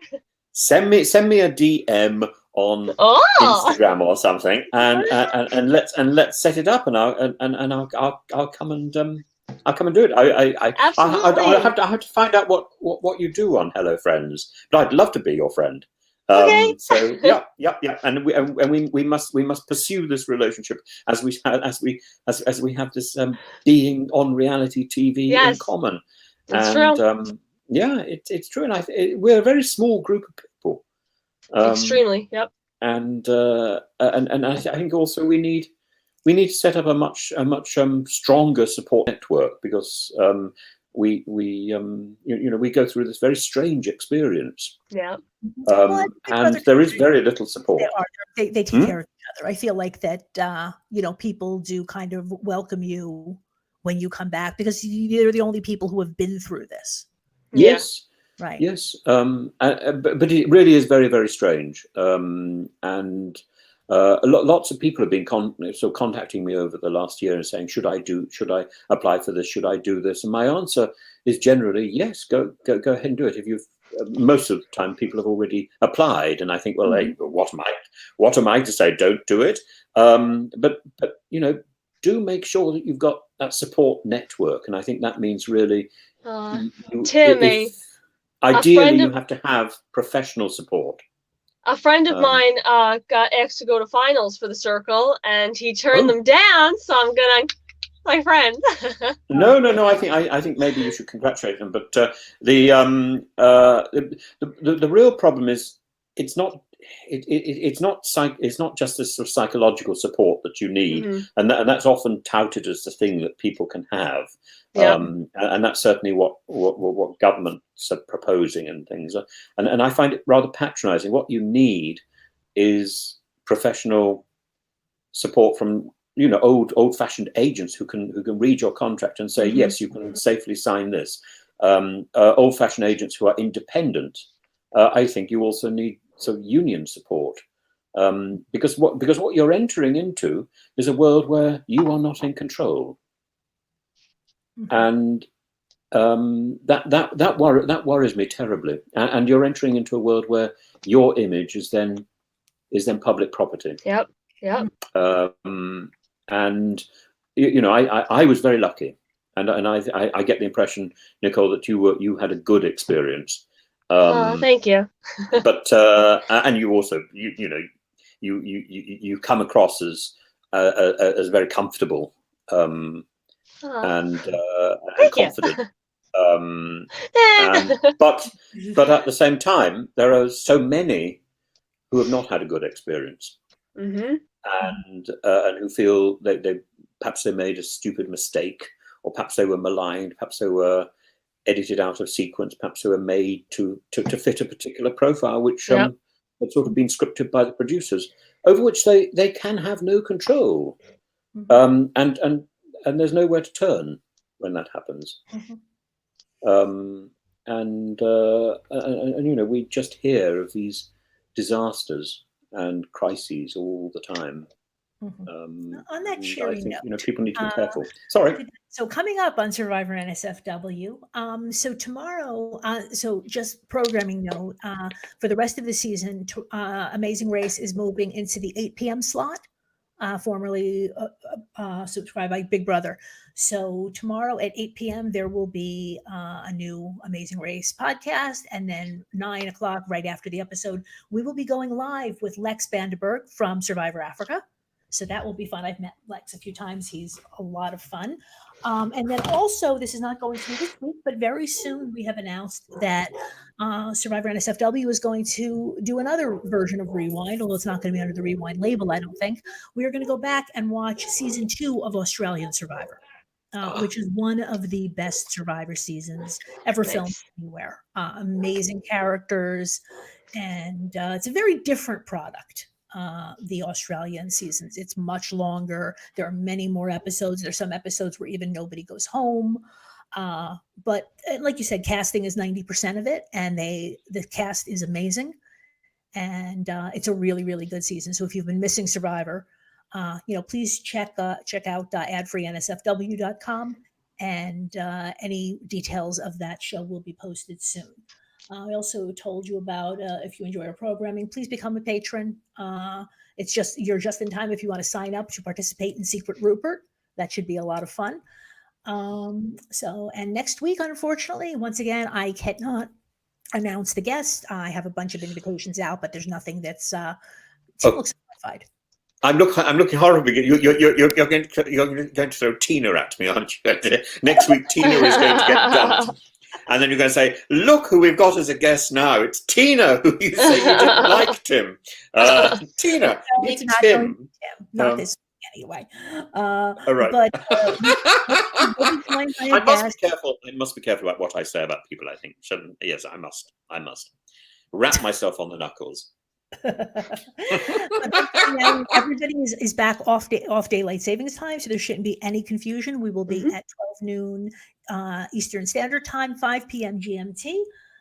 send me a DM on Oh, Instagram or something, and let's set it up, and I'll come and I'll come and do it. absolutely. I have to find out what you do on Hello Friends, but I'd love to be your friend. Okay. So yeah, and we must pursue this relationship as we have this being on reality TV in common. It's and true. Yeah, it's true, and we're a very small group of people. Extremely. Yep. And I think also we need to set up a much stronger support network, because we go through this very strange experience. Yeah. And there is very little support. They take care of each other. I feel like that people do kind of welcome you when you come back, because you're the only people who have been through this. Yes. Right. Yes. But it really is very, very strange. And lots of people have been contacting me over the last year and saying, should I apply for this? Should I do this? And my answer is generally yes. Go ahead and do it. If you've most of the time people have already applied, and I think, well, hey, what am I to say? Don't do it. But do make sure that you've got that support network, and I think that means really, Tim, ideally you have to have professional support. A friend of mine got asked to go to finals for the circle, and he turned them down. So I'm gonna, my friend. No. I think maybe you should congratulate them. But the real problem is it's not just this sort of psychological support that you need, and that's often touted as the thing that people can have. And that's certainly what governments are proposing and things. And I find it rather patronizing. What you need is professional support from old-fashioned agents who can read your contract and say, yes, you can safely sign this. Old-fashioned agents who are independent. I think you also need some union support, because what you're entering into is a world where you are not in control. And that worries me terribly. And you're entering into a world where your image is then public property. Yep. And I was very lucky, and I get the impression, Nicole, that you had a good experience. Thank you. But and you also you come across as very comfortable. And confident. But at the same time, there are so many who have not had a good experience, and who feel they perhaps they made a stupid mistake, or perhaps they were maligned, perhaps they were edited out of sequence, perhaps they were made to fit a particular profile, which had sort of been scripted by the producers, over which they can have no control. And there's nowhere to turn when that happens. And we just hear of these disasters and crises all the time. On that cheery note, people need to be careful. Sorry. So coming up on Survivor NSFW, so tomorrow, so just programming note, for the rest of the season, Amazing Race is moving into the 8 p.m. slot. Formerly subscribed by Big Brother. So tomorrow at 8 p.m. there will be a new Amazing Race podcast, and then 9 o'clock, right after the episode, we will be going live with Lex Vandenberg from Survivor Africa. So that will be fun. I've met Lex a few times. He's a lot of fun. And then also, this is not going to be this week, but very soon we have announced that Survivor NSFW is going to do another version of Rewind, although it's not going to be under the Rewind label, I don't think. We are going to go back and watch season 2 of Australian Survivor, which is one of the best Survivor seasons ever filmed anywhere. Amazing characters, and it's a very different product. The Australian seasons. It's much longer. There are many more episodes. There's some episodes where even nobody goes home. But like you said, casting is 90% of it, and the cast is amazing. And it's a really, really good season. So if you've been missing Survivor, please check out adfreeNSFW.com, and any details of that show will be posted soon. I also told you about if you enjoy our programming, please become a patron. You're just in time if you want to sign up to participate in Secret Rupert. That should be a lot of fun. And next week, unfortunately, once again, I cannot announce the guest. I have a bunch of invitations out, but there's nothing that's Tim looks qualified. I'm looking horrible. You're going to throw Tina at me, aren't you? Next week, Tina is going to get dumped. And then you're going to say, look who we've got as a guest now. It's Tina, who you say you didn't like, Tim. Tina, it's not Tim. Not this anyway. All right. But I must be careful about what I say about people, I think. Yes, I must. Wrap myself on the knuckles. Everybody is back off daylight savings time, so there shouldn't be any confusion. We will be at 12 noon Eastern Standard Time, 5 p.m. GMT.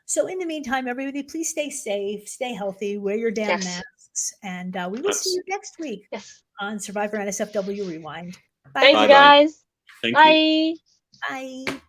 So in the meantime, everybody, please stay safe, stay healthy, wear your damn masks, and we will see you next week on Survivor NSFW Rewind. Bye. Thank you, guys. Thank Bye. you. Bye.